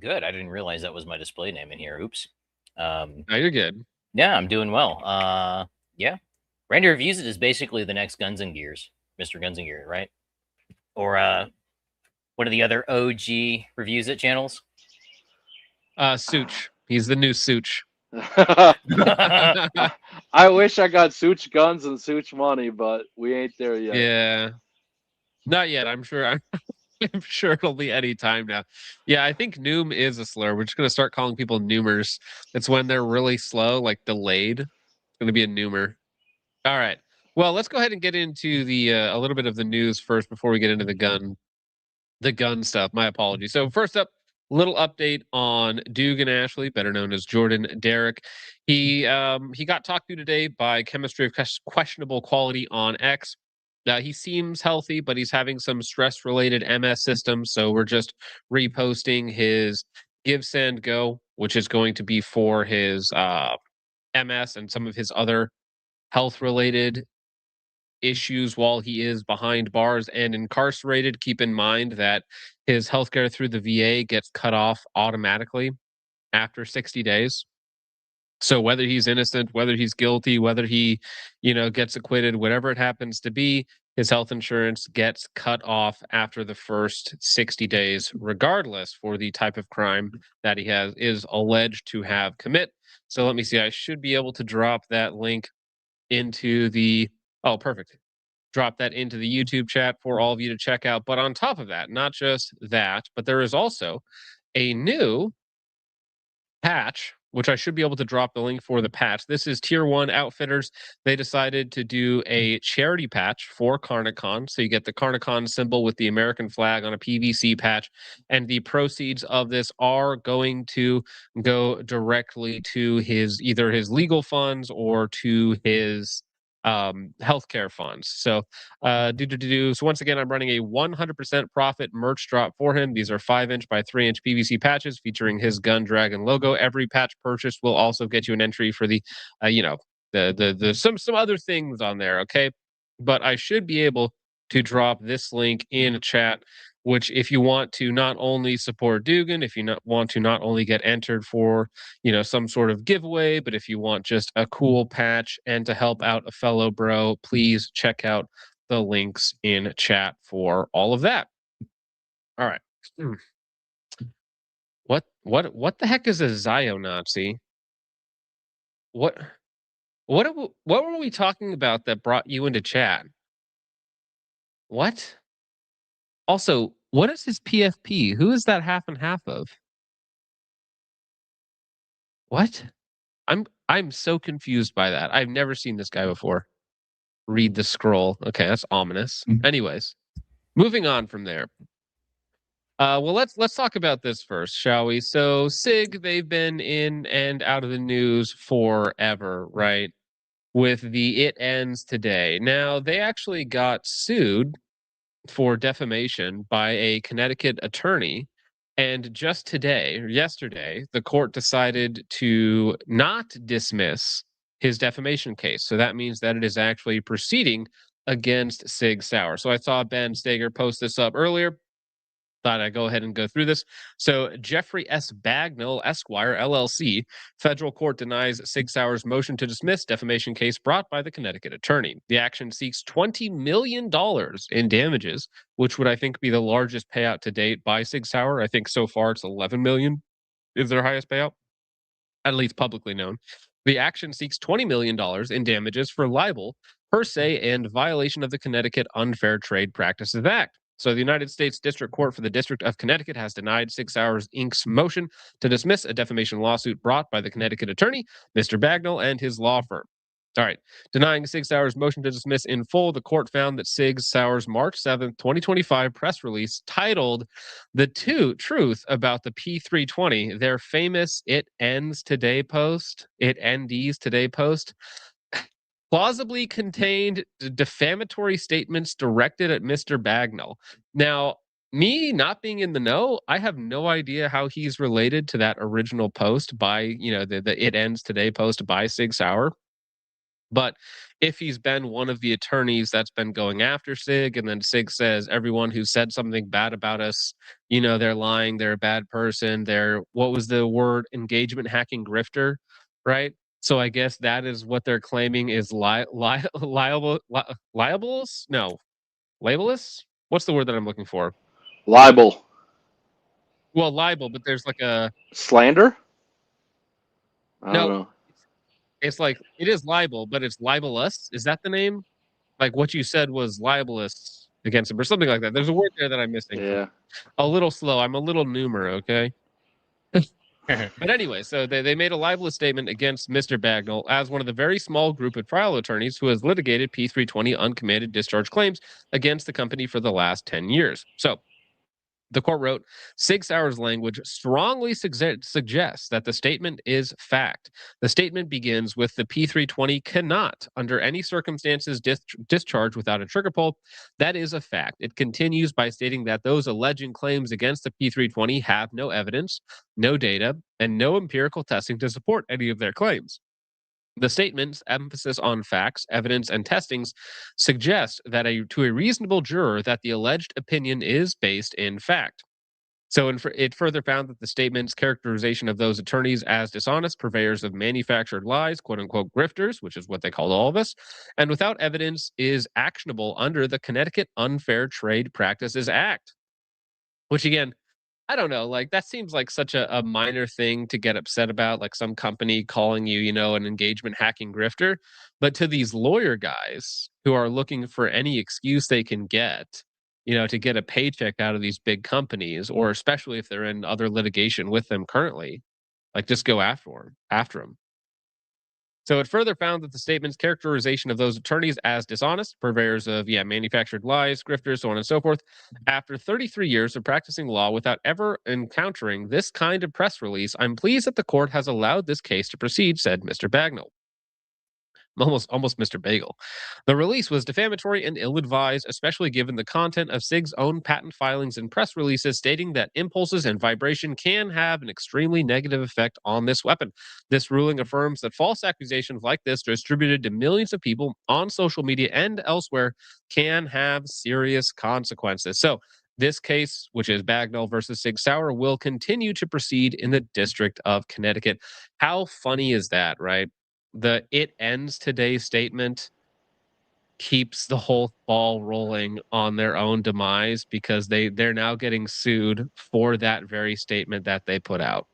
Good. I didn't realize that was my display name in here. Oops. No, you're good. Yeah, I'm doing well. Yeah. Randy Reviews It is basically the next Guns and Gears, Mr. Guns and Gears, right? Or what are the other OG Reviews It channels? Such. He's the new Such. I wish I got Such guns and Such money, but we ain't there yet. Yeah. Not yet. I'm sure. I'm sure it'll be any time now. Yeah, I think noom is a slur. We're just gonna start calling people noomers. It's when they're really slow, like delayed. It's gonna be a noomer. All right. Well, let's go ahead and get into the a little bit of the news first before we get into the gun stuff. My apologies. So first up, little update on Dugan Ashley, better known as Jordan Derrick. He got talked to today by Chemistry of Questionable Quality on X. He seems healthy, but he's having some stress-related MS systems. So we're just reposting his Give, Send, Go, which is going to be for his MS and some of his other health-related issues while he is behind bars and incarcerated. Keep in mind that his healthcare through the VA gets cut off automatically after 60 days. So whether he's innocent, whether he's guilty, whether he, gets acquitted, whatever it happens to be, his health insurance gets cut off after the first 60 days, regardless for the type of crime that he is alleged to have commit. So let me see. I should be able to drop that link into the perfect. Drop that into the YouTube chat for all of you to check out. But on top of that, not just that, but there is also a new patch, which I should be able to drop the link for the patch. This is Tier 1 Outfitters. They decided to do a charity patch for Carnicon. So you get the Carnicon symbol with the American flag on a PVC patch. And the proceeds of this are going to go directly to either his legal funds or to his healthcare funds. So so once again, I'm running a 100% profit merch drop for him. These are 5-inch by 3-inch PVC patches featuring his Gun Dragon logo. Every patch purchased will also get you an entry for the some other things on there. Okay, but I should be able to drop this link in chat, which if you want to not only support Dugan, if you want to not only get entered for, some sort of giveaway, but if you want just a cool patch and to help out a fellow bro, please check out the links in chat for all of that. All right. What the heck is a Zio-Nazi? What were we talking about that brought you into chat? What? Also, what is his PFP? Who is that half and half of? What? I'm so confused by that. I've never seen this guy before. Read the scroll. Okay, that's ominous. Anyways, moving on from there. Well, let's talk about this first, shall we? So SIG, they've been in and out of the news forever, right? With the It Ends Today. Now, they actually got sued for defamation by a Connecticut attorney. And just today, or yesterday, the court decided to not dismiss his defamation case. So that means that it is actually proceeding against Sig Sauer. So I saw Ben Steger post this up earlier. Thought I'd go ahead and go through this. So Jeffrey S. Bagnall, Esquire, LLC, federal court denies Sig Sauer's motion to dismiss defamation case brought by the Connecticut attorney. The action seeks $20 million in damages, which would, I think, be the largest payout to date by Sig Sauer. I think so far it's $11 million is their highest payout, at least publicly known. The action seeks $20 million in damages for libel, per se, and violation of the Connecticut Unfair Trade Practices Act. So the United States District Court for the District of Connecticut has denied Sig Sauer Inc.'s motion to dismiss a defamation lawsuit brought by the Connecticut attorney, Mr. Bagnall, and his law firm. All right. Denying Sig Sauer's motion to dismiss in full, the court found that Sig Sauer's March 7th, 2025 press release titled The Truth About the P320, their famous It Ends Today post, It Endies Today post, plausibly contained defamatory statements directed at Mr. Bagnall. Now, me not being in the know, I have no idea how he's related to that original post by, the It Ends Today post by Sig Sauer. But if he's been one of the attorneys that's been going after Sig, and then Sig says everyone who said something bad about us, they're lying, they're a bad person, they're, what was the word, engagement hacking grifter, right? So I guess that is what they're claiming is libelous? No, labelous? What's the word that I'm looking for? Libel. Well, libel, but there's like a Slander? I don't know. It's like, it is libel, but it's libelous. Is that the name? Like what you said was libelous against him or something like that. There's a word there that I'm missing. Yeah. A little slow. I'm a little numer, okay? But anyway, so they made a libelous statement against Mr. Bagnall as one of the very small group of trial attorneys who has litigated P320 uncommanded discharge claims against the company for the last 10 years. So the court wrote, Sig Sauer's language strongly suggests that the statement is fact. The statement begins with the P320 cannot, under any circumstances, discharge without a trigger pull. That is a fact. It continues by stating that those alleged claims against the P320 have no evidence, no data, and no empirical testing to support any of their claims. The statement's emphasis on facts, evidence, and testings suggests that to a reasonable juror that the alleged opinion is based in fact. So it further found that the statement's characterization of those attorneys as dishonest purveyors of manufactured lies, quote unquote grifters, which is what they called all of us, and without evidence is actionable under the Connecticut Unfair Trade Practices Act. Which again, I don't know, like that seems like such a minor thing to get upset about, like some company calling you, an engagement hacking grifter. But to these lawyer guys who are looking for any excuse they can get, to get a paycheck out of these big companies, or especially if they're in other litigation with them currently, like just go after them. So it further found that the statement's characterization of those attorneys as dishonest, purveyors of manufactured lies, grifters, so on and so forth, after 33 years of practicing law without ever encountering this kind of press release, I'm pleased that the court has allowed this case to proceed, said Mr. Bagnall. Almost Mr. Bagel. The release was defamatory and ill-advised, especially given the content of SIG's own patent filings and press releases stating that impulses and vibration can have an extremely negative effect on this weapon. This ruling affirms that false accusations like this distributed to millions of people on social media and elsewhere can have serious consequences. So this case, which is Bagnall versus Sig Sauer, will continue to proceed in the District of Connecticut. How funny is that, right? The "it ends today" statement keeps the whole ball rolling on their own demise because they're now getting sued for that very statement that they put out.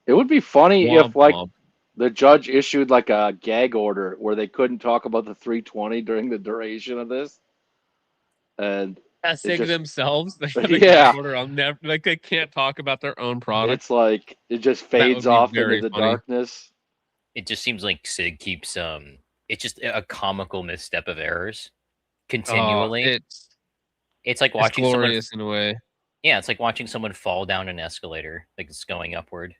It would be funny Womp if like womp. the judge issued like a gag order where they couldn't talk about the 320 during the duration of this. And Sig just- themselves, they have a Yeah. gag order on like they can't talk about their own product. it's like it just That would fades be off very into the funny. darkness. It just seems like Sig keeps it's just a comical misstep of errors continually. It's like It's watching someone glorious in a way. Yeah, it's like watching someone fall down an escalator, like it's going upward.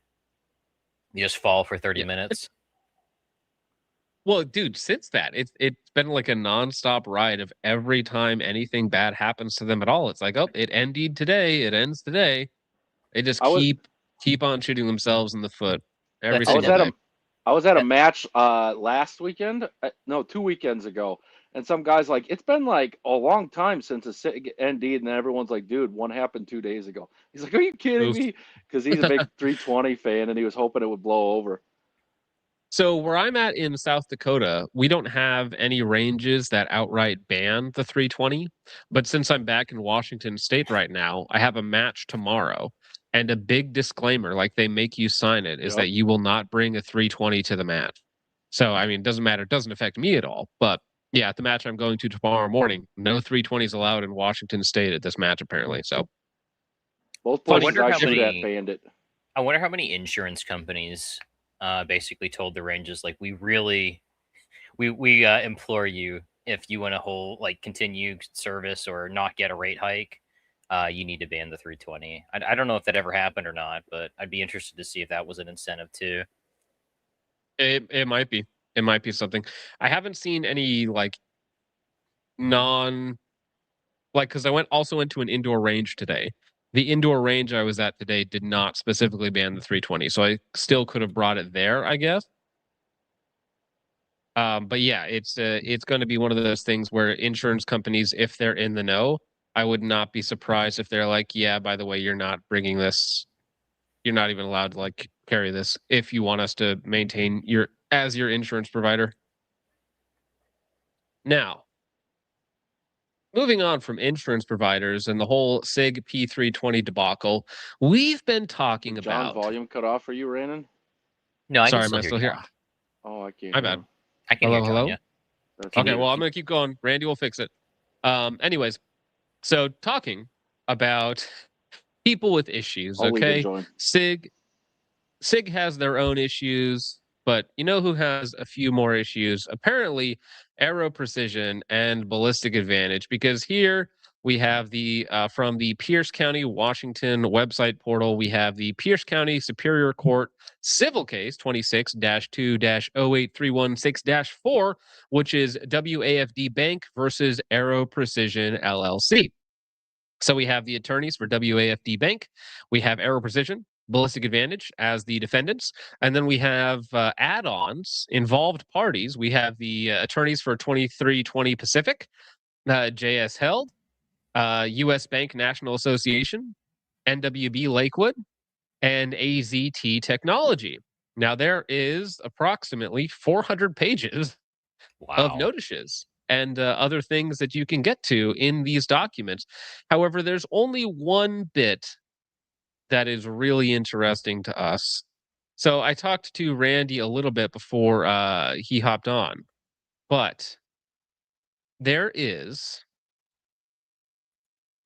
You just fall for 30 minutes. Well, dude, since that, it's been like a nonstop ride of every time anything bad happens to them at all. It's like, oh, it ended today. It ends today. They just keep on shooting themselves in the foot every That's single day. I was at a match last weekend. No, 2 weekends ago. And some guy's like, it's been like a long time since a SIG ND. And then everyone's like, dude, one happened 2 days ago. He's like, are you kidding me? Because he's a big 320 fan and he was hoping it would blow over. So where I'm at in South Dakota, we don't have any ranges that outright ban the 320. But since I'm back in Washington State right now, I have a match tomorrow. And a big disclaimer, like they make you sign it, is that you will not bring a 320 to the match. So, I mean, it doesn't matter. It doesn't affect me at all. But yeah, at the match I'm going to tomorrow morning, no 320s allowed in Washington State at this match, apparently. So both places I should have banned it. I wonder how many insurance companies basically told the ranges, like, we implore you, if you want to continue service or not get a rate hike, you need to ban the 320. I don't know if that ever happened or not, but I'd be interested to see if that was an incentive too. It might be. It might be something. I haven't seen any because I also went to an indoor range today. The indoor range I was at today did not specifically ban the 320, so I still could have brought it there, I guess. But yeah, it's going to be one of those things where insurance companies, if they're in the know, I would not be surprised if they're like, yeah, by the way, you're not bringing this. You're not even allowed to like carry this if you want us to maintain your insurance provider. Now, moving on from insurance providers and the whole SIG P320 debacle, we've been talking John, about. volume cut off for you, Raymond? No, I Sorry, can am I still still hear here? John. Oh, I can't. My hear bad. him. I can Hello, hear John, hello? yeah. That's Okay, weird. well, I'm going to keep going. Randy will fix it. Anyways, so talking about people with issues, I'll leave and okay? join. SIG has their own issues, but you know who has a few more issues? Apparently, Aero Precision and Ballistic Advantage, because here we have the from the Pierce County, Washington website portal, we have the Pierce County Superior Court civil case 26-2-08316-4, which is WAFD Bank versus Aero Precision LLC. So we have the attorneys for WAFD Bank, we have Aero Precision, Ballistic Advantage as the defendants, and then we have add-ons, involved parties. We have the attorneys for 2320 Pacific, JS Held, U.S. Bank National Association, NWB Lakewood, and AZT Technology. Now there is approximately 400 pages of notices and other things that you can get to in these documents. However, there's only one bit that is really interesting to us. So I talked to Randy a little bit before he hopped on, but there is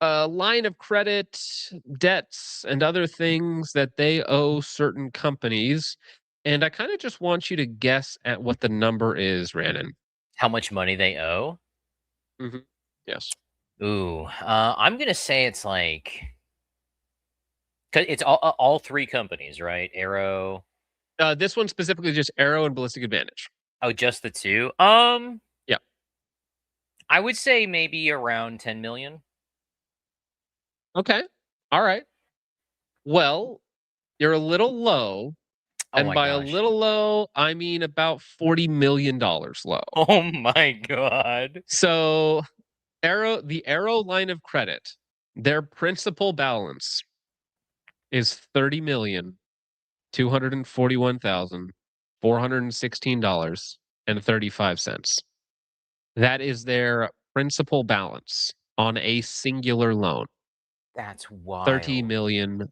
a line of credit, debts, and other things that they owe certain companies. And I kind of just want you to guess at what the number is, Rannon. How much money they owe? Mm-hmm. Yes. Ooh, I'm gonna say it's like, 'cause it's all three companies, right? Aero. This one specifically just Aero and Ballistic Advantage. Oh, just the two. Yeah. I would say maybe around 10 million. Okay. All right. Well, you're a little low. Oh And my by gosh. a little low, I mean about $40 million low. Oh my god. So the Aero line of credit, their principal balance is $30,241,416.35. That is their principal balance on a singular loan. That's wild. $30 million.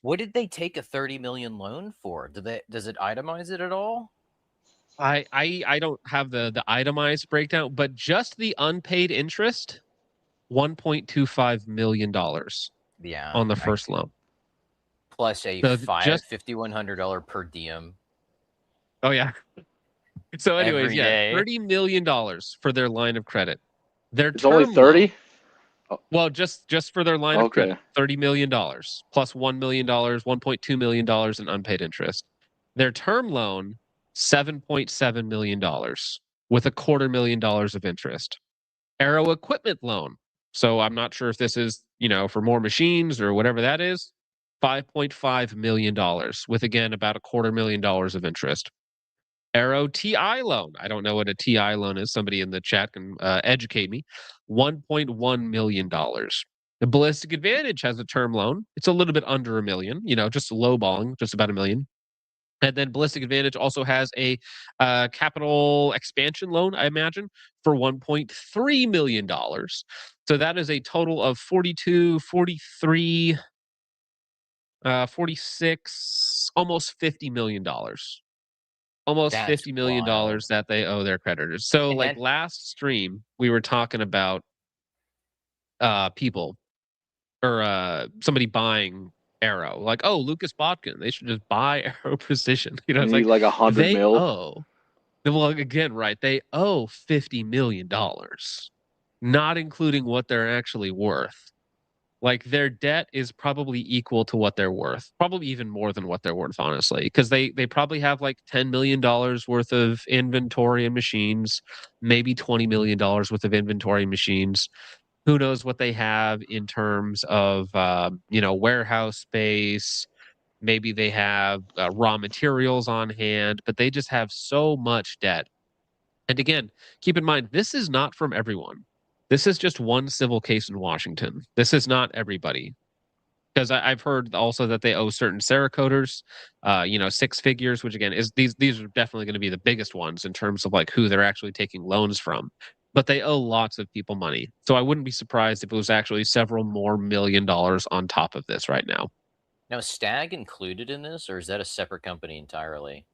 What did they take a 30 million loan for? Does it itemize it at all? I don't have the itemized breakdown, but just the unpaid interest, $1.25 million. Yeah. On the first loan. Plus a $5,100 per diem. Oh yeah. So anyways, Every yeah, day. $30 million for their line of credit. It's only 30? Well, just for their line of credit, $30 million plus $1 million, $1.2 million in unpaid interest. Their term loan, $7.7 million with $250,000 of interest. Aero equipment loan. So I'm not sure if this is, for more machines or whatever that is. $5.5 million with, again, about $250,000 of interest. Aero TI loan. I don't know what a TI loan is. Somebody in the chat can educate me. $1.1 million. The Ballistic Advantage has a term loan. It's a little bit under $1 million, just lowballing, just about $1 million. And then Ballistic Advantage also has a capital expansion loan, I imagine, for $1.3 million. So that is a total of 42, 43, 46, almost $50 million. Almost That's $50 million wild. that they owe their creditors. So And like that- last stream, we were talking about people or somebody buying Aero. Like, oh, Lucas Botkin, they should just buy Aero Precision. It's You need like 100 they mil. owe. Well, again, right? They owe $50 million, not including what they're actually worth. Like their debt is probably equal to what they're worth, probably even more than what they're worth, honestly, because they probably have like $10 million worth of inventory and machines, maybe $20 million worth of inventory and machines. Who knows what they have in terms of warehouse space. Maybe they have raw materials on hand, but they just have so much debt And again, keep in mind, this is not from everyone. This is just one civil case in Washington. This is not everybody. Because I've heard also that they owe certain Cerakoders, 6 figures, which again is these are definitely going to be the biggest ones in terms of like who they're actually taking loans from. But they owe lots of people money. So I wouldn't be surprised if it was actually several more $1 million on top of this right now. Now, is Stag included in this, or is that a separate company entirely?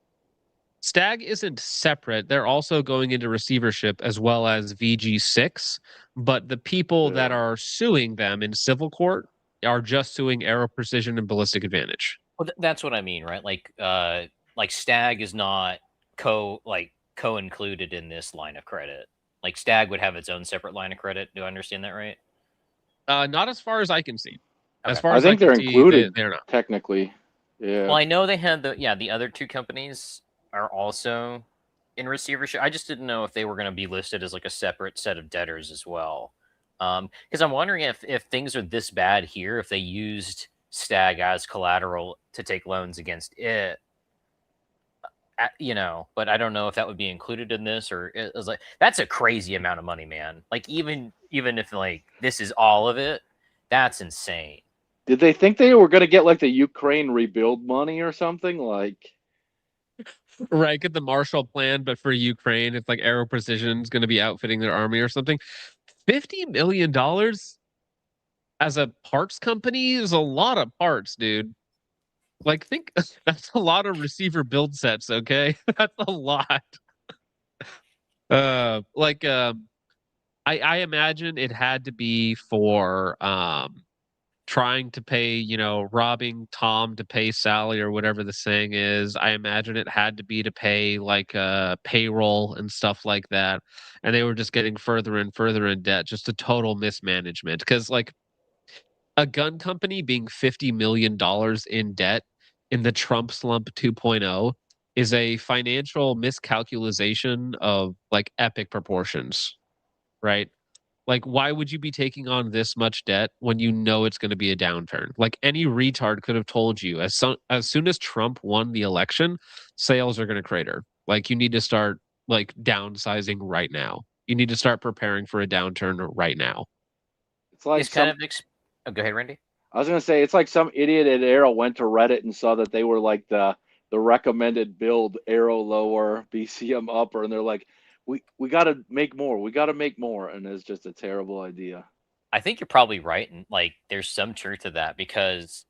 Stag isn't separate. They're also going into receivership as well as VG6. But the people that are suing them in civil court are just suing Aero Precision and Ballistic Advantage. Well, that's what I mean, right? Like Stag is not co-included in this line of credit. Like Stag would have its own separate line of credit. Do I understand that right? Not as far as I can see. Okay. As far I as think can they're see, included they're not. technically. Yeah. Well, I know they had the other two companies are also in receivership. I just didn't know if they were going to be listed as like a separate set of debtors as well. Because I'm wondering if things are this bad here, if they used Stag as collateral to take loans against it, but I don't know if that would be included in this, or it was like, that's a crazy amount of money, man. Like even if like this is all of it, that's insane. Did they think they were going to get like the Ukraine rebuild money or something? Like, right, get the Marshall Plan, but for Ukraine, it's like Aero Precision is going to be outfitting their army or something. $50 million as a parts company is a lot of parts, dude. Like, think that's a lot of receiver build sets. Okay, that's a lot. I imagine it had to be for trying to pay, robbing Tom to pay Sally or whatever the saying is. I imagine it had to be to pay like payroll and stuff like that. And they were just getting further and further in debt, just a total mismanagement. Because like a gun company being $50 million in debt in the Trump slump 2.0 is a financial miscalculation of like epic proportions, right? Like, why would you be taking on this much debt when you know it's going to be a downturn? Like, any retard could have told you as soon as Trump won the election, sales are going to crater. Like, you need to start like downsizing right now. You need to start preparing for a downturn right now. it's like Oh, go ahead, Randy. I was gonna say it's like some idiot at Aero went to Reddit and saw that they were like the recommended build Aero lower, BCM upper, and they're like, we got to make more. We got to make more, and it's just a terrible idea. I think you're probably right, and like there's some truth to that because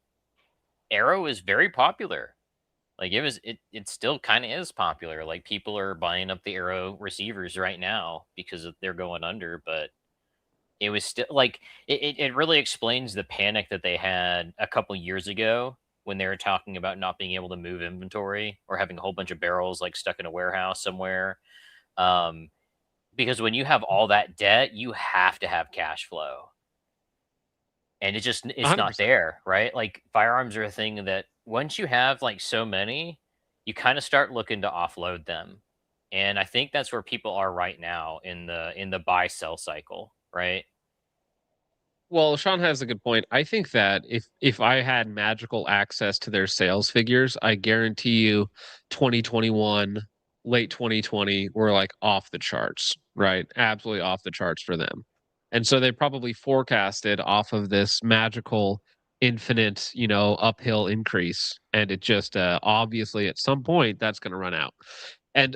Aero is very popular. Like it still kind of is popular. Like people are buying up the Aero receivers right now because they're going under, but it was still like it really explains the panic that they had a couple years ago when they were talking about not being able to move inventory or having a whole bunch of barrels like stuck in a warehouse somewhere. Because when you have all that debt, you have to have cash flow. And it's 100%. not there, right? Like firearms are a thing that once you have like so many, you kind of start looking to offload them. And I think that's where people are right now in the buy sell cycle, right? Well, Sean has a good point. I think that if I had magical access to their sales figures, I guarantee you 2021, late 2020 were like off the charts, right? Absolutely off the charts for them. And so they probably forecasted off of this magical infinite, uphill increase. And it just obviously at some point that's going to run out. And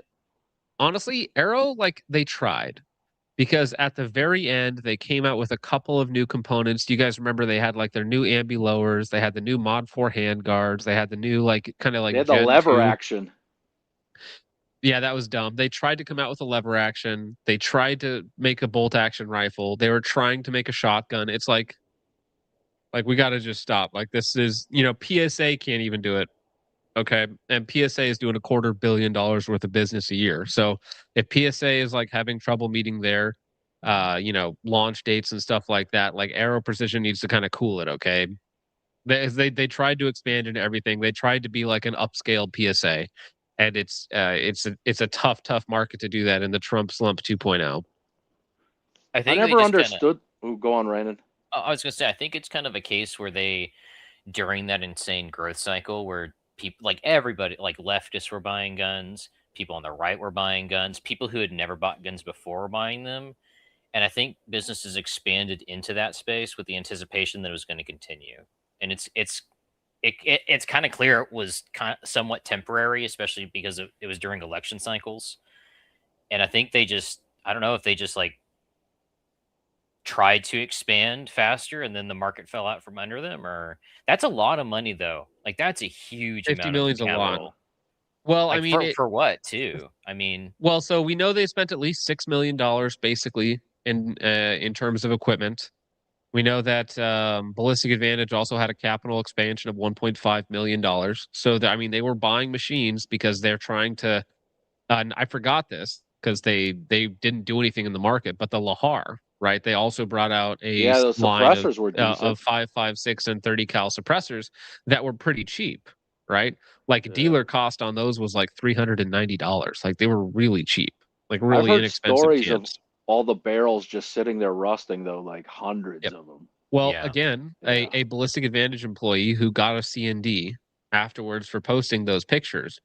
honestly, Aero, like they tried. Because at the very end, they came out with a couple of new components. Do you guys remember they had like their new ambi lowers? They had the new Mod 4 handguards. They had the new kind of like They had the Gen lever 2. action. Yeah, that was dumb. They tried to come out with a lever action. They tried to make a bolt action rifle. They were trying to make a shotgun. It's like we got to just stop. Like this is, PSA can't even do it. Okay. And PSA is doing $250 million worth of business a year. So if PSA is like having trouble meeting their, launch dates and stuff like that, like Aero Precision needs to kind of cool it. Okay. They tried to expand into everything. They tried to be like an upscale PSA, and it's a tough market to do that in the Trump slump 2.0. I think I never understood. Go on, Randon. I was gonna say I think it's kind of a case where they, during that insane growth cycle where people like everybody like leftists were buying guns, People on the right were buying guns. People who had never bought guns before were buying them. And I think businesses expanded into that space with the anticipation that it was going to continue. And it's kind of clear it was kind of somewhat temporary, especially because it was during election cycles. And I think I don't know if they just like tried to expand faster and then the market fell out from under them, or that's a lot of money though. Like that's a huge 50 amount million's of a capital. lot. Well, Like, I mean, for what too? I mean, well, so we know they spent at least $6 million basically in terms of equipment. We know that Ballistic Advantage also had a capital expansion of $1.5 million. So I mean, they were buying machines because they're trying to. And I forgot this because they didn't do anything in the market, but the Lahar, right? They also brought out a Yeah, those line suppressors were decent. of 5.56 and 30 cal suppressors that were pretty cheap, right? Like dealer cost on those was like $390. Like they were really cheap, like I've really heard inexpensive stories cans. of all the barrels just sitting there rusting, though, like hundreds of them. Well, Yeah. again, Yeah. a Ballistic Advantage employee who got a CND afterwards for posting those pictures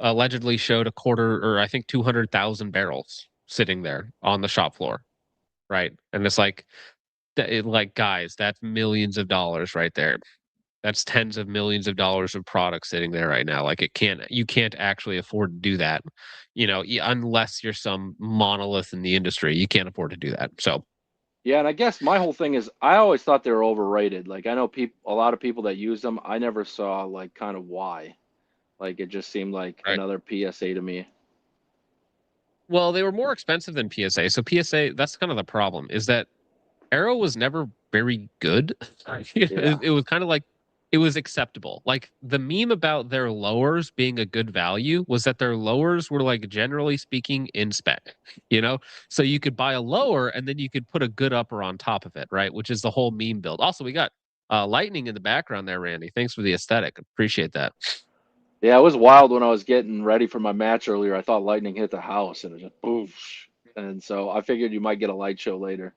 allegedly showed a quarter, or I think 200,000 barrels sitting there on the shop floor, right? And it's like, like guys, that's millions of dollars right there. That's tens of millions of dollars of product sitting there right now. Like you can't actually afford to do that, unless you're some monolith in the industry. You can't afford to do that. So. Yeah, and I guess my whole thing is I always thought they were overrated. Like I know a lot of people that use them. I never saw like kind of why. Like it just seemed like another PSA to me. Well, they were more expensive than PSA. So PSA, that's kind of the problem, is that Arrow was never very good. It was kind of like, it was acceptable. Like the meme about their lowers being a good value was that their lowers were like generally speaking in spec, So you could buy a lower and then you could put a good upper on top of it, right? Which is the whole meme build. Also, we got lightning in the background there, Randy. Thanks for the aesthetic. Appreciate that. Yeah, it was wild when I was getting ready for my match earlier. I thought lightning hit the house and it just boosh. And so I figured you might get a light show later.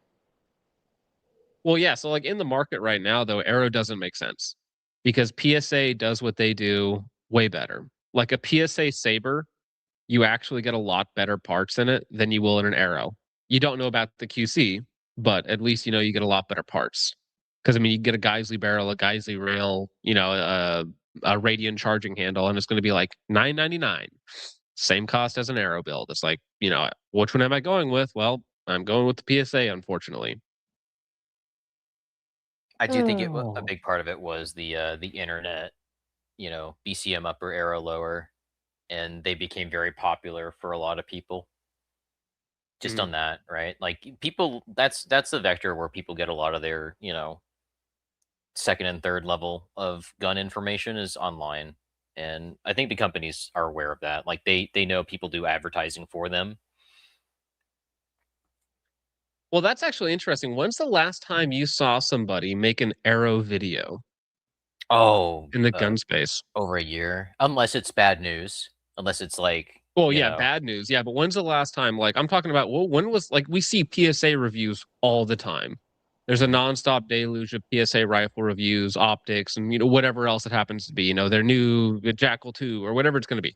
Well, yeah. So like in the market right now, though, Arrow doesn't make sense because PSA does what they do way better. Like a PSA Saber, you actually get a lot better parts in it than you will in an Arrow. You don't know about the QC, but at least you get a lot better parts. Because I mean, you get a Geisley barrel, a Geisley rail, a Radian charging handle, and it's going to be like $9.99. Same cost as an Arrow build. It's like, which one am I going with? Well, I'm going with the PSA, unfortunately. I do think a big part of it was the internet, BCM upper, Arrow lower, and they became very popular for a lot of people. Just on that, right? Like people, that's the vector where people get a lot of their, second and third level of gun information is online. And I think the companies are aware of that. Like they know people do advertising for them. Well, that's actually interesting. When's the last time you saw somebody make an Arrow video? Oh, in the gun space? Over a year, unless it's bad news. Unless it's like, well, yeah, bad news. Yeah, but when's the last time? Like, I'm talking about. Well, when was like we see PSA reviews all the time. There's a nonstop deluge of PSA rifle reviews, optics, and whatever else it happens to be. Their new Jackal 2 or whatever it's going to be.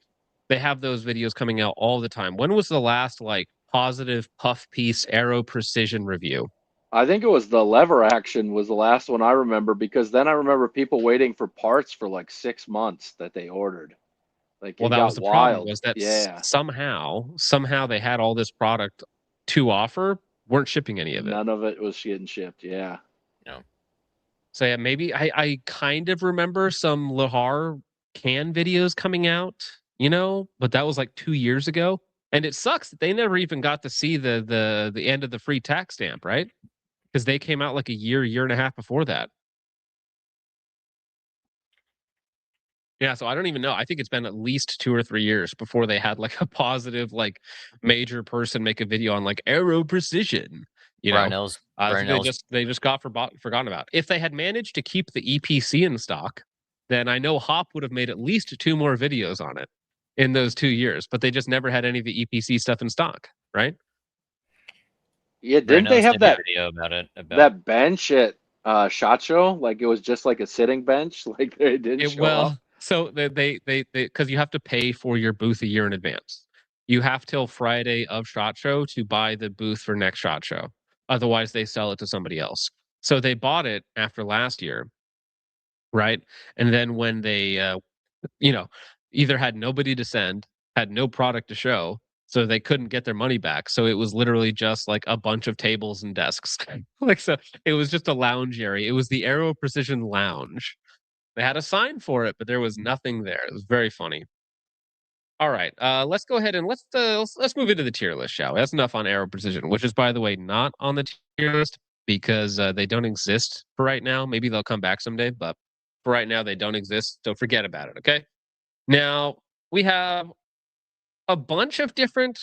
They have those videos coming out all the time. When was the last like positive puff piece Arrow precision review? I think it was the lever action was the last one I remember, because then I remember people waiting for parts for like 6 months that they ordered. Like, well, that was the problem, was that yeah. somehow they had all this product to offer, weren't shipping any of it. None of it was getting shipped. Yeah. So yeah, maybe I kind of remember some Lahar can videos coming out, but that was like 2 years ago. And it sucks that they never even got to see the end of the free tax stamp, right? Because they came out like a year and a half before that. Yeah, so I don't even know. I think it's been at least 2 or 3 years before they had like a positive, like major person make a video on like Arrow precision. Brownells, they just got forgotten about. If they had managed to keep the EPC in stock, then I know Hop would have made at least 2 more videos on it in those 2 years. But they just never had any of the EPC stuff in stock, right? Yeah, didn't they have that video about it? That bench at SHOT Show? Like it was just like a sitting bench. Like they didn't show up. So they because you have to pay for your booth a year in advance. you have till Friday of SHOT Show to buy the booth for next SHOT Show. Otherwise, they sell it to somebody else. So they bought it after last year, right? And then when they, either had nobody to send, had no product to show, so they couldn't get their money back. So it was literally just like a bunch of tables and desks. So it was just a lounge area. It was the Aero Precision Lounge. They had a sign for it, but there was nothing there. It was very funny. All right, let's go ahead and let's move into the tier list, shall we? That's enough on Aero Precision, which is, by the way, not on the tier list because they don't exist for right now. Maybe they'll come back someday, but for right now, they don't exist. So forget about it, okay? Now, we have a bunch of different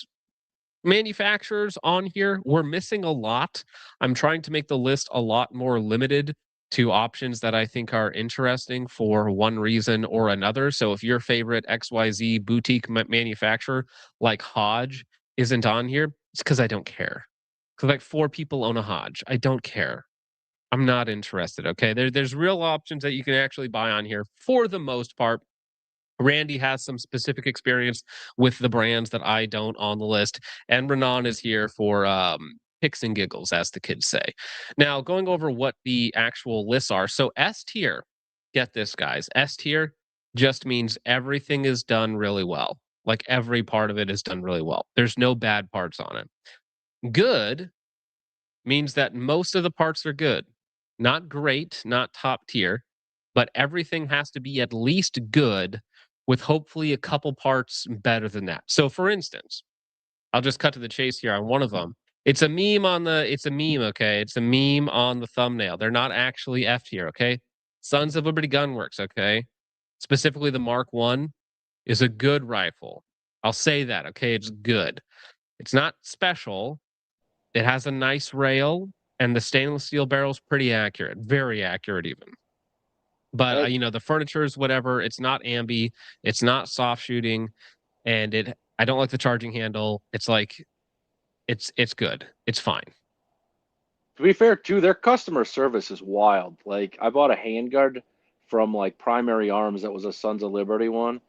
manufacturers on here. We're missing a lot. I'm trying to make the list a lot more limited to options that I think are interesting for one reason or another. So if your favorite XYZ boutique manufacturer like Hodge isn't on here, it's because I don't care. Because like 4 people own a Hodge. I don't care. I'm not interested, okay? There's real options that you can actually buy on here for the most part. Randy has some specific experience with the brands that I don't on the list. And Renan is here for picks and giggles, as the kids say. Now, going over what the actual lists are. So S tier, get this, guys. S tier just means everything is done really well. Like every part of it is done really well. There's no bad parts on it. Good means that most of the parts are good. Not great, not top tier, but everything has to be at least good with hopefully a couple parts better than that. So for instance, I'll just cut to the chase here on one of them. It's a meme, okay? It's a meme on the thumbnail. They're not actually F tier, okay? Sons of Liberty Gunworks, okay? Specifically the Mark I is a good rifle. I'll say that, okay? It's good. It's not special. It has a nice rail, and the stainless steel barrel is pretty accurate. Very accurate even. But, the furniture is whatever. It's not ambi. It's not soft shooting. And I don't like the charging handle. It's like, it's good. It's fine. To be fair, too, their customer service is wild. Like, I bought a handguard from, like, Primary Arms that was a Sons of Liberty one.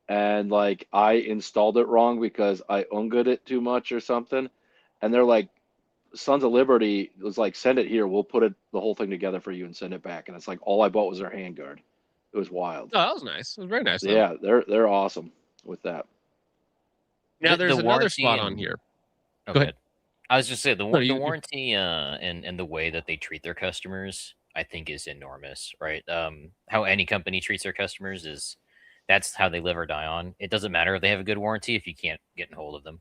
And, like, I installed it wrong because I unged it too much or something. And they're like, Sons of Liberty was like, send it here. We'll put the whole thing together for you and send it back. And it's like, all I bought was their handguard. It was wild. Oh, that was nice. It was very nice. Though. Yeah, they're awesome with that. Now, there's another spot on here. Go ahead. I was just saying the warranty and the way that they treat their customers, I think, is enormous, right? How any company treats their customers that's how they live or die on. It doesn't matter if they have a good warranty if you can't get in hold of them.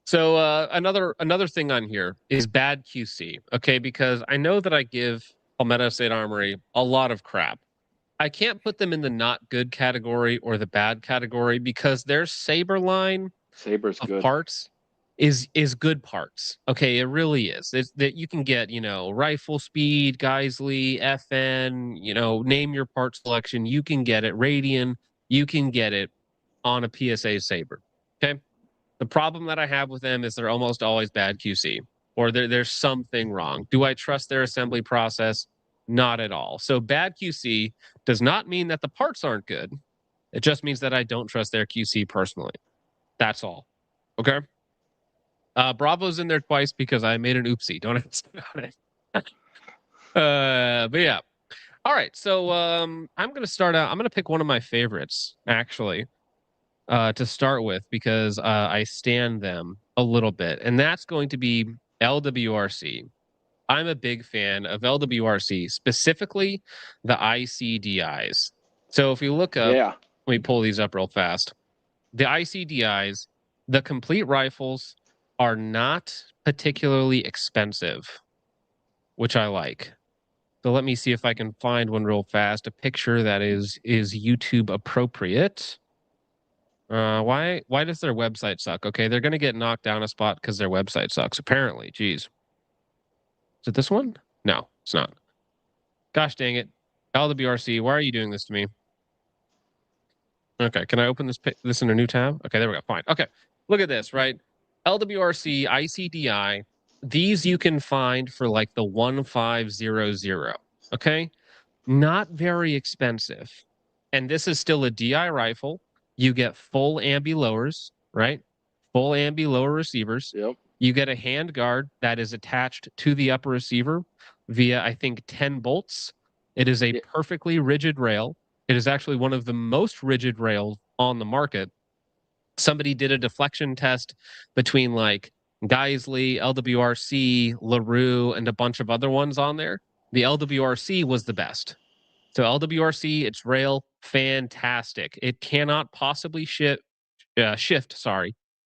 So another thing on here is bad QC, okay? Because I know that I give Palmetto State Armory a lot of crap. I can't put them in the not good category or the bad category because their Saber line of good parts is good parts. Okay, it really is. It's that you can get, Rifle Speed, Geisley, FN, name your part selection. You can get it. Radian, you can get it on a PSA Saber. Okay. The problem that I have with them is they're almost always bad QC or there's something wrong. Do I trust their assembly process? Not at all. So bad QC does not mean that the parts aren't good. It just means that I don't trust their QC personally. That's all. Okay. Bravo's in there twice because I made an oopsie. Don't ask about it. But yeah. All right. So I'm going to start out. I'm going to pick one of my favorites, actually, to start with because I stand them a little bit. And that's going to be LWRC. I'm a big fan of LWRC, specifically the ICDIs. So if you look up, let me pull these up real fast. The ICDIs, the complete rifles are not particularly expensive, which I like. So let me see if I can find one real fast, a picture that is YouTube appropriate. Why does their website suck? Okay, they're going to get knocked down a spot because their website sucks, apparently. Jeez. Is it this one? No, it's not. Gosh dang it. LWRC, why are you doing this to me? Okay, can I open this in a new tab? Okay, there we go. Fine. Okay, look at this, right? LWRC, ICDI, these you can find for like the 1500. Okay? Not very expensive. And this is still a DI rifle. You get full ambi lowers, right? Full ambi lower receivers. Yep. You get a hand guard that is attached to the upper receiver via, I think, 10 bolts. It is a Yeah. perfectly rigid rail. It is actually one of the most rigid rails on the market. Somebody did a deflection test between like Geisley, LWRC, LaRue, and a bunch of other ones on there. The LWRC was the best. So LWRC, its rail, fantastic. It cannot possibly shift,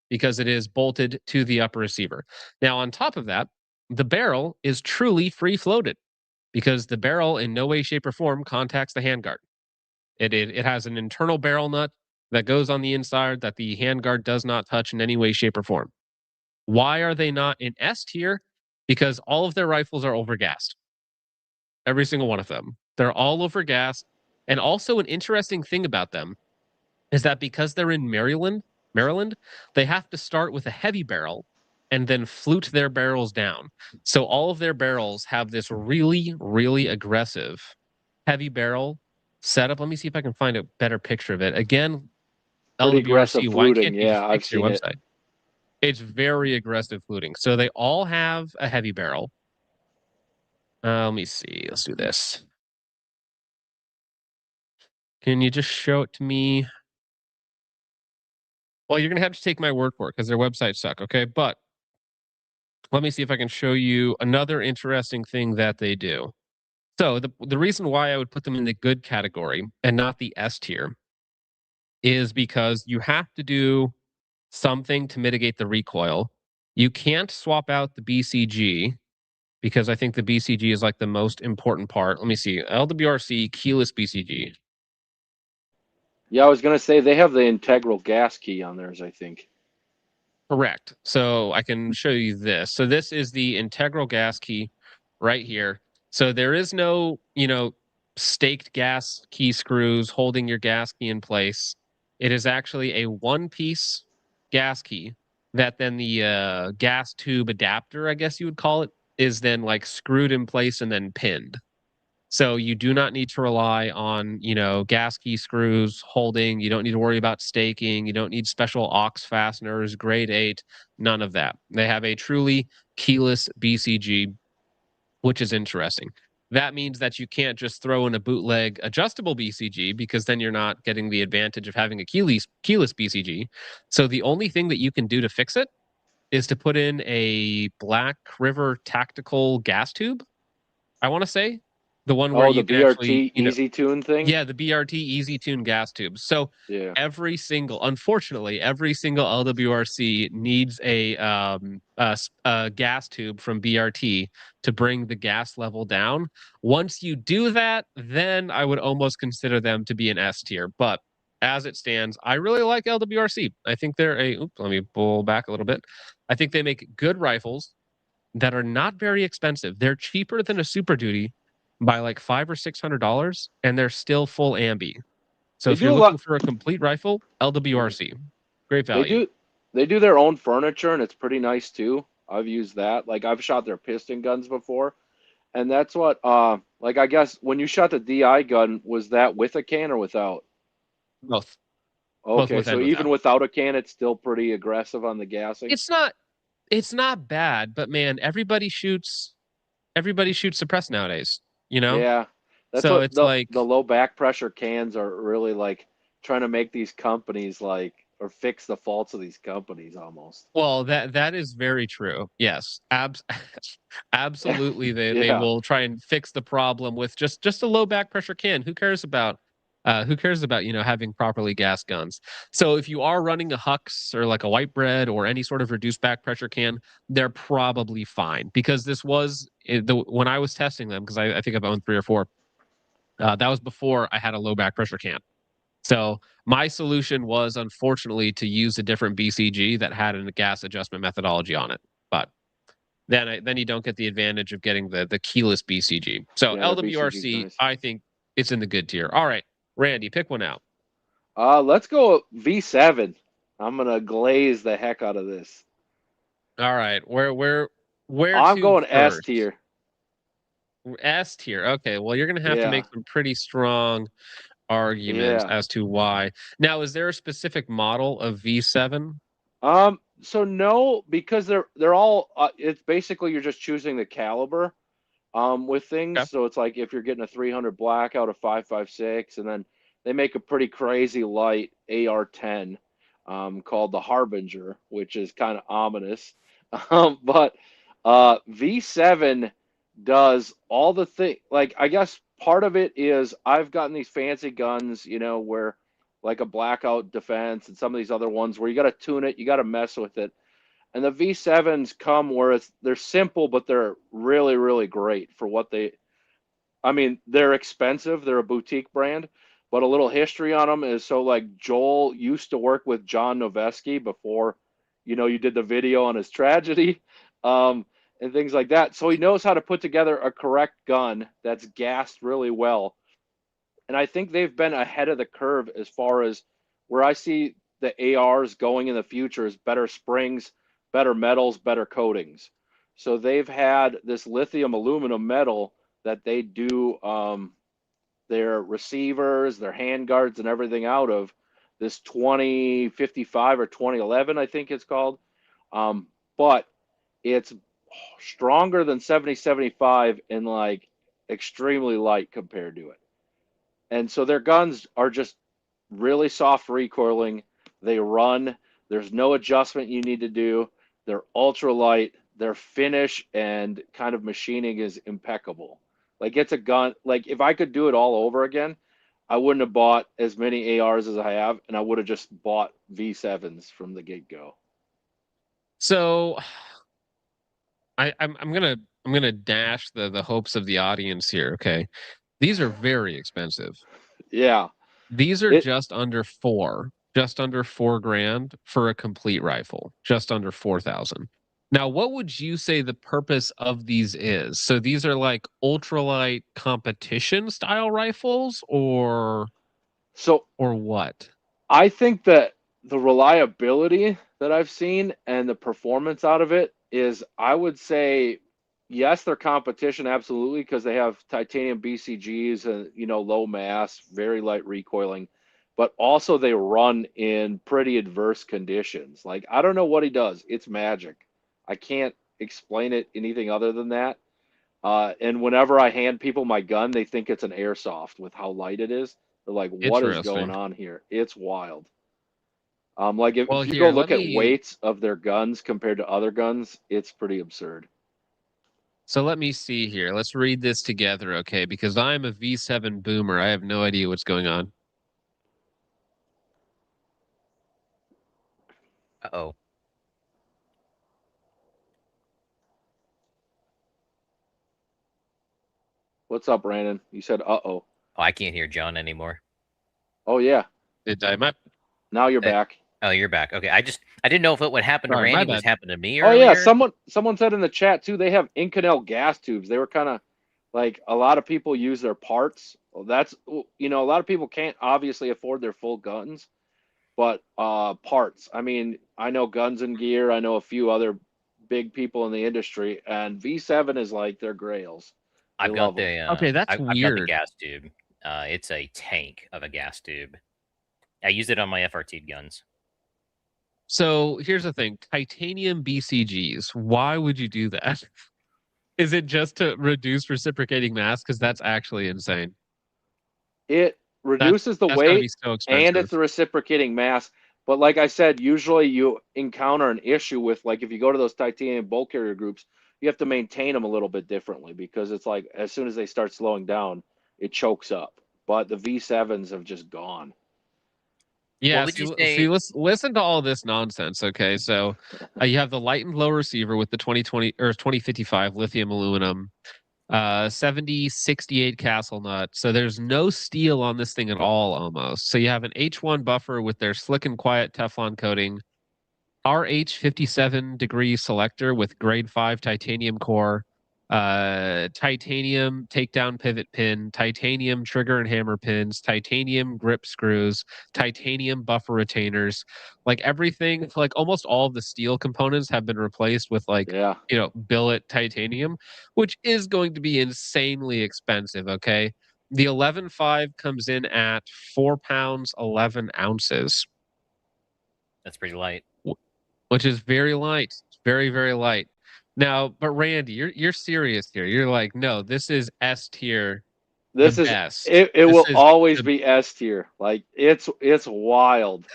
because it is bolted to the upper receiver. Now, on top of that, the barrel is truly free floated because the barrel in no way, shape, or form contacts the handguard. It has an internal barrel nut that goes on the inside that the handguard does not touch in any way, shape, or form. Why are they not in S tier? Because all of their rifles are overgassed. Every single one of them. They're all overgassed. And also an interesting thing about them is that because they're in Maryland, they have to start with a heavy barrel and then flute their barrels down. So all of their barrels have this really, really aggressive heavy barrel setup. Let me see if I can find a better picture of it. Again, Pretty aggressive LWRC, why fluting. can't you Yeah, just I've fix your seen it. website? It's very aggressive fluting. So they all have a heavy barrel. Let me see. Let's do this. Can you just show it to me? Well, you're going to have to take my word for it because their websites suck, okay? But let me see if I can show you another interesting thing that they do. So the reason why I would put them in the good category and not the S tier is because you have to do something to mitigate the recoil. You can't swap out the BCG because I think the BCG is like the most important part. Let me see. LWRC keyless BCG. Yeah, I was gonna say they have the integral gas key on theirs, I think. Correct. So I can show you this. So this is the integral gas key right here. So there is no, staked gas key screws holding your gas key in place. It is actually a one-piece gas key that then the gas tube adapter, I guess you would call it, is then like screwed in place and then pinned. So you do not need to rely on, gas key screws holding. You don't need to worry about staking. You don't need special aux fasteners, grade 8, none of that. They have a truly keyless BCG, which is interesting. That means that you can't just throw in a bootleg adjustable BCG because then you're not getting the advantage of having a keyless BCG. So the only thing that you can do to fix it is to put in a Black River tactical gas tube, I want to say. The one where you the can BRT actually, Easy Tune thing. Yeah, the BRT Easy Tune gas tubes. So Yeah. unfortunately, every single LWRC needs a gas tube from BRT to bring the gas level down. Once you do that, then I would almost consider them to be an S tier. But as it stands, I really like LWRC. I think they're let me pull back a little bit. I think they make good rifles that are not very expensive. They're cheaper than a Super Duty by like $500 or $600, and they're still full ambi. So if you're looking for a complete rifle, LWRC, great value. They do their own furniture, and it's pretty nice too. I've used that. Like I've shot their piston guns before, and that's what like I guess when you shot the DI gun, was that with a can or without? Both. Okay, Both so even without a can, it's still pretty aggressive on the gassing. It's not bad, but man, everybody shoots suppressed nowadays. Yeah, that's so what it's like the low back pressure cans are really like trying to make these companies like or fix the faults of these companies almost. Well, that is very true. Yes, absolutely. They will try and fix the problem with just a low back pressure can. Who cares about having properly gassed guns? So if you are running a Hux or like a White Bread or any sort of reduced back pressure can, they're probably fine because this was when I was testing them, because I think I've owned 3 or 4. That was before I had a low back pressure can. So my solution was unfortunately to use a different BCG that had a gas adjustment methodology on it. But then you don't get the advantage of getting the keyless BCG. So Yeah, LWRC, nice. I think it's in the good tier. All right, Randy, pick one out. Let's go V7. I'm gonna glaze the heck out of this. All right, where I'm going first? S tier. S tier. Okay, well you're gonna have to make some pretty strong arguments Yeah. as to why. Now, is there a specific model of V7? So no, because they're all it's basically you're just choosing the caliber with things. Okay. So it's like if you're getting a 300 black out of 5.56, and then they make a pretty crazy light AR-10 called the Harbinger, which is kind of ominous. But V7 does all the thing. Like, I guess part of it is I've gotten these fancy guns, you know, where like a blackout defense and some of these other ones where you got to tune it, you got to mess with it. And the V7s come where they're simple, but they're really, really great for what I mean, they're expensive. They're a boutique brand, but a little history on them is, so like Joel used to work with John Noveski before, you know, you did the video on his tragedy, and things like that. So he knows how to put together a correct gun that's gassed really well. And I think they've been ahead of the curve as far as where I see the ARs going in the future is better springs, better metals, better coatings. So they've had this lithium aluminum metal that they do their receivers, their handguards, and everything out of, this 2055 or 2011, I think it's called. But it's stronger than 7075 and like extremely light compared to it. And so their guns are just really soft recoiling. They run. There's no adjustment you need to do. They're ultra light. Their finish and kind of machining is impeccable. Like, it's a gun. Like, if I could do it all over again, I wouldn't have bought as many ARs as I have, and I would have just bought V7s from the get-go. So I'm gonna dash the hopes of the audience here. Okay, these are very expensive. Yeah, these are just under $4,000 for a complete rifle, just under 4,000. Now, what would you say the purpose of these is? So these are like ultralight competition style rifles, or what? I think that the reliability that I've seen and the performance out of it is, I would say, yes, they're competition, absolutely, because they have titanium BCGs and, you know, low mass, very light recoiling, but also they run in pretty adverse conditions. Like, I don't know what he does. It's magic. I can't explain it anything other than that. And whenever I hand people my gun, they think it's an airsoft with how light it is. They're like, what is going on here? It's wild. Like, if you go look at weights of their guns compared to other guns, it's pretty absurd. So let me see here. Let's read this together, okay? Because I'm a V7 boomer. I have no idea what's going on. Uh-oh. What's up, Brandon? You said uh-oh. Oh, I can't hear John anymore. Oh, yeah. Now you're back. Oh, you're back. Okay, I didn't know if what happened to Randy was happening to me Oh, earlier. yeah, someone said in the chat, too, they have Inconel gas tubes. They were kind of like, a lot of people use their parts. Well, that's, you know, a lot of people can't obviously afford their full guns, but parts. I mean, I know Guns and Gear. I know a few other big people in the industry, and V7 is like their grails. I've got the okay, that's I've got the weird. gas tube. It's a tank of a gas tube. I use it on my FRT guns. So here's the thing: titanium BCGs. Why would you do that? Is it just to reduce reciprocating mass? Because that's actually insane. It reduces the weight so and it's the reciprocating mass. But like I said, usually you encounter an issue with, like, if you go to those titanium bulk carrier groups, you have to maintain them a little bit differently, because it's like as soon as they start slowing down, it chokes up. But the V7s have just gone. Yeah, see, listen to all this nonsense. Okay, so you have the light and low receiver with the 2020 or 2055 lithium aluminum, 7068 castle nut. So there's no steel on this thing at all, almost. So you have an H1 buffer with their slick and quiet Teflon coating, RH 57 degree selector with grade 5 titanium core, titanium takedown pivot pin, titanium trigger and hammer pins, titanium grip screws, titanium buffer retainers. Like, everything, like almost all of the steel components have been replaced with, like, you know, billet titanium, which is going to be insanely expensive. Okay. The 11.5 comes in at 4 pounds 11 ounces. That's pretty light. Which is very light. Very, very light. Now, but Randy, you're serious here. You're like, no, this is S tier. This is best. it will always be S tier. Like it's wild.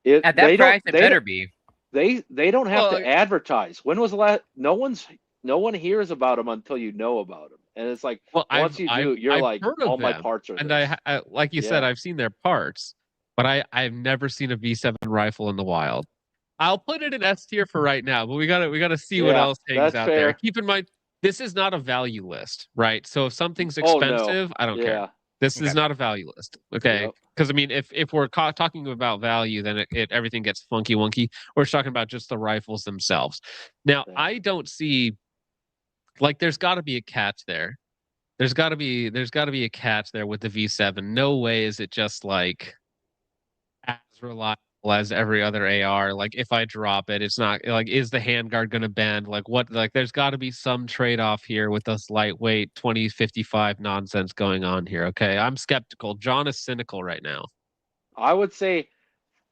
At that price, it better be. They don't have to advertise. When was the last? No one hears about them until you know about them, and it's like once you do, you're like, all my parts are. And this. I like you said, I've seen their parts, but I've never seen a V7 rifle in the wild. I'll put it in S tier for right now, but we gotta see what else hangs out there. Keep in mind, this is not a value list, right? So if something's expensive, I don't care. This is not a value list, okay? Because I mean, if we're talking about value, then it everything gets funky wonky. We're just talking about just the rifles themselves. Now, I don't see like there's got to be a catch there. There's got to be a catch there with the V7. No way is it just like as reliable as every other AR. Like if I drop it, it's not like, is the handguard going to bend? Like what, like there's got to be some trade-off here with this lightweight 2055 nonsense going on here. Okay. I'm skeptical. John is cynical right now. I would say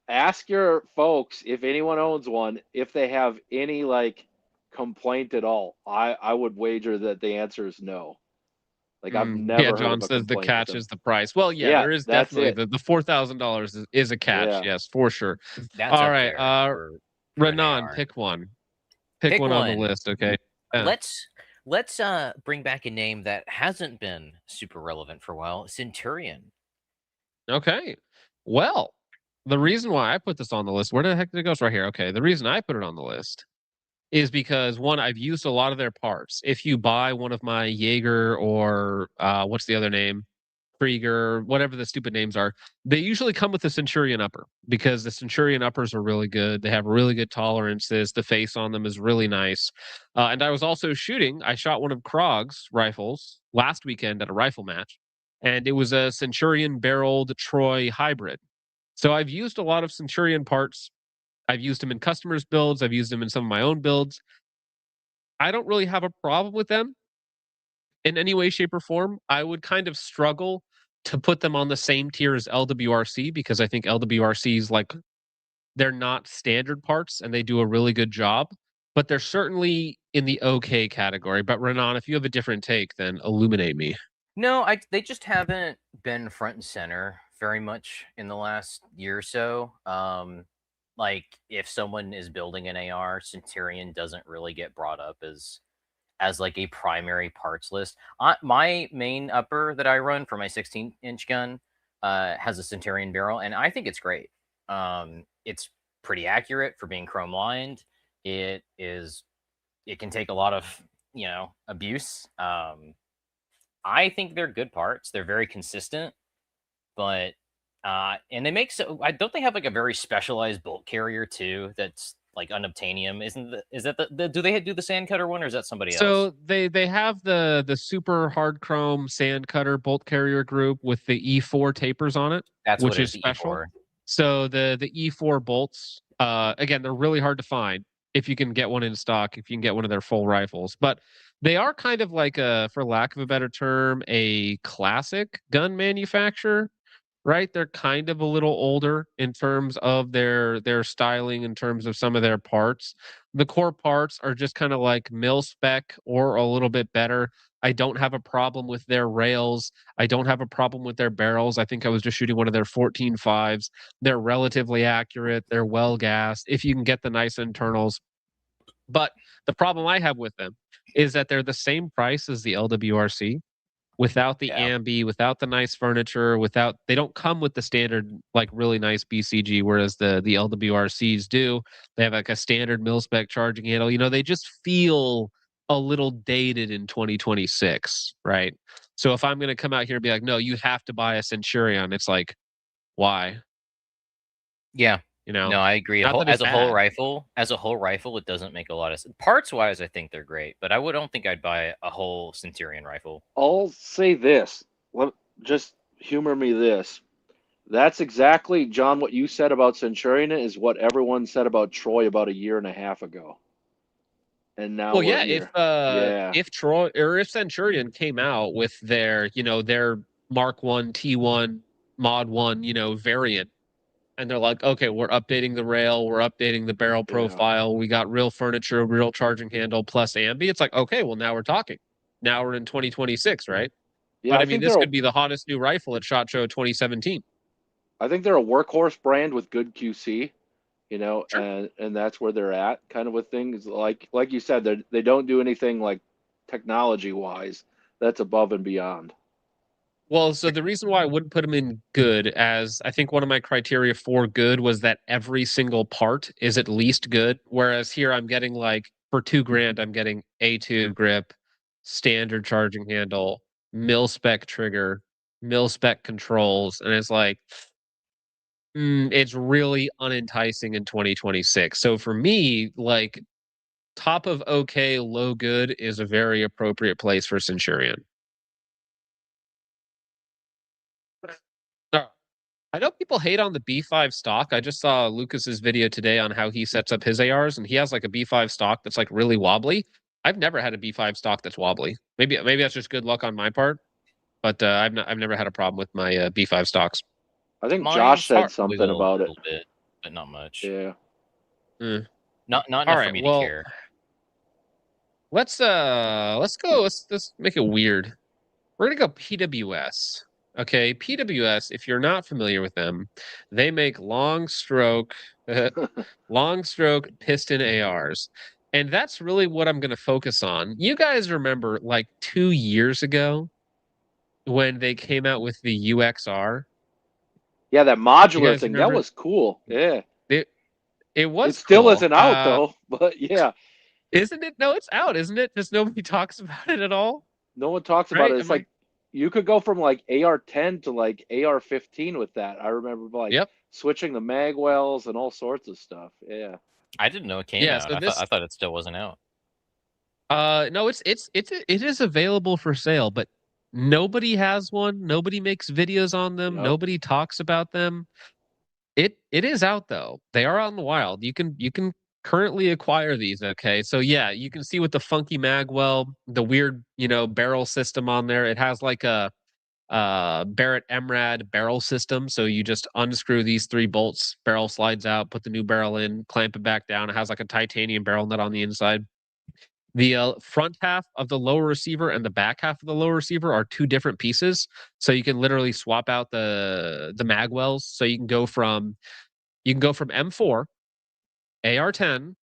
ask your folks if anyone owns one, if they have any like complaint at all. I would wager that the answer is no. Like I've never heard John of a says the complaint catch with is the price. Well, yeah, there is definitely the $4,000 is a catch. Yes, for sure. That's all right. Renan, pick one. Pick one on the list. Okay. Let's bring back a name that hasn't been super relevant for a while. Centurion. Okay. Well, the reason why I put this on the list, where the heck did it go? It's right here. Okay. The reason I put it on the list is because one, I've used a lot of their parts. If you buy one of my Jaeger or what's the other name? Krieger, whatever the stupid names are, they usually come with the Centurion upper because the Centurion uppers are really good. They have really good tolerances. The face on them is really nice. And I was also I shot one of Krog's rifles last weekend at a rifle match, and it was a Centurion barreled Troy hybrid. So I've used a lot of Centurion parts. I've used them in customers' builds. I've used them in some of my own builds. I don't really have a problem with them in any way, shape, or form. I would kind of struggle to put them on the same tier as LWRC because I think LWRC's like, they're not standard parts and they do a really good job, but they're certainly in the okay category. But Renan, if you have a different take, then illuminate me. No, they just haven't been front and center very much in the last year or so. Like if someone is building an AR, Centurion doesn't really get brought up as like a primary parts list. My main upper that I run for my 16-inch gun has a Centurion barrel, and I think it's great. It's pretty accurate for being chrome lined. It can take a lot of abuse. I think they're good parts. They're very consistent, but and they make don't they have like a very specialized bolt carrier too that's like unobtainium? Is that do they do the sand cutter one, or is that somebody else? So they have the super hard chrome sand cutter bolt carrier group with the E4 tapers on it, which is special. E4. So the E4 bolts, again, they're really hard to find if you can get one in stock, if you can get one of their full rifles, but they are kind of like for lack of a better term, a classic gun manufacturer. Right, they're kind of a little older in terms of their styling, in terms of some of their parts. The core parts are just kind of like mil spec or a little bit better. I don't have a problem with their rails. I don't have a problem with their barrels. I think I was just shooting one of their 14.5s. They're relatively accurate. They're well gassed if you can get the nice internals. But the problem I have with them is that they're the same price as the LWRC. Without the ambi, without the nice furniture, they don't come with the standard like really nice BCG, whereas the LWRCs do. They have like a standard mil-spec charging handle. They just feel a little dated in 2026, right? So if I'm going to come out here and be like, no, you have to buy a Centurion, it's like, why? Yeah. No, I agree. As a whole rifle, it doesn't make a lot of sense. Parts wise, I think they're great, but I don't think I'd buy a whole Centurion rifle. I'll say this. Just humor me this. That's exactly, John, what you said about Centurion is what everyone said about Troy about a year and a half ago. And now, if Troy or if Centurion came out with their Mark 1, T1, Mod 1, variant. And they're like, okay, we're updating the rail, we're updating the barrel profile, we got real furniture, real charging handle, plus ambi. It's like, okay, well, now we're talking. Now we're in 2026, right? Yeah, But I I mean, think this they're could be the hottest new rifle at SHOT Show 2017. I think they're a workhorse brand with good QC, Sure. and that's where they're at, kind of with things like you said, they don't do anything like technology wise that's above and beyond. Well, so the reason why I wouldn't put them in good, as I think one of my criteria for good was that every single part is at least good. Whereas here I'm getting like for $2,000, I'm getting A2 grip, standard charging handle, mil spec trigger, mil spec controls, and it's like it's really unenticing in 2026. So for me, like top of okay, low good is a very appropriate place for Centurion. I know people hate on the B5 stock. I just saw Lucas's video today on how he sets up his ARs, and he has like a B5 stock that's like really wobbly. I've never had a B5 stock that's wobbly. Maybe that's just good luck on my part, but I've never had a problem with my B5 stocks. I think Mine Josh said start to something wiggle about a it. little bit, but not much. Yeah. Not All enough for right, me well, to care. let's go. Let's make it weird. We're gonna go PWS. Okay, PWS, if you're not familiar with them, they make long stroke piston ARs. And that's really what I'm going to focus on. You guys remember like 2 years ago when they came out with the UXR? Yeah, that You modular guys thing, that remember? was cool. Yeah. It was It still cool. isn't out though, but yeah. Isn't it? No, it's out, isn't it? Just nobody talks about it at all. No one talks about Right? it. It's like you could go from like AR-10 to like AR-15 with that. I remember like switching the mag wells and all sorts of stuff. Yeah. I didn't know it came Yeah, out. so I thought it still wasn't out. No, it is available for sale, but nobody has one. Nobody makes videos on them. Yep. Nobody talks about them. It is out though. They are out in the wild. You can currently acquire these. Okay, so yeah, you can see with the funky magwell, the weird barrel system on there. It has like a Barrett MRAD barrel system. So you just unscrew these 3 bolts, barrel slides out, put the new barrel in, clamp it back down. It has like a titanium barrel nut on the inside. The front half of the lower receiver and the back half of the lower receiver are 2 different pieces. So you can literally swap out the magwells. So you can go from M4, AR-10,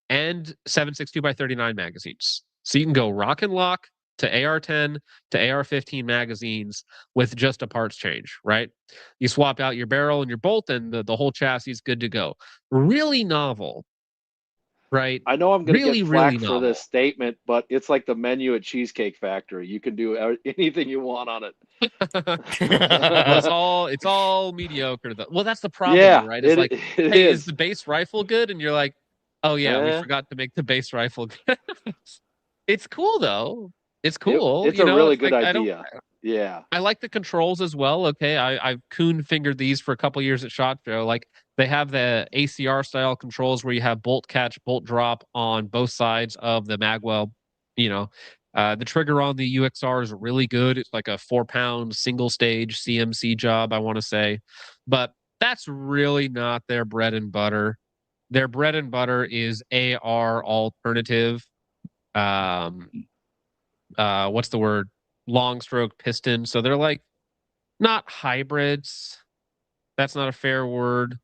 and 7.62x39 magazines. So you can go rock and lock to AR-10 to AR-15 magazines with just a parts change, right? You swap out your barrel and your bolt, and the whole chassis is good to go. Really novel. Right. I know I'm going to get flack for novel. this statement, but it's like the menu at Cheesecake Factory. You can do anything you want on it. Well, it's all mediocre though. Well, that's the problem, Yeah, right? It's like, it hey, is. is the base rifle good? And you're like, oh yeah, we forgot to make the base rifle good. It's cool though. It's cool. It's a really good idea. Yeah. I like the controls as well. Okay, I've coon fingered these for a couple years at SHOT Show. Like they have the ACR style controls where you have bolt catch, bolt drop on both sides of the magwell. The trigger on the UXR is really good. It's like a 4-pound single stage CMC job, I want to say, but that's really not their bread and butter. Their bread and butter is AR alternative. What's the word? Long stroke piston. So they're like not hybrids. That's not a fair word,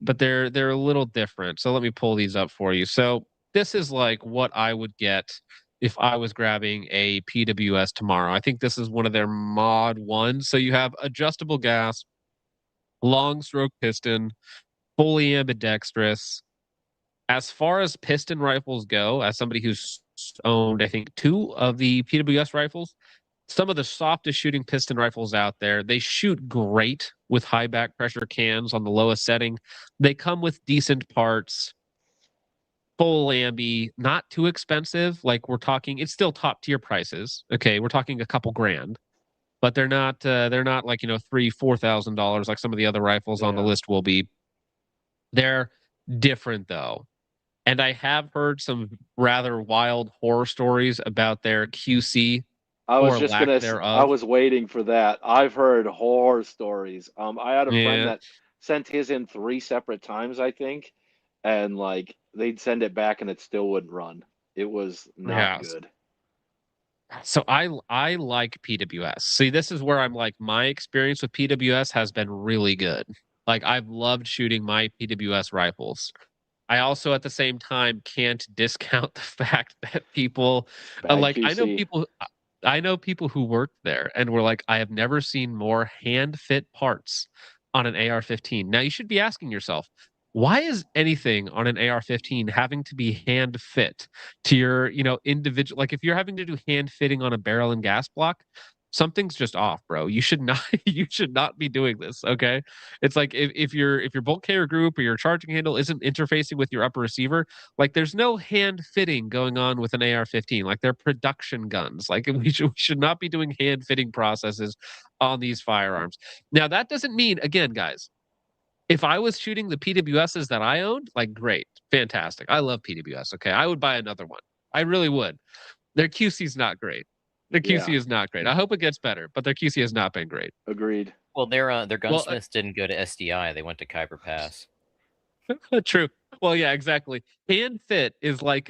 but they're a little different. So let me pull these up for you. So this is like what I would get if I was grabbing a PWS tomorrow. I think this is one of their mod ones. So you have adjustable gas, long stroke piston, fully ambidextrous. As far as piston rifles go, as somebody who's owned, I think 2 of the PWS rifles, some of the softest shooting piston rifles out there. They shoot great with high back pressure cans on the lowest setting. They come with decent parts, full ambi, not too expensive. Like we're talking, it's still top tier prices. Okay, we're talking a couple grand, but they're not like $3,000-$4,000 like some of the other rifles on the list will be. They're different though. And I have heard some rather wild horror stories about their QC I was or just lack gonna. I thereof. was waiting for that. I've heard horror stories. I had a friend Yeah. that sent his in 3 separate times, I think, and like they'd send it back and it still wouldn't run. It was not Yeah. good. So I like PWS. See, this is where I'm like my experience with PWS has been really good. Like I've loved shooting my PWS rifles. I also at the same time can't discount the fact that people Bad like QC. I know people who worked there and were like, I have never seen more hand fit parts on an AR-15. Now you should be asking yourself, why is anything on an AR-15 having to be hand fit to your, individual? Like if you're having to do hand fitting on a barrel and gas block, something's just off, bro. You should not you should not be doing this. Okay. It's like if your bolt carrier group or your charging handle isn't interfacing with your upper receiver, like there's no hand fitting going on with an AR-15. Like they're production guns. Like we should not be doing hand fitting processes on these firearms. Now that doesn't mean, again, guys, if I was shooting the PWSs that I owned, like great, fantastic. I love PWS. Okay, I would buy another one. I really would. Their QC is not great. Their QC Yeah, is not great. I hope it gets better, but their QC has not been great. agreed. Well, their Well, gunsmiths didn't go to SDI; they went to Khyber Pass. true. Well, yeah, exactly. Hand fit is like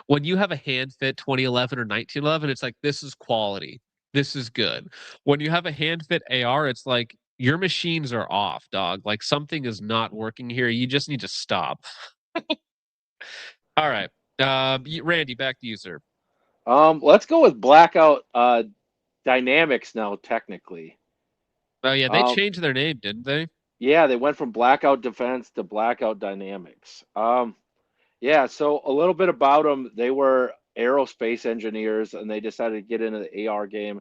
when you have a hand fit 2011 or 1911, it's like this is quality. This is good. When you have a hand fit AR, it's like your machines are off, dog. Like something is not working here. You just need to stop. All right. Randy, back to you, sir. Let's go with Blackout Dynamics now. Technically, Oh yeah, they um, changed their name, didn't they? yeah, they went from Blackout Defense to Blackout Dynamics. Yeah, so a little bit about them. They were aerospace engineers, and they decided to get into the AR game.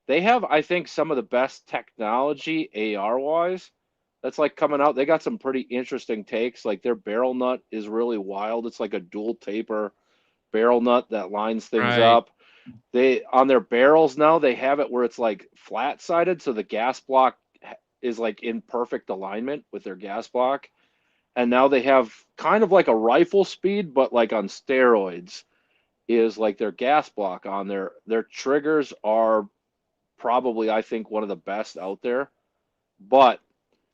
They have, I think, some of the best technology AR wise. That's like coming out. They got some pretty interesting takes. Like their barrel nut is really wild. It's like a dual taper barrel nut that lines things Right. up. They on their barrels now they have it where it's like flat sided, so the gas block is like in perfect alignment with their gas block. And now they have kind of like a rifle speed, but like on steroids, is like their gas block on their triggers are probably I think one of the best out there. But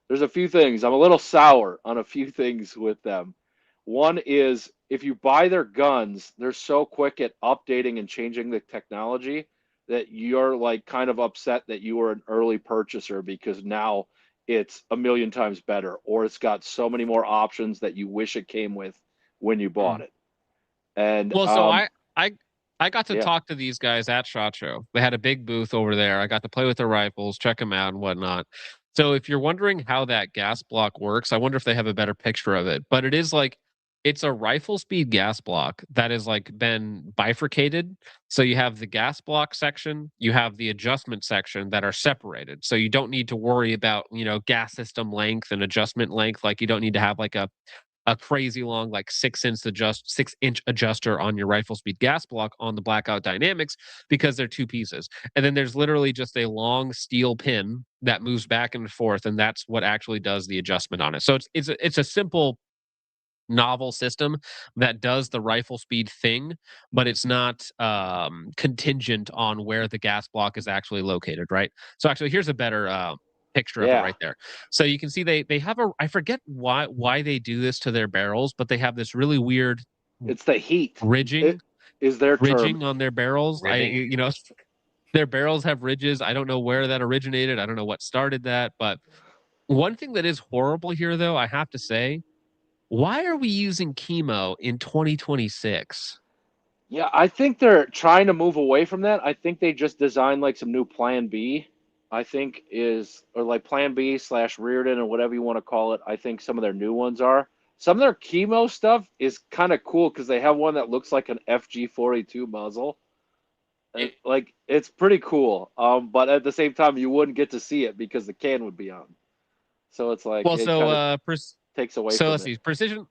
there's a few things. I'm a little sour on a few things with them. One is if you buy their guns, they're so quick at updating and changing the technology that you're like kind of upset that you were an early purchaser because now it's a million times better or it's got so many more options that you wish it came with when you bought it. And Well, so I got to yeah, talk to these guys at SHOT Show. They had a big booth over there. I got to play with their rifles, check them out, and whatnot. So if you're wondering how that gas block works, I wonder if they have a better picture of it. But it is like it's a rifle speed gas block that has like been bifurcated. So you have the gas block section, you have the adjustment section that are separated. So you don't need to worry about, gas system length and adjustment length. Like you don't need to have like a crazy long like 6-inch adjuster on your rifle speed gas block on the Blackout Dynamics because they're two pieces. And then there's literally just a long steel pin that moves back and forth, and that's what actually does the adjustment on it. So it's a simple novel system that does the rifle speed thing, but it's not contingent on where the gas block is actually located, right? So actually here's a better picture of it yeah, right there. So you can see they have I forget why they do this to their barrels, but they have this really weird it's the heat. ridging It is their term. on their barrels. Ribbing. Their barrels have ridges. I don't know where that originated. I don't know what started that, but one thing that is horrible here though, I have to say, why are we using chemo in 2026? Yeah, I think they're trying to move away from that. I think they just designed like some new Plan B. I think is or like Plan B / Reardon or whatever you want to call it. I think some of their new ones are. Some of their chemo stuff is kind of cool because they have one that looks like an FG42 muzzle. And, like it's pretty cool. But at the same time, you wouldn't get to see it because the can would be on. So it's like Well, it so kind of takes away from let's it. see.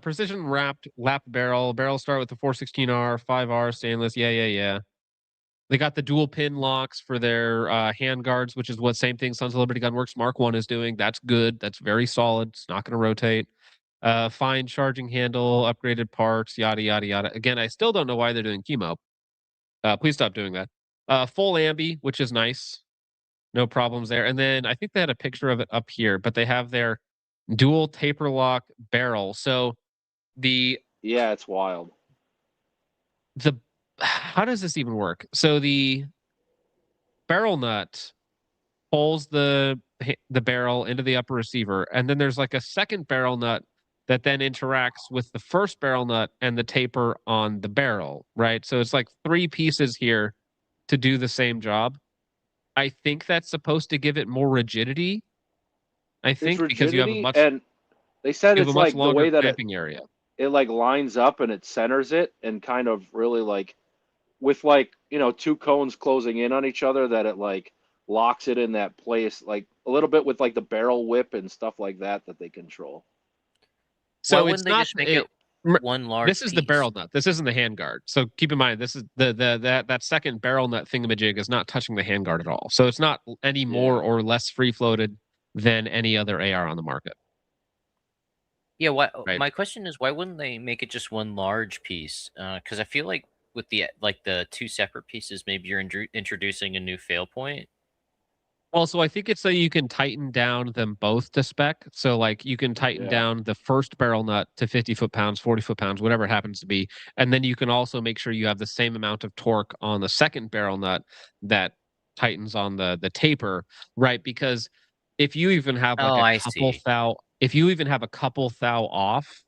Precision wrapped lap barrel. Barrels start with the 416R, 5R stainless. Yeah. They got the dual pin locks for their hand guards, which is what same thing Sons of Liberty Gunworks Mark 1 is doing. That's good. That's very solid. It's not going to rotate. Fine charging handle, upgraded parts, yada yada yada. Again, I still don't know why they're doing chemo. Please stop doing that. Full ambi, which is nice. No problems there. And then I think they had a picture of it up here, but they have their dual taper lock barrel. So the Yeah, it's wild. how does this even work? So the barrel nut pulls the barrel into the upper receiver, and then there's like a second barrel nut that then interacts with the first barrel nut and the taper on the barrel, right? So it's like 3 pieces here to do the same job. I think that's supposed to give it more rigidity. I It's think because you have a rigidity, much and they said you have it's a much like the longer way that clamping area. it like lines up and it centers it and kind of really like with like, you know, 2 cones closing in on each other that it like locks it in that place, like a little bit with like the barrel whip and stuff like that that they control. So Why it's wouldn't they not just make it one large this is the piece? barrel nut. This isn't the handguard. So keep in mind, this is that second barrel nut thingamajig is not touching the handguard at all. So it's not any more or less free floated than any other AR on the market. Yeah, Right. my question is, why wouldn't they make it just one large piece? Because I feel like with the 2 separate pieces, maybe you're introducing a new fail point. Well, so I think it's so you can tighten down them both to spec. So like you can tighten Yeah. down the first barrel nut to 50 foot-pounds, 40 foot-pounds, whatever it happens to be. And then you can also make sure you have the same amount of torque on the second barrel nut that tightens on the taper, right? Because if you even have like Oh, a I couple see. thou, if you even have a couple thou off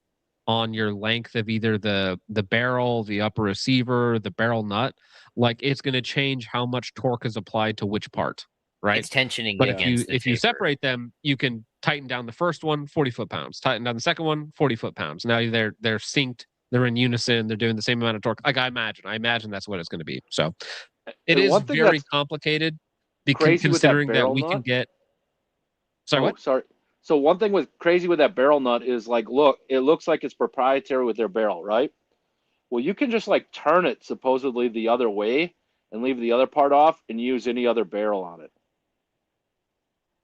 on your length of either the barrel, the upper receiver, the barrel nut, like it's going to change how much torque is applied to which part, right? It's tensioning But against the if you taper. separate them, you can tighten down the first one 40 foot-pounds, tighten down the second one 40 foot-pounds. Now they're synced, they're in unison, they're doing the same amount of torque. Like I imagine that's what it's going to be. So it And is one thing very that's complicated crazy with that considering that barrel we can nut. get. Sorry, Oh, what? sorry. So one thing with crazy with that barrel nut is like, look, it looks like it's proprietary with their barrel, right? Well, you can just like turn it supposedly the other way and leave the other part off and use any other barrel on it.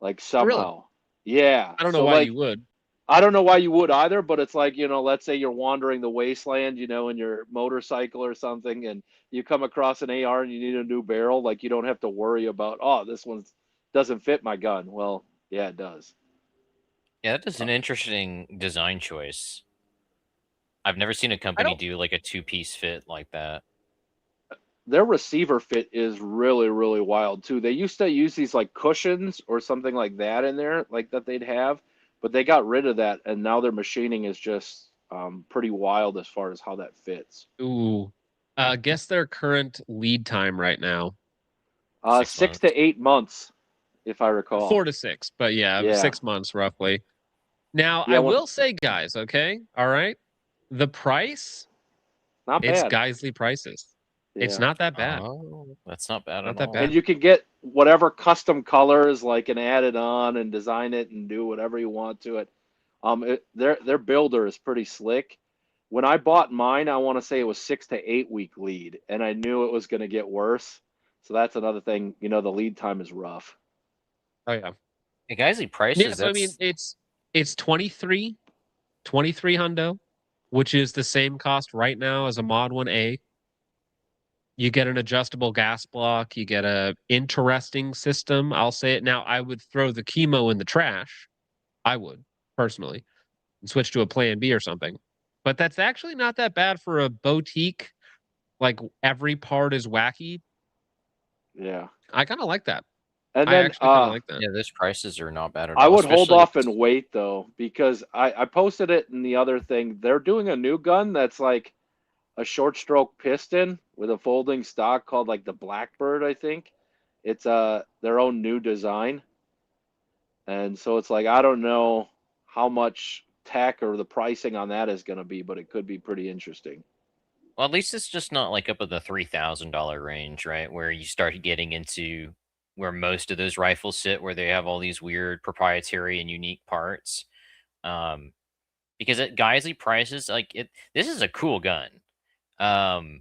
Like somehow. Yeah. I don't know So why like you would. I don't know why you would either, but it's like, you know, let's say you're wandering the wasteland, you know, in your motorcycle or something, and you come across an AR and you need a new barrel, like you don't have to worry about, oh, this one doesn't fit my gun. Well, yeah, it does. Yeah, that is an interesting design choice. I've never seen a company do like a 2-piece fit like that. Their receiver fit is really, really wild too. They used to use these like cushions or something like that in there, like that they'd have, but they got rid of that, and now their machining is just pretty wild as far as how that fits. Ooh. Guess their current lead time right now. 6 to 8 months, if I recall. 4 to 6, but yeah. 6 months roughly. Now, Yeah, I well- will say, guys, okay, all right, the price, Not it's bad. Geisley prices. It's Yeah. not that bad. Oh, that's not bad Not at that all. bad. And you can get whatever custom colors, like, and add it on and design it and do whatever you want to it. Their builder is pretty slick. When I bought mine, I want to say it was 6 to 8 week lead, and I knew it was going to get worse. So that's another thing. You know, the lead time is rough. Oh yeah. Hey, Geisley prices. Yeah, so I mean, it's 23 hundo, which is the same cost right now as a Mod 1A. You get an adjustable gas block. You get a interesting system. I'll say it now. I would throw the chemo in the trash. I would personally, and switch to a Plan B or something. But that's actually not that bad for a boutique. Like every part is wacky. Yeah. I kind of like that. And I then actually kind of like that. Yeah, those prices are not bad at all. I would hold especially- off and wait though, because I posted it in the other thing. They're doing a new gun that's like a short stroke piston with a folding stock called like the Blackbird, I think. It's their own new design. And so it's like, I don't know how much tech or the pricing on that is going to be, but it could be pretty interesting. Well, at least it's just not like up at the $3,000 range, right? Where you start getting into where most of those rifles sit, where they have all these weird proprietary and unique parts. Because at Geisley prices, like this is a cool gun. And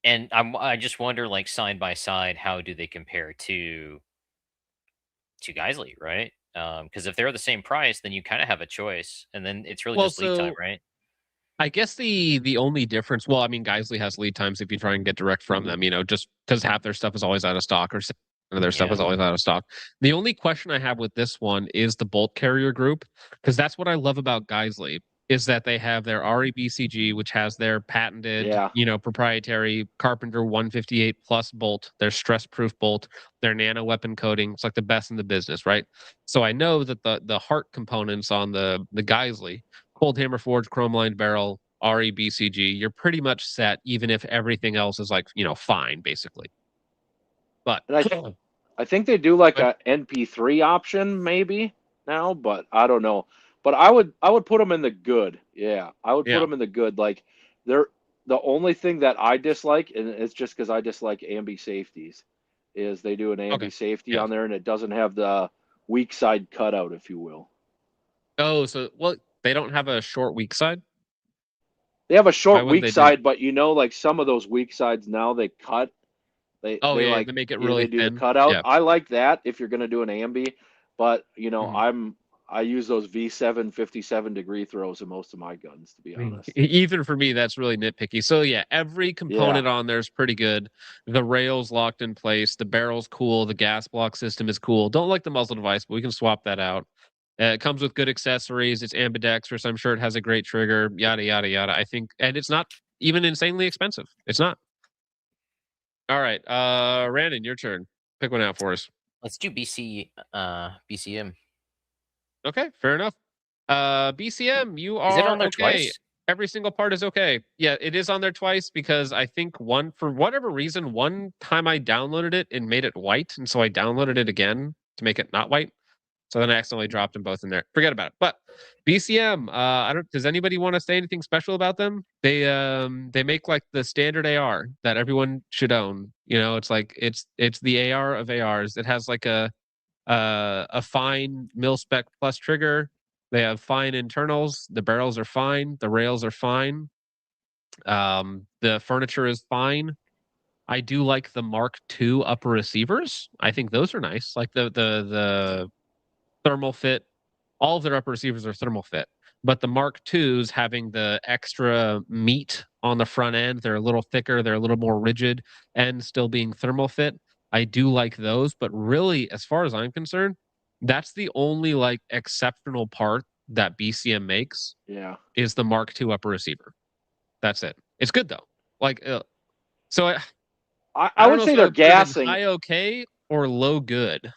I just wonder, like, side by side, how do they compare to Geisley, right? Because if they're the same price, then you kind of have a choice, and then it's really Well, just lead time, so- right? I guess the only difference, well, I mean, Geisley has lead times if you try and get direct from them, just because half their stuff is always out of stock or their stuff is always out of stock. The only question I have with this one is the bolt carrier group, because that's what I love about Geisley, is that they have their REBCG, which has their patented, proprietary Carpenter 158 plus bolt, their stress proof bolt, their nano weapon coating. It's like the best in the business, right? So I know that the heart components on the Geisley, cold hammer forge, chrome lined barrel, REBCG, you're pretty much set, even if everything else is like, fine, basically. But And I think they do like a NP3 option maybe now, but I don't know. But I would put them in the good. Yeah, I would put them in the good. Like they're the only thing that I dislike, and it's just because I dislike ambi safeties, is they do an ambi safety on there and it doesn't have the weak side cutout, if you will. Oh, so they don't have a short weak side? They have a short weak side, but like some of those weak sides now they cut. They make it really they do thin. the cutout. Yeah. I like that if you're going to do an ambi, but I use those V7 57 degree throws in most of my guns, to be honest. Even for me, that's really nitpicky. So yeah, every component on there is pretty good. The rail's locked in place. The barrel's cool. The gas block system is cool. Don't like the muzzle device, but we can swap that out. It comes with good accessories. It's ambidextrous. I'm sure it has a great trigger. Yada yada yada. I think, and it's not even insanely expensive. It's not. All right, Randon, your turn. Pick one out for us. Let's do BCM. Okay, fair enough. BCM, you are is it on there twice? Every single part is okay. Yeah, it is on there twice because I think for whatever reason, one time I downloaded it and made it white, and so I downloaded it again to make it not white. So then I accidentally dropped them both in there. Forget about it. But BCM, does anybody want to say anything special about them? They make like the standard AR that everyone should own. It's like it's the AR of ARs. It has like a fine mil spec plus trigger. They have fine internals. The barrels are fine. The rails are fine. The furniture is fine. I do like the Mark II upper receivers. I think those are nice. Like the thermal fit. All of their upper receivers are thermal fit, but the Mark IIs having the extra meat on the front end, they're a little thicker, they're a little more rigid, and still being thermal fit. I do like those, but really, as far as I'm concerned, that's the only like exceptional part that BCM makes. Yeah, is the Mark II upper receiver. That's it. It's good though. Like, so I would say they're gassing. High okay or low good.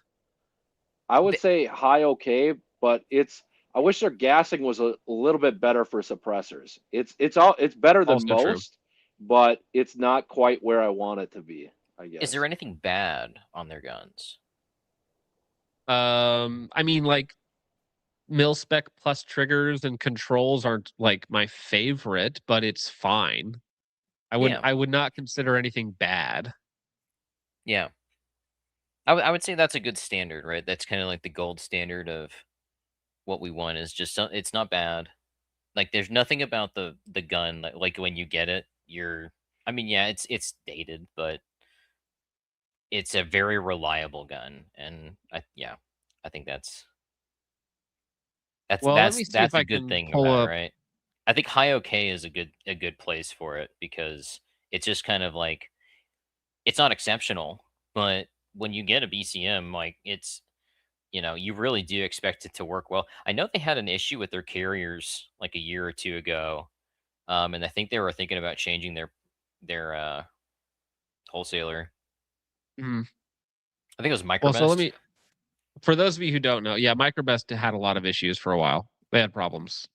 I would say high okay, but I wish their gassing was a little bit better for suppressors. It's better than Also most, but it's not quite where I want it to be, I guess. Is there anything bad on their guns? I mean, like mil spec plus triggers and controls aren't like my favorite, but it's fine. I would not consider anything bad. Yeah. I would say that's a good standard, right? That's kind of like the gold standard of what we want is just it's not bad. Like there's nothing about the gun like when you get it, it's dated, but it's a very reliable gun, and I think that's a good thing about it, right? I think high okay is a good place for it because it's just kind of like it's not exceptional, but when you get a BCM, like it's you really do expect it to work well. I know they had an issue with their carriers like a year or two ago, and I think they were thinking about changing their wholesaler. Mm. I think it was Microbest. Well, so for those of you who don't know, Microbest had a lot of issues for a while. They had problems.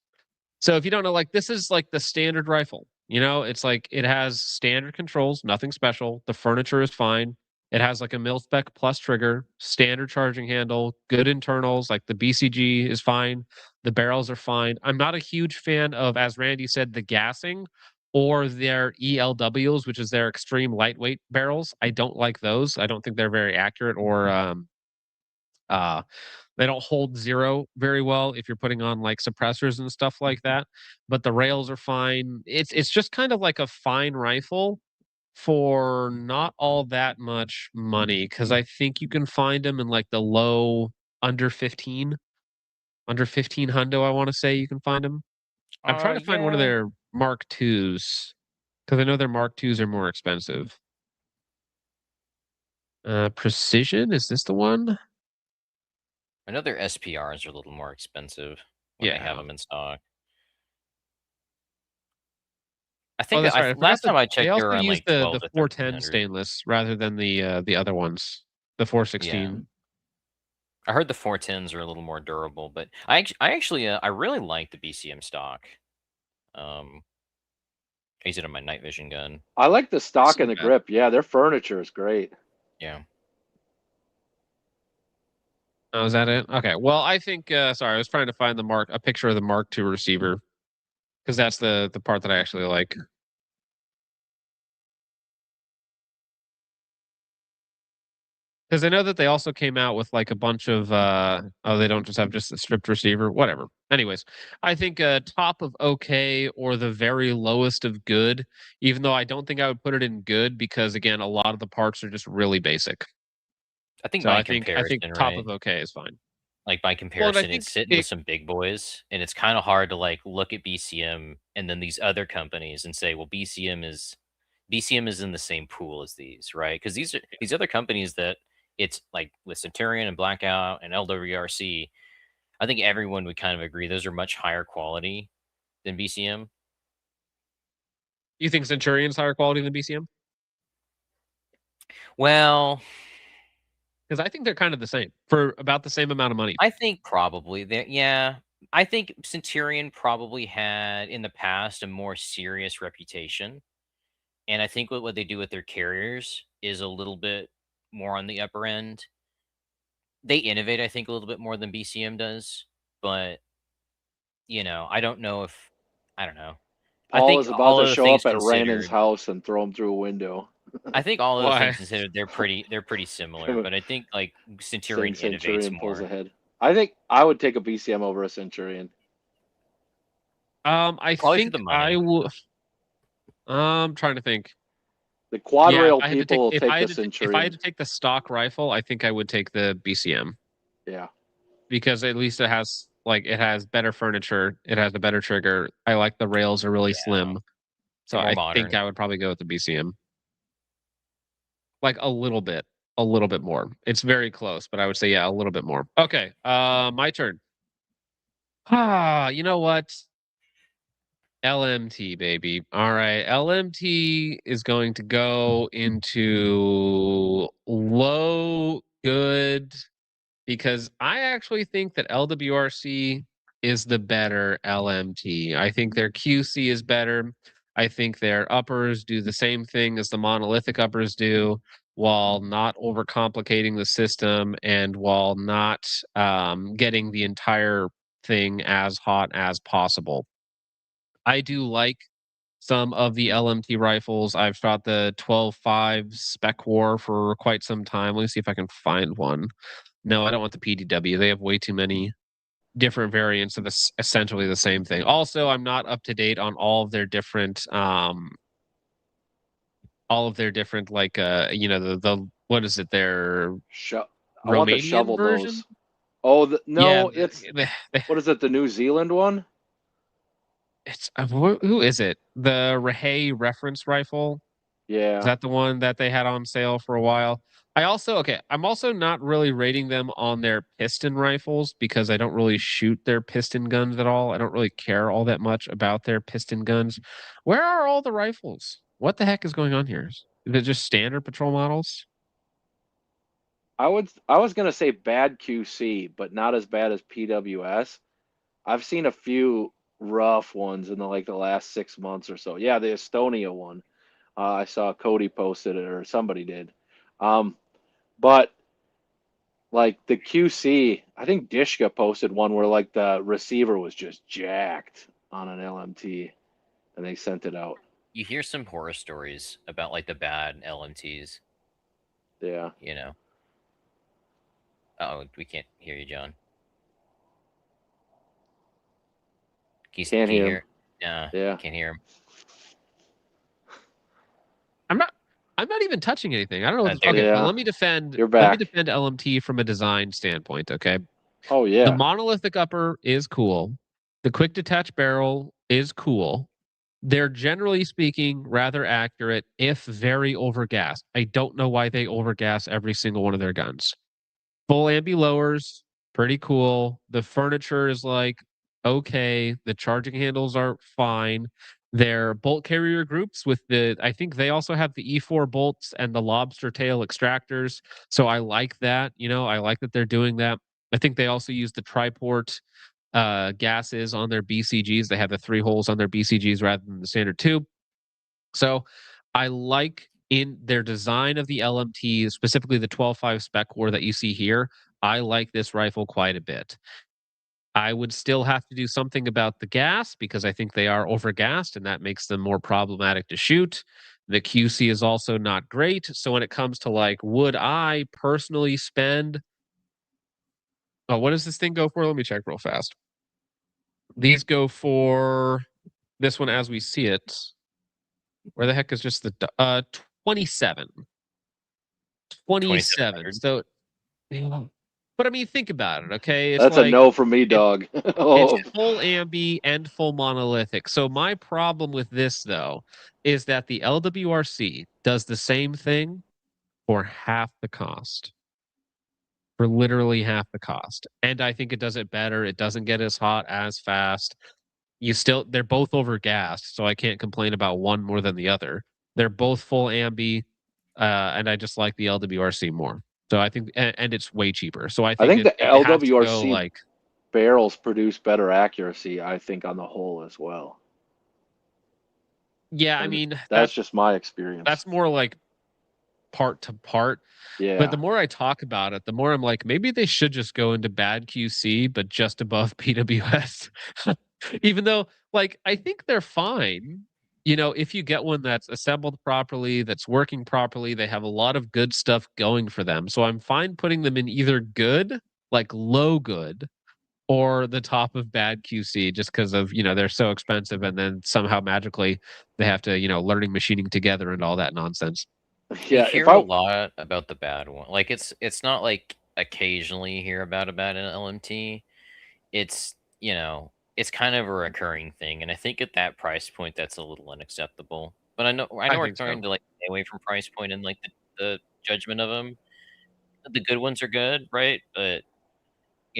So if you don't know, like this is like the standard rifle. It's like it has standard controls, nothing special. The furniture is fine. It has like a mil spec plus trigger, standard charging handle, good internals. Like the BCG is fine. The barrels are fine. I'm not a huge fan of, as Randy said, the gassing or their ELWs, which is their extreme lightweight barrels. I don't like those. I don't think they're very accurate or they don't hold zero very well if you're putting on like suppressors and stuff like that. But the rails are fine. It's just kind of like a fine rifle for not all that much money, because I think you can find them in like the low under 15 hundo. I want to say you can find them. I'm trying to find one of Yeah. their Mark IIs because I know their Mark IIs are more expensive. Precision, is this the one? I know their SPRs are a little more expensive when they have Yeah. them in stock. I Oh, think that's right. I forgot last that time I they checked, they also were around use like the 12 to 410 1300. stainless rather than the other ones, the Yeah. 416. I heard the 410s are a little more durable, but I actually I really like the BCM stock. I use it on my night vision gun. I like the stock too and the bad. grip. Yeah, their furniture is great. Yeah. Oh, is that it? Okay. Well, I think sorry, I was trying to find a picture of the Mark II receiver because that's the part that I actually like. Because I know that they also came out with like a bunch of they don't just have just a stripped receiver, whatever. Anyways, I think top of okay or the very lowest of good, even though I don't think I would put it in good because again, a lot of the parts are just really basic. I think So by I think comparison, top right? of okay is fine. Like by Well, and I comparison, think it's sitting it with some big boys, and it's kind of hard to like look at BCM and then these other companies and say, well, BCM is in the same pool as these, right? Because these other companies that it's like with Centurion and Blackout and LWRC, I think everyone would kind of agree those are much higher quality than BCM. you think Centurion's higher quality than BCM? Well, Because I think they're kind of the same for about the same amount of money. I think probably that. Yeah, I think Centurion probably had in the past a more serious reputation. And I think what they do with their carriers is a little bit more on the upper end. They innovate, I think, a little bit more than BCM does, but I don't know if I don't know. I Paul think is about all to other show things up at Randon's considered, house and throw him through a window. I think all other Why? things considered, they're pretty similar. But I think like Centurion Saying innovates Centurion pulls more. ahead. I think I would take a BCM over a Centurion. I Probably for think the I money. will. I'm trying to think. The quad Yeah, rail if I had to people take will if take I the had to if I had Centurion. to take the stock rifle, I think I would take the BCM Yeah. because at least it has better furniture, it has a better trigger. I like the rails are really Yeah, slim, so they're more I modern. think I would probably go with the BCM. Like a little bit more. It's very close, but I would say yeah, a little bit more. Okay, my turn. You know what? LMT, baby. All right. LMT is going to go into low good because I actually think that LWRC is the better LMT. I think their QC is better. I think their uppers do the same thing as the monolithic uppers do while not overcomplicating the system and while not getting the entire thing as hot as possible. I do like some of the LMT rifles. I've shot the 12.5 Spec War for quite some time. Let me see if I can find one. No, I don't want the PDW. They have way too many different variants of essentially the same thing. Also, I'm not up to date on all of their different like the what is it, their I want the Romanian shovel version? nose. Oh, Yeah, no, it's what is it? The New Zealand one? it's who is it? The Rahay reference rifle? Yeah. Is that the one that they had on sale for a while? I'm also not really rating them on their piston rifles because I don't really shoot their piston guns at all. I don't really care all that much about their piston guns. Where are all the rifles? What the heck is going on here? Is it just standard patrol models? I was gonna say bad QC, but not as bad as PWS. I've seen a few rough ones in the last 6 months or so. Yeah, the Estonia one. I saw Cody posted it or somebody did. But like the QC, I think Dishka posted one where like the receiver was just jacked on an LMT and they sent it out. You hear some horror stories about like the bad LMTs. Yeah. Oh, we can't hear you, John. Can't hear him. Yeah. Can't hear him. I'm not even touching anything. I don't know. There Okay, you but go. let me defend. You're Let me back. defend LMT from a design standpoint. Okay. Oh The yeah. monolithic upper is cool. The quick detach barrel is cool. They're generally speaking rather accurate, if very overgassed. I don't know why they overgas every single one of their guns. Full ambi lowers, pretty cool. The furniture is like okay. The charging handles are fine. Their bolt carrier groups with I think they also have the E4 bolts and the lobster tail extractors. So I like that. I like that they're doing that. I think they also use the triport gases on their BCGs. They have the 3 holes on their BCGs rather than the standard 2. So I like in their design of the LMT, specifically the 12.5 spec core that you see here. I like this rifle quite a bit. I would still have to do something about the gas because I think they are overgassed and that makes them more problematic to shoot. The QC is also not great. So when it comes to like, would I personally spend... Oh, what does this thing go for? Let me check real fast. These go for this one as we see it. Where the heck is just the 27? 27. So, but I mean, think about it, okay? It's That's like, a no from me, dog. It's full ambi and full monolithic. So my problem with this, though, is that the LWRC does the same thing for half the cost. For literally half the cost. And I think it does it better. It doesn't get as hot as fast. They're both overgassed, so I can't complain about one more than the other. They're both full ambi, and I just like the LWRC more. So I think, and it's way cheaper. So I think the LWRC like barrels produce better accuracy, I think, on the whole as well. Yeah, I mean that's just my experience. That's more like part to part. Yeah. But the more I talk about it, the more I'm like, maybe they should just go into bad QC, but just above PWS. Even though, like, I think they're fine. If you get one that's assembled properly, that's working properly, they have a lot of good stuff going for them. So I'm fine putting them in either good, like low good, or the top of bad QC just because of, they're so expensive and then somehow magically they have to, learning machining together and all that nonsense. Yeah, you hear a lot about the bad one. Like it's not like occasionally you hear about a bad LMT. It's it's kind of a recurring thing, and I think at that price point that's a little unacceptable. But I know we're trying to like stay away from price point and like the judgment of them. The good ones are good, right? But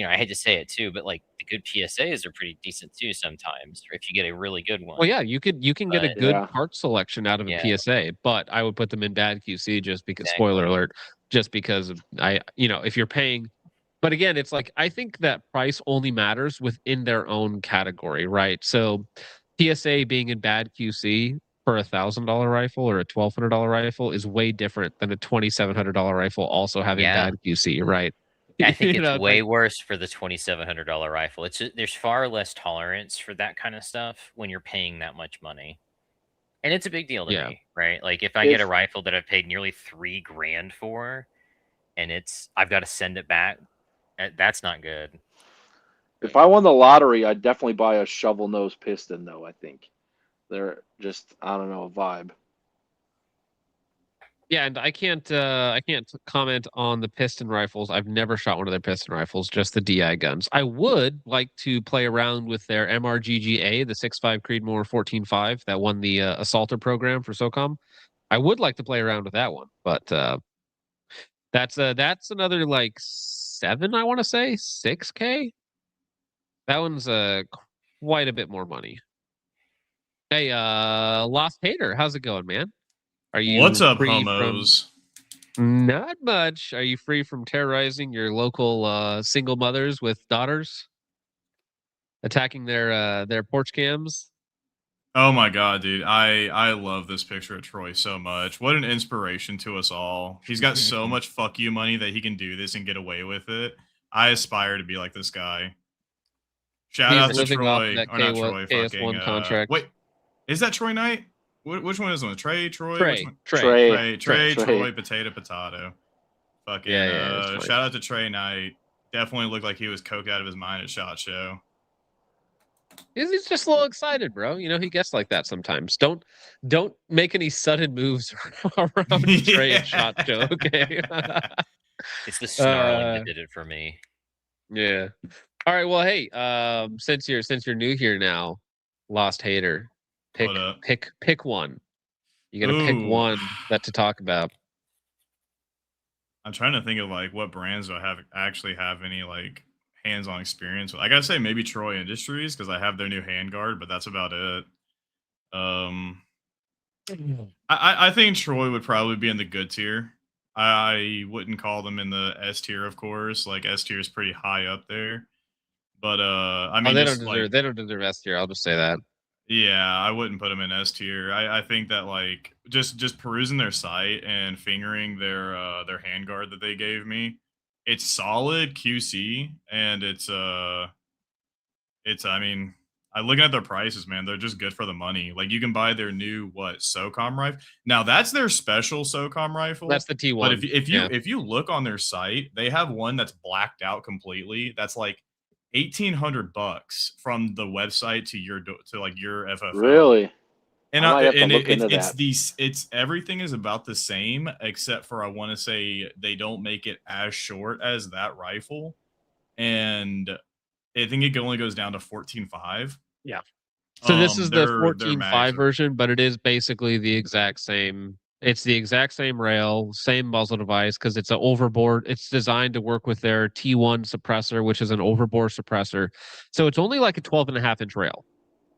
I hate to say it too, but like the good PSAs are pretty decent too sometimes. Or if you get a really good one. Well, yeah, you can get a good part selection out of a PSA, but I would put them in bad QC just because spoiler alert, just because if you're paying. But again, it's like I think that price only matters within their own category, right? So PSA being in bad QC for $1,000 rifle or a $1,200 rifle is way different than a $2,700 rifle also having bad QC, right? I think it's way worse for the $2,700 rifle. There's far less tolerance for that kind of stuff when you're paying that much money, and it's a big deal to me, right? Like if I get a rifle that I've paid nearly $3,000 for, and I've got to send it back. That's not good. If I won the lottery, I'd definitely buy a shovel nose piston, though. I think they're just, I don't know, a vibe. Yeah, and I can't comment on the piston rifles. I've never shot one of their piston rifles, just the DI guns. I would like to play around with their MRGGA, the 6.5 Creedmoor 14.5 that won the Assaulter program for SOCOM. I would like to play around with that one, but that's another like 7, I want to say 6K. That one's quite a bit more money. Hey, Lost Hater, how's it going, man? Are you What's up, homos? Not much. Are you free from terrorizing your local single mothers with daughters, attacking their porch cams? Oh my god, dude. I love this picture of Troy so much. What an inspiration to us all. He's got so much fuck you money that he can do this and get away with it. I aspire to be like this guy. Shout out to Troy. Or not Troy, fucking contract. Wait, is that Troy Knight? Which one is one? Trey, Troy? Trey, Troy, potato. Fucking Yeah, shout out to Trey Knight. Definitely looked like he was coked out of his mind at SHOT Show. He's just a little excited, bro. He gets like that sometimes. Don't make any sudden moves around Trey at SHOT Show, okay? It's the snarling that did it for me. Yeah. All right. Well, hey, since you're new here now, Lost Hater. What up? Pick one. You gotta pick Ooh. one that to talk about. I'm trying to think of like what brands do I actually have any like hands-on experience with. I gotta say maybe Troy Industries because I have their new handguard, but that's about it. I think Troy would probably be in the good tier. I wouldn't call them in the S tier, of course. Like S tier is pretty high up there. But I mean, they just, don't deserve they don't deserve S tier. I'll just say that. yeah, I wouldn't put them in S tier. I think that like just perusing their site and fingering their handguard that they gave me, it's solid QC and it's I mean, I looking at their prices, man, they're just good for the money. Like you can buy their new SOCOM rifle. Now that's their special SOCOM rifle. That's the T1. But if you look on their site, they have one that's blacked out completely. That's like $1,800 from the website to your FFL. Really? And I might have to and look into it's that. these everything is about the same except for I want to say they don't make it as short as that rifle, and I think it only goes down to 14.5. Yeah. So this is the Their 14.5 mags are- version, but it is basically the exact same. It's the exact same rail, same muzzle device because it's an overboard. It's designed to work with their T1 suppressor, which is an overbore suppressor. So it's only like a 12.5-inch rail,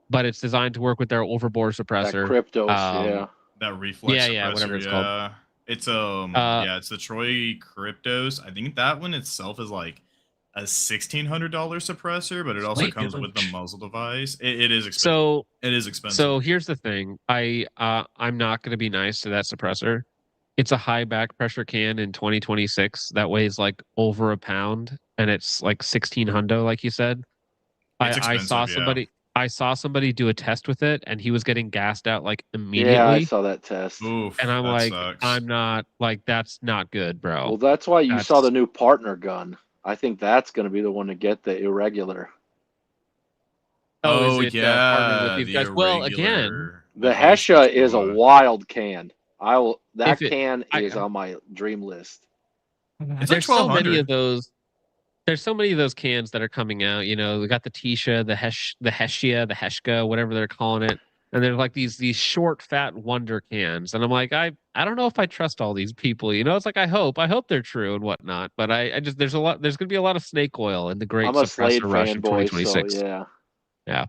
but it's designed to work with their overbore suppressor. That Kryptos, yeah. That reflex yeah, suppressor, whatever it's yeah. called. It's yeah, it's the Troy Kryptos. I think that one itself is like a $1,600 suppressor, but it also Wait, comes really? with the muzzle device. It is expensive. So it is expensive. So here's the thing. I'm not going to be nice to that suppressor. It's a high back pressure can in 2026 that weighs like over a pound, and it's like 1,600, like you said. It's I saw expensive, yeah. somebody. I saw somebody do a test with it, and he was getting gassed out like immediately. Yeah, I saw that test. Oof, and I'm that like, sucks. I'm not like that's not good, bro. Well, that's why you saw That's- the new partner gun. I think that's going to be the one to get the irregular. Oh, Oh, is it yeah, partnered with these the guys? Well, again, irregular- The Hesha Hesha is a wild can. That If it- can I- is on my dream list. It's there's like so many 1,200. of those. There's so many of those cans that are coming out. You know, we got the Tisha, the Heshia, the Heshka, whatever they're calling it, and they're like these short, fat wonder cans. And I'm like, I don't know if I trust all these people. You know, it's like I hope they're true and whatnot. But I just there's going to be a lot of snake oil in the great I'm a Slade suppressor rush in fanboy, so 2026. yeah. Yeah.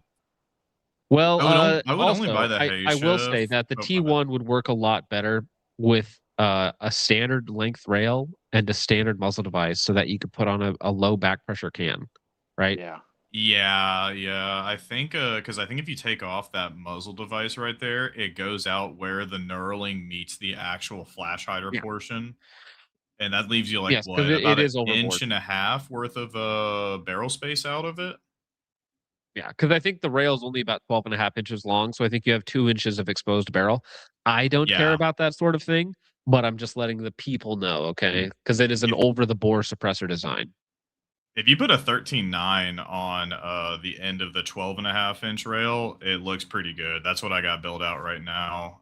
Well, I would also, only buy the I will Hesha say that the my bad. T1 would work a lot better with a standard length rail and a standard muzzle device so that you could put on a low back pressure can, right? Yeah. Yeah. I think because I think if you take off that muzzle device right there, it goes out where the knurling meets the actual flash hider Yeah. portion, and that leaves you like Yes, 'cause what it about is an overboard. inch and a half worth of barrel space out of it. Yeah, because I think the rail is only about 12.5 inches long, so I think you have 2 inches of exposed barrel. I don't care Yeah. about that sort of thing, but I'm just letting the people know, okay? Because it is an over-the-bore suppressor design. If you put a 13.9 on the end of the 12.5-inch rail, it looks pretty good. That's what I got built out right now.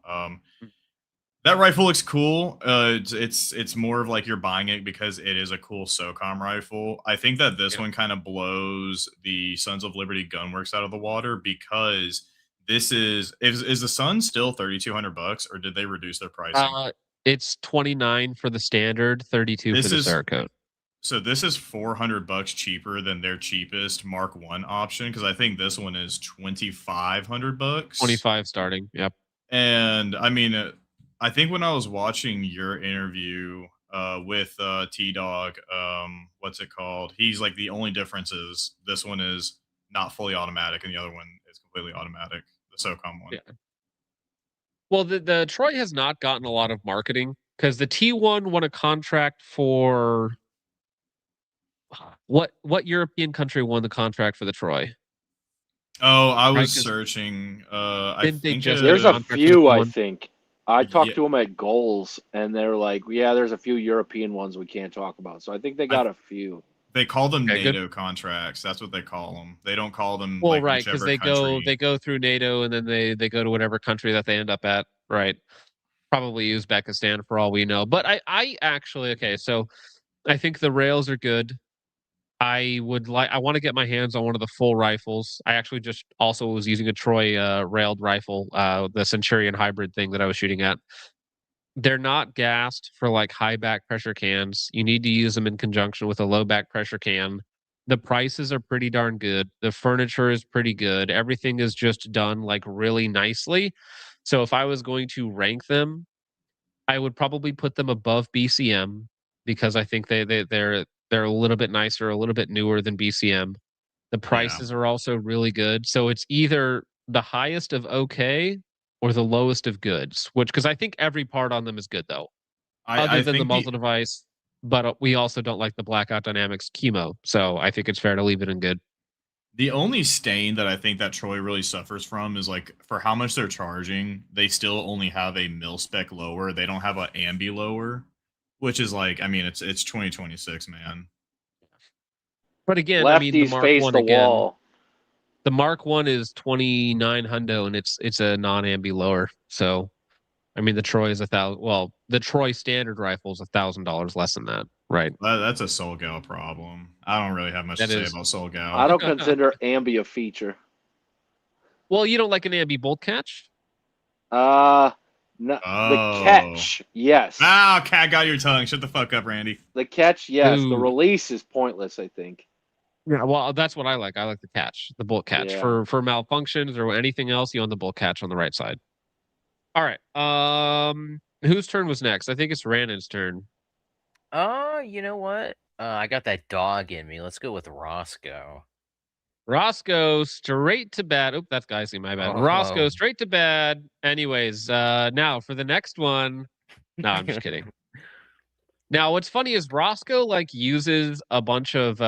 That rifle looks cool. It's more of like you're buying it because it is a cool SOCOM rifle. I think that this one kind of blows the Sons of Liberty Gunworks out of the water because this is the Sun still $3,200 or did they reduce their pricing? It's 29 for the standard, 32 This for the is- Cerakote. So this is $400 cheaper than their cheapest Mark 1 option because I think this one is $2,500. 25 starting. Yep. And I mean, I think when I was watching your interview with T Dog, what's it called? He's like the only difference is this one is not fully automatic and the other one is completely automatic. The SOCOM one. Yeah. Well, the Troy has not gotten a lot of marketing because the T1 won a contract for what European country won the contract for the Troy? Oh, I Right, was 'cause searching. I didn't they think just There's get a contract few, with I one? think. I talked Yeah. to them at Goals, and they're like, yeah, there's a few European ones we can't talk about. So I think they got a few. They call them Okay, good. NATO contracts. That's what they call them. They don't call them Well, like right, because whichever they go through NATO and then they go to whatever country that they end up at, right? Probably Uzbekistan for all we know. But I actually okay, so I think the rails are good. I want to get my hands on one of the full rifles. I actually just also was using a Troy railed rifle, the Centurion hybrid thing that I was shooting at. They're not gassed for like high back pressure cans. You need to use them in conjunction with a low back pressure can. The prices are pretty darn good. The furniture is pretty good. Everything is just done like really nicely. So if I was going to rank them, I would probably put them above BCM because I think they're a little bit nicer, a little bit newer than BCM. The prices are also really good. So it's either the highest of okay or the lowest of goods, which because I think every part on them is good though, other than the muzzle device. But we also don't like the Blackout Dynamics chemo, so I think it's fair to leave it in good. The only stain that I think that Troy really suffers from is like for how much they're charging, they still only have a mil spec lower. They don't have an ambi lower, which is like, I mean, it's 2026, man. But again, Lefties I mean, the Mark face One the again. wall. The Mark One is 29 hundo, and it's a non-ambi lower. So, I mean, the Troy is $1,000. Well, the Troy standard rifle is $1,000 less than that, right? That's a Solgal problem. I don't really have much to say about Solgal. I don't consider ambi a feature. Well, you don't like an ambi bolt catch? No, the catch, yes. Ah, cat got your tongue. Shut the fuck up, Randy. The catch, yes. Ooh. The release is pointless, I think. Yeah, well, that's what I like. I like the catch, the bolt catch. Yeah. For malfunctions or anything else, you own the bolt catch on the right side. All right. Whose turn was next? I think it's Rannon's turn. You know what? I got that dog in me. Let's go with Roscoe. Roscoe straight to bed. Oop, that's Geisy, my bad. Oh. Roscoe straight to bed. Anyways, now for the next one. No, I'm just kidding. Now, what's funny is Roscoe like uses a bunch of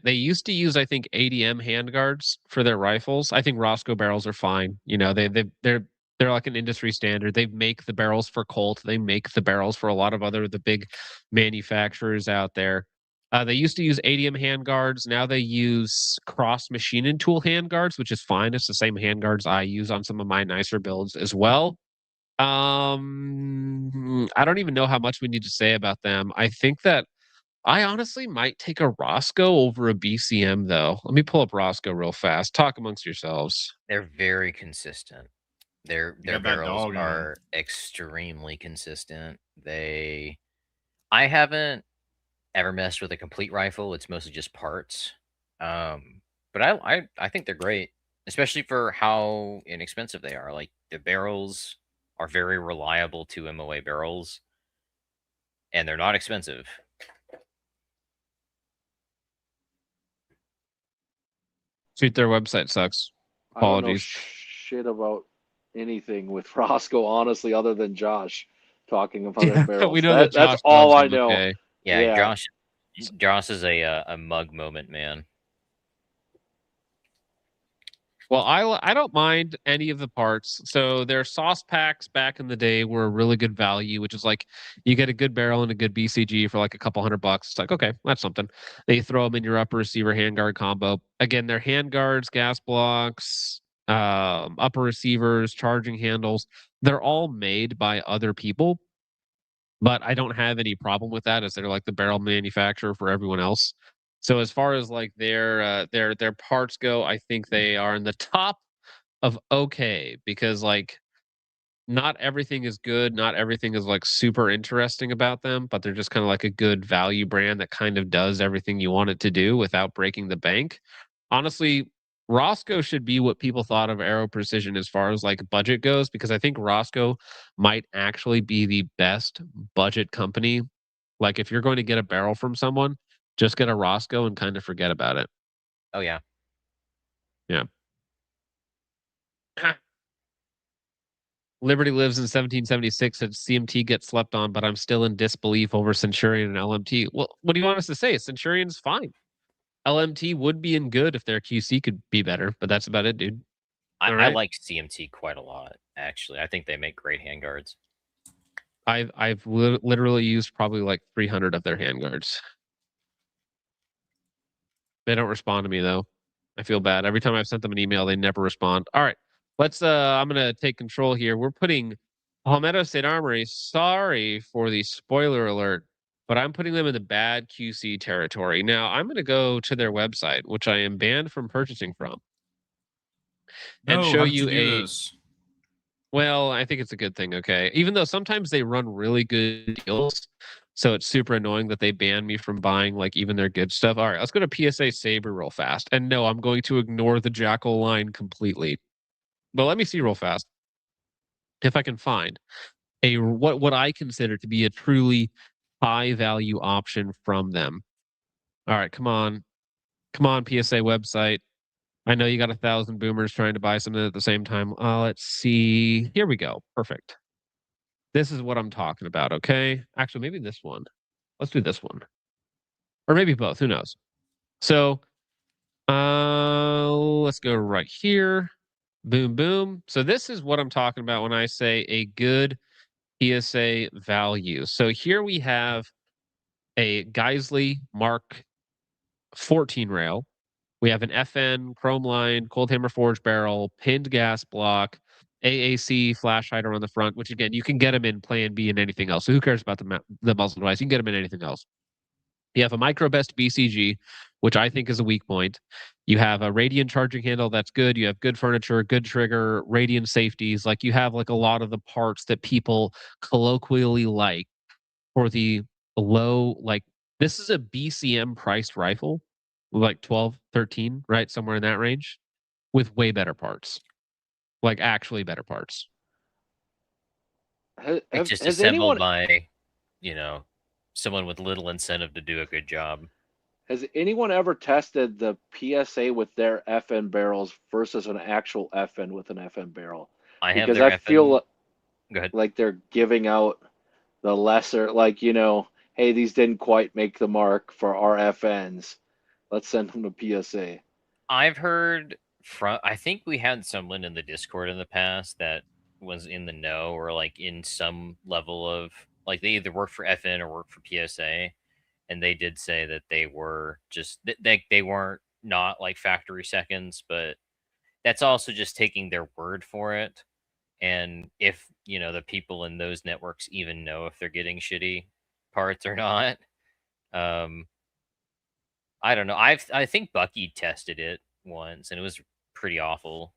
they used to use, I think, ADM handguards for their rifles. I think Roscoe barrels are fine. You know, they're like an industry standard. They make the barrels for Colt. They make the barrels for a lot of the big manufacturers out there. They used to use ADM handguards. Now they use cross machining tool handguards, which is fine. It's the same handguards I use on some of my nicer builds as well. I don't even know how much we need to say about them. I think that I honestly might take a Roscoe over a BCM, though. Let me pull up Roscoe real fast. Talk amongst yourselves. They're very consistent. Their got that barrels dog are extremely consistent. I haven't ever messed with a complete rifle. It's mostly just parts. But I think they're great, especially for how inexpensive they are. Like the barrels are very reliable 2 MOA barrels, and they're not expensive. Shoot, their website sucks. I don't know Apologies. shit about anything with Roscoe, honestly, other than Josh talking about their barrels. We know that Josh that's all I loves them, know. okay. Yeah, Josh is a mug moment, man. Well, I don't mind any of the parts. So their sauce packs back in the day were a really good value, which is like you get a good barrel and a good BCG for like a couple $100. It's like, okay, that's something. They throw them in your upper receiver handguard combo. Again, their handguards, gas blocks, upper receivers, charging handles, they're all made by other people. But I don't have any problem with that as they're like the barrel manufacturer for everyone else. So as far as like their parts go, I think they are in the top of okay because like not everything is good, not everything is like super interesting about them, but they're just kind of like a good value brand that kind of does everything you want it to do without breaking the bank. Honestly, Roscoe should be what people thought of Aero Precision as far as like budget goes, because I think Roscoe might actually be the best budget company. Like if you're going to get a barrel from someone, just get a Roscoe and kind of forget about it. Oh yeah. Yeah. Liberty lives in 1776 and CMT gets slept on, but I'm still in disbelief over Centurion and LMT. Well, what do you want us to say? Centurion's fine. LMT would be in good if their QC could be better, but that's about it, dude. I like CMT quite a lot, actually. I think they make great handguards. I've literally used probably like 300 of their handguards. They don't respond to me though. I feel bad. Every time I've sent them an email, they never respond. All right. Let's I'm gonna take control here. We're putting Palmetto State Armory. Sorry for the spoiler alert. but I'm putting them in the bad QC territory. Now, I'm going to go to their website, which I am banned from purchasing from, and No, show how did you do this? Well, I think it's a good thing, okay? Even though sometimes they run really good deals, so it's super annoying that they ban me from buying like even their good stuff. All right, let's go to PSA Saber real fast. And no, I'm going to ignore the Jackal line completely. But let me see real fast if I can find a what I consider to be a truly high value option from them. All right, come on. Come on, PSA website. I know you got 1,000 boomers trying to buy something at the same time. Let's see. Here we go. Perfect. This is what I'm talking about, okay? Actually, maybe this one. Let's do this one. Or maybe both. Who knows? So, let's go right here. Boom, boom. So this is what I'm talking about when I say a good PSA value. So here we have a Geisley Mark 14 rail. We have an FN chrome line, cold hammer forged barrel, pinned gas block, AAC flash hider on the front, which again, you can get them in Plan B and anything else. So who cares about the muzzle device? You can get them in anything else. You have a Microbest BCG, which I think is a weak point. You have a Radian charging handle that's good. You have good furniture, good trigger, Radian safeties. Like you have like a lot of the parts that people colloquially like for the low, like this is a BCM priced rifle, like 12, 13, right? Somewhere in that range with way better parts, like actually better parts. It's just assembled by, you know, someone with little incentive to do a good job. Has anyone ever tested the PSA with their FN barrels versus an actual FN with an FN barrel? I have Because their I feel Go ahead. like they're giving out the lesser, like, you know, hey, these didn't quite make the mark for our FNs. Let's send them to PSA. I've heard from, I think we had someone in the Discord in the past that was in the know or like in some level of, like they either work for FN or work for PSA. And they did say that they were just, they weren't not like factory seconds, but that's also just taking their word for it. And if, you know, the people in those networks even know if they're getting shitty parts or not. I don't know. I think Bucky tested it once and it was pretty awful.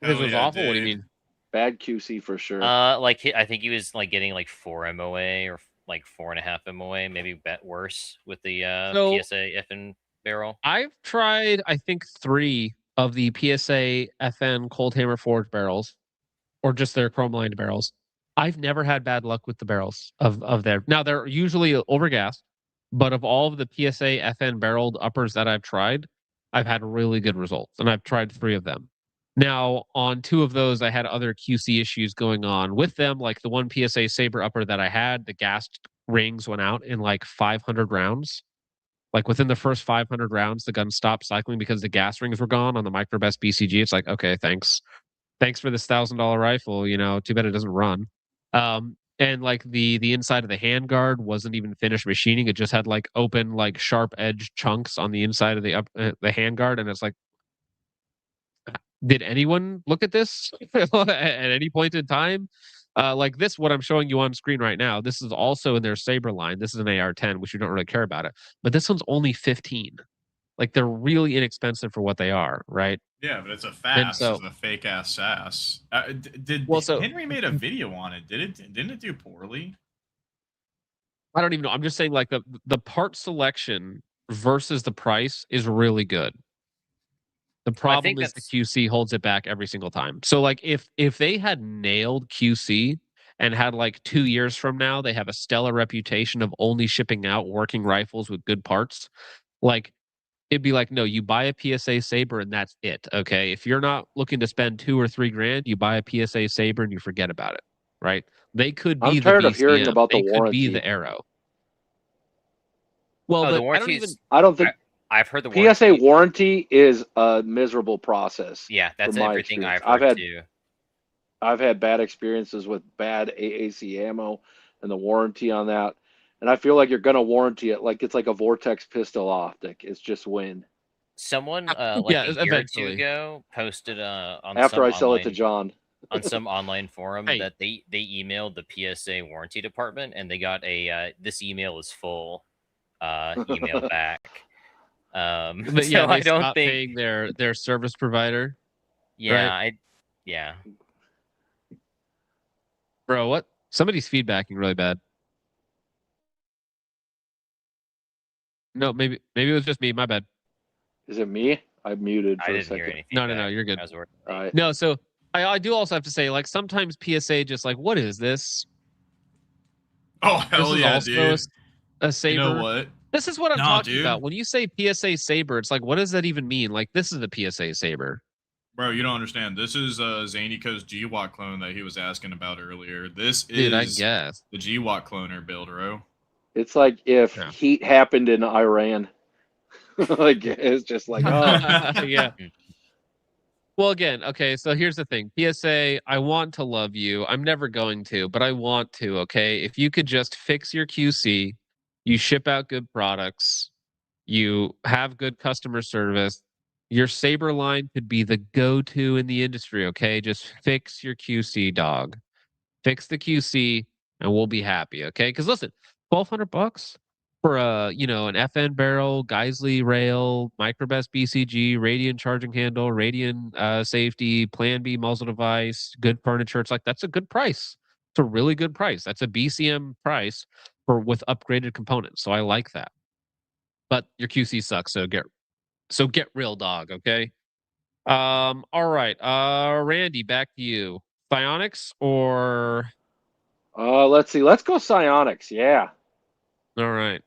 This was awful. What do you mean? Bad QC for sure. Like I think he was like getting like 4 MOA or like 4.5 MOA, maybe worse with the PSA FN barrel. I've tried, I think, 3 of the PSA FN Cold Hammer Forged barrels, or just their chrome lined barrels. I've never had bad luck with the barrels of their. Now they're usually overgassed, but of all of the PSA FN barreled uppers that I've tried, I've had really good results, and I've tried 3 of them. Now, on 2 of those, I had other QC issues going on with them. Like the one PSA Saber upper that I had, the gas rings went out in like 500 rounds. Like within the first 500 rounds, the gun stopped cycling because the gas rings were gone on the Microbest BCG. It's like, okay, thanks for this $1,000 rifle. You know, too bad it doesn't run. And like the inside of the handguard wasn't even finished machining. It just had like open, like sharp edge chunks on the inside of the handguard, and it's like, did anyone look at this at any point in time? Like this, what I'm showing you on screen right now, this is also in their Saber line. This is an AR-10, which you don't really care about it. But this one's only 15. Like they're really inexpensive for what they are, right? Yeah, but it's a fast. So, it's a fake ass sass. Henry made a video on it? Didn't it do poorly? I don't even know. I'm just saying, like the part selection versus the price is really good. The problem is the QC holds it back every single time. So like if they had nailed QC and had like 2 years from now, they have a stellar reputation of only shipping out working rifles with good parts, like it'd be like, no, you buy a PSA Saber and that's it. Okay. If you're not looking to spend $2 or $3 grand, you buy a PSA Saber and you forget about it. Right. They could be the BCM. Of hearing about the warranty. Could be the Arrow. Well, the warranty I don't think I've heard the warranty. PSA warranty is a miserable process. Yeah, that's everything I've heard too. I've had bad experiences with bad AAC ammo and the warranty on that. And I feel like you're going to warranty it like it's like a Vortex pistol optic. It's just wind. Someone like a year or 2 ago posted on after I some sell online, it to John. on some online forum Hey. that they emailed the PSA warranty department and they got a this email is full email back. But So yeah, they I don't stopped think. paying their service provider. Yeah, yeah. Bro, what? Somebody's feedbacking really bad. No, maybe it was just me. My bad. Is it me? I muted for I a didn't hear second. anything. No, you're good. All right. No, so I do also have to say, like, sometimes PSA just like, what is this? Oh This hell is yeah, also dude! a Saber. You know what? This is what I'm Nah, talking dude. about. When you say PSA Saber, it's like, what does that even mean? Like, this is the PSA Saber. Bro, you don't understand. This is Zanico's GWAT clone that he was asking about earlier. This Dude, I is guess. the GWAT cloner build, bro. It's like if Yeah. heat happened in Iran. Like it's just like, oh, Yeah. Well, again, okay, so here's the thing. PSA, I want to love you. I'm never going to, but I want to, okay? If you could just fix your QC, you ship out good products, you have good customer service, your Saber line could be the go-to in the industry, okay? Just fix your QC, dog. Fix the QC and we'll be happy, okay? Because listen, $1,200 for a an FN barrel, Geisley rail, Microbest BCG, Radian charging handle, Radian safety, Plan B muzzle device, good furniture. It's like that's a good price. It's a really good price. That's a BCM price with upgraded components. So I like that. But your QC sucks. So get real, dog. Okay. All right. Randy, back to you. Psionics or let's see. Let's go Psionics. Yeah. all right.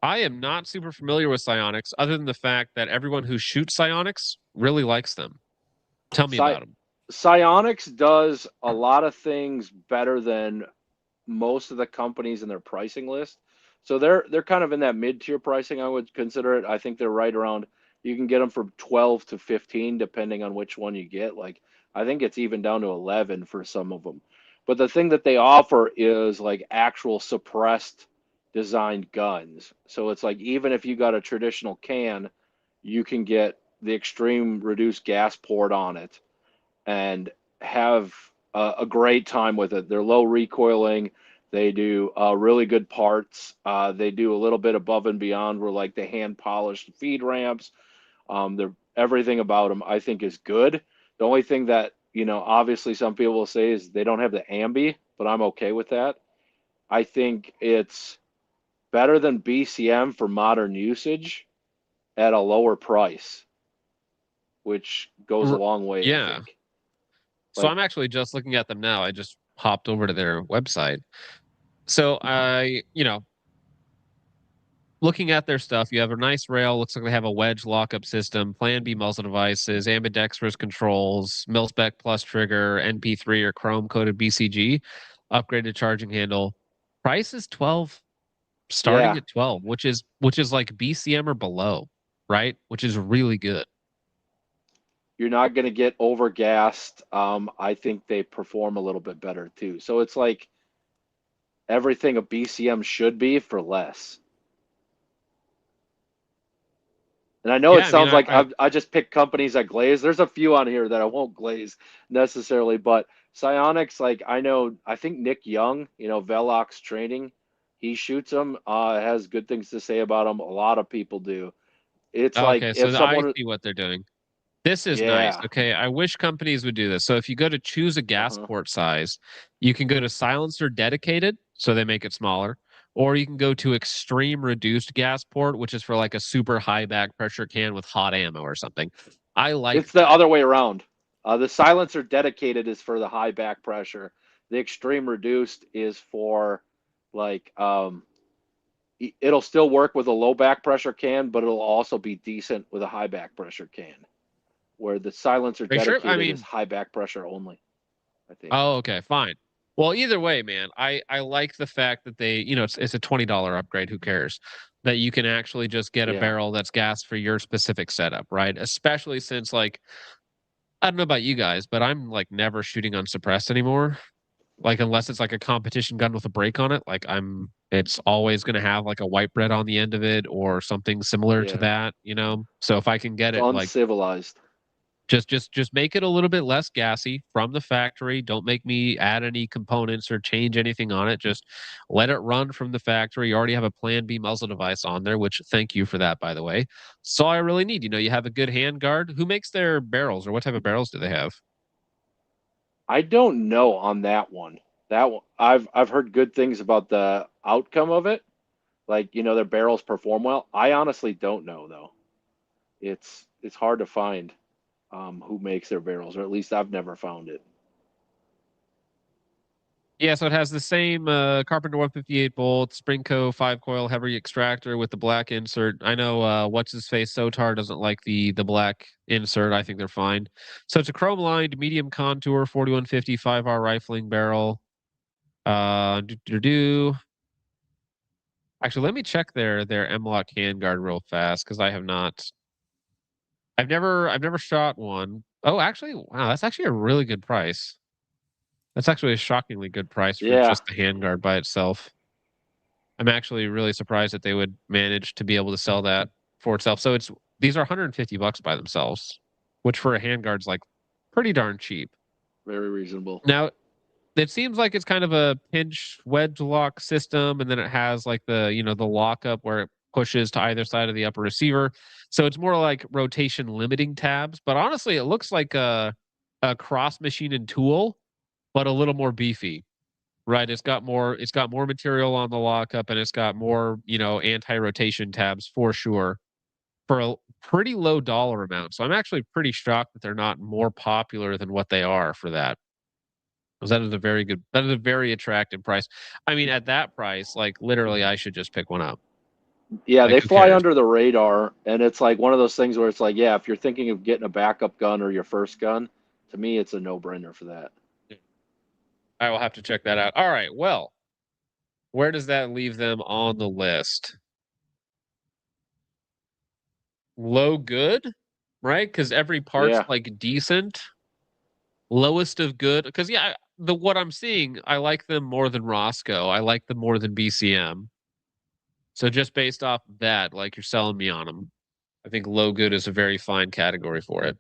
I am not super familiar with psionics, other than the fact that everyone who shoots psionics really likes them. Tell me about them. Psionics does a lot of things better than most of the companies in their pricing list. So they're kind of in that mid-tier pricing, I would consider it. I think they're right around, you can get them from 12 to 15 depending on which one you get. Like I think it's even down to 11 for some of them. But the thing that they offer is like actual suppressed designed guns. So it's like even if you got a traditional can, you can get the extreme reduced gas poured on it and have a great time with it. They're low recoiling. They do really good parts. They do a little bit above and beyond where like they hand polished feed ramps. They're everything about them I think is good. The only thing that obviously some people will say is they don't have the ambi, but I'm okay with that. I think it's better than BCM for modern usage at a lower price, which goes a long way. Yeah. I think. So I'm actually just looking at them now. I just hopped over to their website. So looking at their stuff, you have a nice rail. Looks like they have a wedge lockup system, Plan B muzzle devices, ambidextrous controls, Mil-Spec Plus trigger, NP3 or chrome coated BCG, upgraded charging handle. Price is 12. Starting at 12, which is like BCM or below, right? Which is really good. You're not going to get overgassed. I think they perform a little bit better too. So it's like everything a BCM should be for less. And I know it sounds like I just picked companies that glaze. There's a few on here that I won't glaze necessarily, but Psionics, like I think Nick Young, Velox Training, he shoots them, has good things to say about them. A lot of people do. It's like so I see what they're doing. This is nice. Okay, I wish companies would do this. So if you go to choose a gas port size, you can go to silencer dedicated, so they make it smaller, or you can go to extreme reduced gas port, which is for like a super high back pressure can with hot ammo or something. It's the other way around. The silencer dedicated is for the high back pressure. The extreme reduced is for like it'll still work with a low back pressure can, but it'll also be decent with a high back pressure can. Where the silencer dedicated is high back pressure only, I think. Oh, okay, fine. Well, either way, man, I like the fact that they, it's a $20 upgrade. Who cares? That you can actually just get a barrel that's gas for your specific setup, right? Especially since, like, I don't know about you guys, but I'm like never shooting unsuppressed anymore. Like unless it's like a competition gun with a brake on it, like it's always going to have like a white bread on the end of it or something similar to that, So if I can get it uncivilized. Just make it a little bit less gassy from the factory. Don't make me add any components or change anything on it. Just let it run from the factory. You already have a Plan B muzzle device on there, which thank you for that, by the way. So I really need. You have a good hand guard. Who makes their barrels, or what type of barrels do they have? I don't know on that one. That one, I've heard good things about the outcome of it. Like, their barrels perform well. I honestly don't know though. It's hard to find who makes their barrels, or at least I've never found it. Yeah, so it has the same Carpenter 158 bolt, Springco 5-coil heavy extractor with the black insert. I know what's his face Sotar doesn't like the black insert. I think they're fine. So it's a chrome lined medium contour 4150 5R rifling barrel. Actually, let me check their M-Lock handguard real fast because I have not. I've never shot one. Oh, actually, wow, that's actually a really good price. That's actually a shockingly good price for just the handguard by itself. I'm actually really surprised that they would manage to be able to sell that for itself. So these are $150 by themselves, which for a handguard's like pretty darn cheap. Very reasonable. Now, it seems like it's kind of a pinch wedge lock system, and then it has like the the lockup where it pushes to either side of the upper receiver. So it's more like rotation limiting tabs. But honestly, it looks like a cross machine and tool, but a little more beefy, right? It's got more material on the lockup, and it's got more, anti-rotation tabs for sure for a pretty low dollar amount. So I'm actually pretty shocked that they're not more popular than what they are for that. Because that is a very attractive price. I mean, at that price, like literally I should just pick one up. Yeah, Like, they who fly cares? under the radar, and it's like one of those things where it's like, yeah, if you're thinking of getting a backup gun or your first gun, to me, it's a no-brainer for that. I will have to check that out. All right. Well, where does that leave them on the list? Low good, right? Because every part's Yeah. like decent. Lowest of good. Because what I'm seeing, I like them more than Roscoe. I like them more than BCM. So just based off of that, like you're selling me on them. I think low good is a very fine category for it.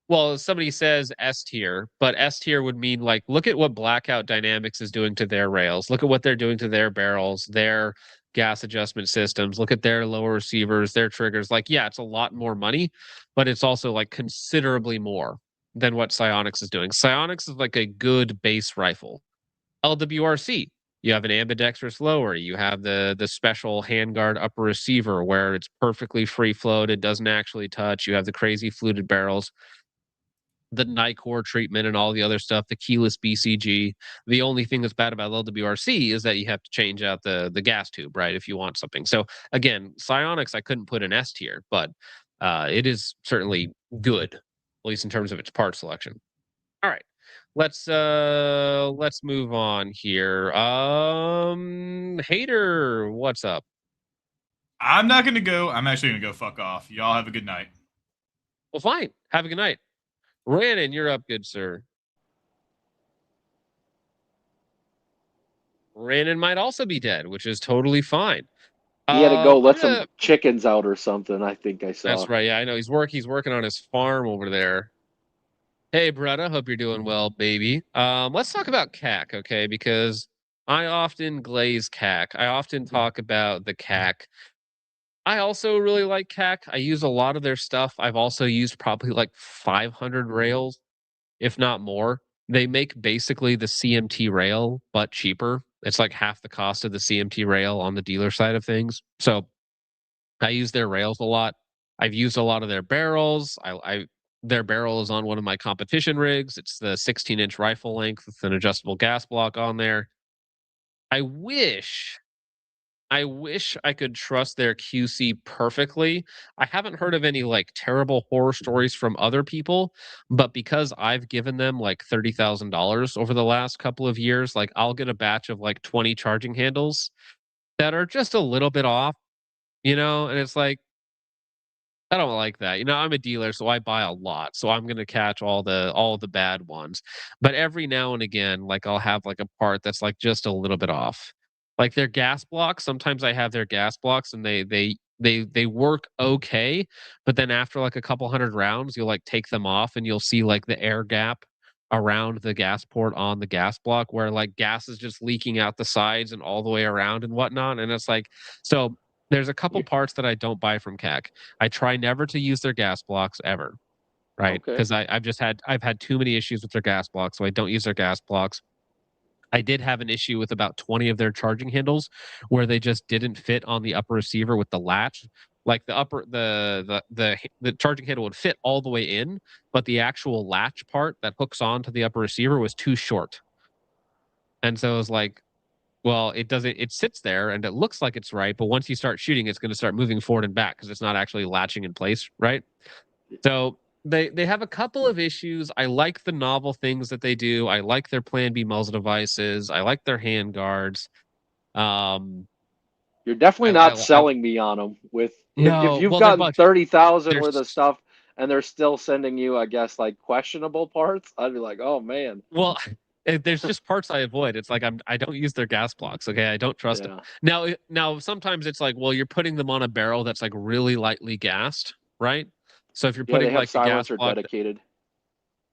Well, somebody says S tier, but S tier would mean like, look at what Blackout Dynamics is doing to their rails. Look at what they're doing to their barrels, their gas adjustment systems. Look at their lower receivers, their triggers. Like, yeah, it's a lot more money, but it's also like considerably more than what Psionics is doing. Psionics is like a good base rifle. LWRC, you have an ambidextrous lower. You have the special handguard upper receiver where it's perfectly free floated, doesn't actually touch. You have the crazy fluted barrels, the Nicor treatment, and all the other stuff, the keyless BCG. The only thing that's bad about LWRC is that you have to change out the gas tube, right? If you want something. So again, Psionics, I couldn't put an S tier, but it is certainly good, at least in terms of its part selection. All right. Let's move on here. Hater, what's up? I'm not gonna go. I'm actually gonna go fuck off. Y'all have a good night. Well, fine. Have a good night. Rannon, you're up, good sir. Rannon might also be dead, which is totally fine. He had to go let some chickens out or something, I think I saw. That's right. Yeah, I know. He's working on his farm over there. Hey, Bretta, hope you're doing well, baby. Let's talk about CAC, okay? Because I often glaze CAC. I often talk about the CAC. I also really like CAC. I use a lot of their stuff. I've also used probably like 500 rails, if not more. They make basically the CMT rail, but cheaper. It's like half the cost of the CMT rail on the dealer side of things. So I use their rails a lot. I've used a lot of their barrels. Their barrel is on one of my competition rigs. It's the 16-inch rifle length with an adjustable gas block on there. I wish I could trust their QC perfectly. I haven't heard of any like terrible horror stories from other people, but because I've given them like $30,000 over the last couple of years, like I'll get a batch of like 20 charging handles that are just a little bit off, and it's like, I don't like that. I'm a dealer, so I buy a lot. So I'm gonna catch all the bad ones. But every now and again, like I'll have like a part that's like just a little bit off. Like their gas blocks. Sometimes I have their gas blocks and they they work okay, but then after like a couple hundred rounds, you'll like take them off and you'll see like the air gap around the gas port on the gas block where like gas is just leaking out the sides and all the way around and whatnot. And it's like, so there's a couple parts that I don't buy from CAC. I try never to use their gas blocks ever, right? Okay. Because I've had too many issues with their gas blocks, so I don't use their gas blocks. I did have an issue with about 20 of their charging handles where they just didn't fit on the upper receiver with the latch. Like the charging handle would fit all the way in, but the actual latch part that hooks onto the upper receiver was too short. And so it was like, well, it sits there and it looks like it's right, but once you start shooting, it's going to start moving forward and back because it's not actually latching in place, right? So they have a couple of issues. I like the novel things that they do. I like their Plan B muzzle devices. I like their hand guards. You're definitely not selling me on them. If you've gotten 30,000 worth of stuff and they're still sending you, I guess, like questionable parts, I'd be like, oh man. Well, there's just parts I avoid. It's like I don't use their gas blocks. Okay, I don't trust them. Now sometimes it's like, well, you're putting them on a barrel that's like really lightly gassed, right? So if you're putting like a gas block dedicated.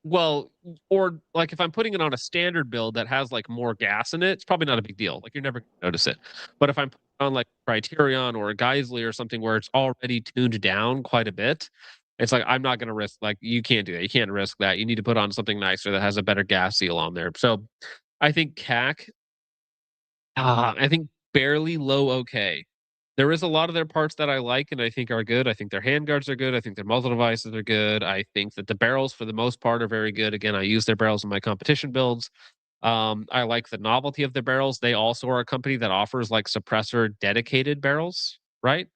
Well, or like if I'm putting it on a standard build that has like more gas in it, it's probably not a big deal. Like you're never gonna notice it. But if I'm putting on like Criterion or a Geisley or something where it's already tuned down quite a bit, it's like I'm not gonna risk. Like you can't do that. You can't risk that. You need to put on something nicer that has a better gas seal on there. So I think CAC, I think barely low okay. There is a lot of their parts that I like and I think are good. I think their handguards are good. I think their muzzle devices are good. I think that the barrels, for the most part, are very good. Again, I use their barrels in my competition builds. I like the novelty of the barrels. They also are a company that offers like suppressor dedicated barrels, right?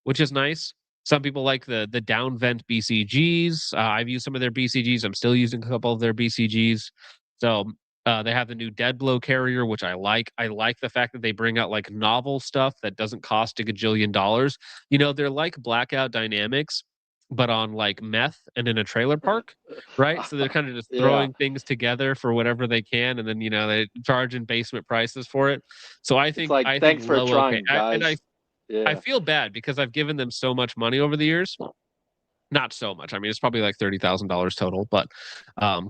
Which is nice. Some people like the down vent BCGs. I've used some of their BCGs. I'm still using a couple of their BCGs. So they have the new dead blow carrier, which I like. I like the fact that they bring out like novel stuff that doesn't cost a gajillion dollars. You know, they're like Blackout Dynamics, but on like meth and in a trailer park, right? So they're kind of just throwing things together for whatever they can, and then they charge in basement prices for it. So I think, like, thanks for trying, guys. Yeah. I feel bad because I've given them so much money over the years. Not so much. I mean, it's probably like $30,000 total, but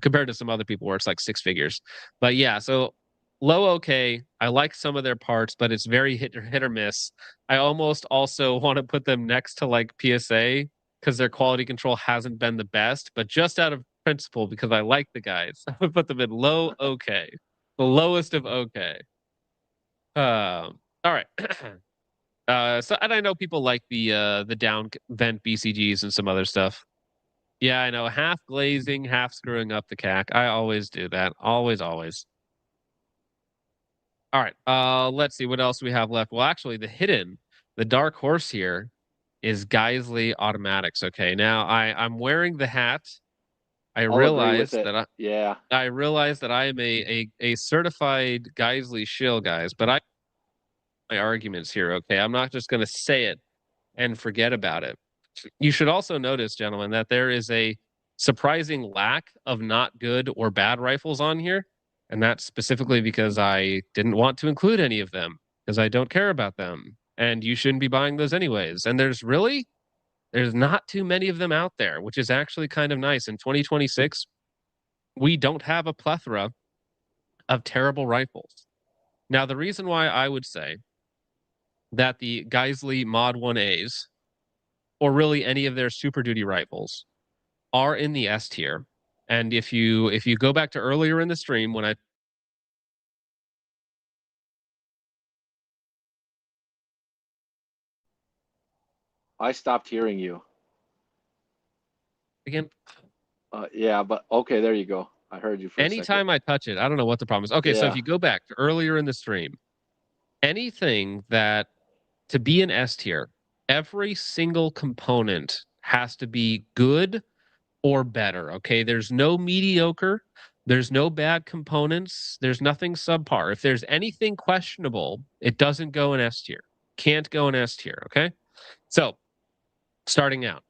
compared to some other people where it's like six figures. But yeah, so low okay. I like some of their parts, but it's very hit or miss. I almost also want to put them next to like PSA because their quality control hasn't been the best, but just out of principle because I like the guys, I would put them in low okay, the lowest of okay. All right. So, and I know people like the down vent BCGs and some other stuff. Yeah, I know. Half glazing, half screwing up the CAC. I always do that. Always. All right. Let's see what else we have left. Well, actually, the dark horse here is Geisley Automatics. Okay, now I'm wearing the hat. I realize that I realize that I am a certified Geisley shill, guys, but my arguments here. Okay, I'm not just going to say it and forget about it. You should also notice, gentlemen, that there is a surprising lack of not good or bad rifles on here, and that's specifically because I didn't want to include any of them because I don't care about them, and you shouldn't be buying those anyways. And there's not too many of them out there, which is actually kind of nice. In 2026, we don't have a plethora of terrible rifles. Now, the reason why I would say that the Geisley Mod 1As, or really any of their Super Duty rifles, are in the S tier. And if you go back to earlier in the stream when I stopped hearing you. Again? Yeah, but okay, there you go. I heard you for anytime I touch it, I don't know what the problem is. Okay, so if you go back to earlier in the stream, anything that to be an S tier, every single component has to be good or better. Okay, there's no mediocre, there's no bad components, there's nothing subpar. If there's anything questionable, it doesn't go in S tier. Can't go in S tier. Okay, so starting out,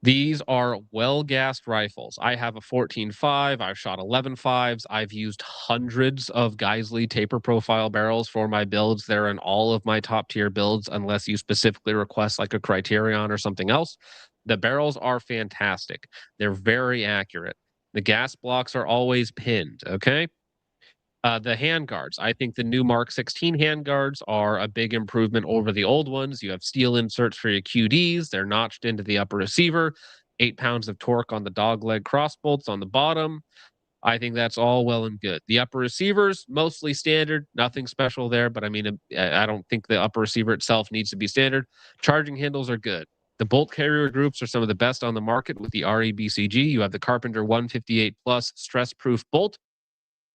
These are well-gassed rifles. I have a 14.5. I've shot 11.5s. I've used hundreds of Geisley taper profile barrels for my builds. They're in all of my top tier builds, unless you specifically request like a Criterion or something else. The barrels are fantastic. They're very accurate. The gas blocks are always pinned. Okay. The handguards. I think the new Mark 16 handguards are a big improvement over the old ones. You have steel inserts for your QDs. They're notched into the upper receiver. 8 pounds of torque on the dogleg cross bolts on the bottom. I think that's all well and good. The upper receivers, mostly standard. Nothing special there. But I mean, I don't think the upper receiver itself needs to be standard. Charging handles are good. The bolt carrier groups are some of the best on the market with the REBCG. You have the Carpenter 158 Plus stress-proof bolt,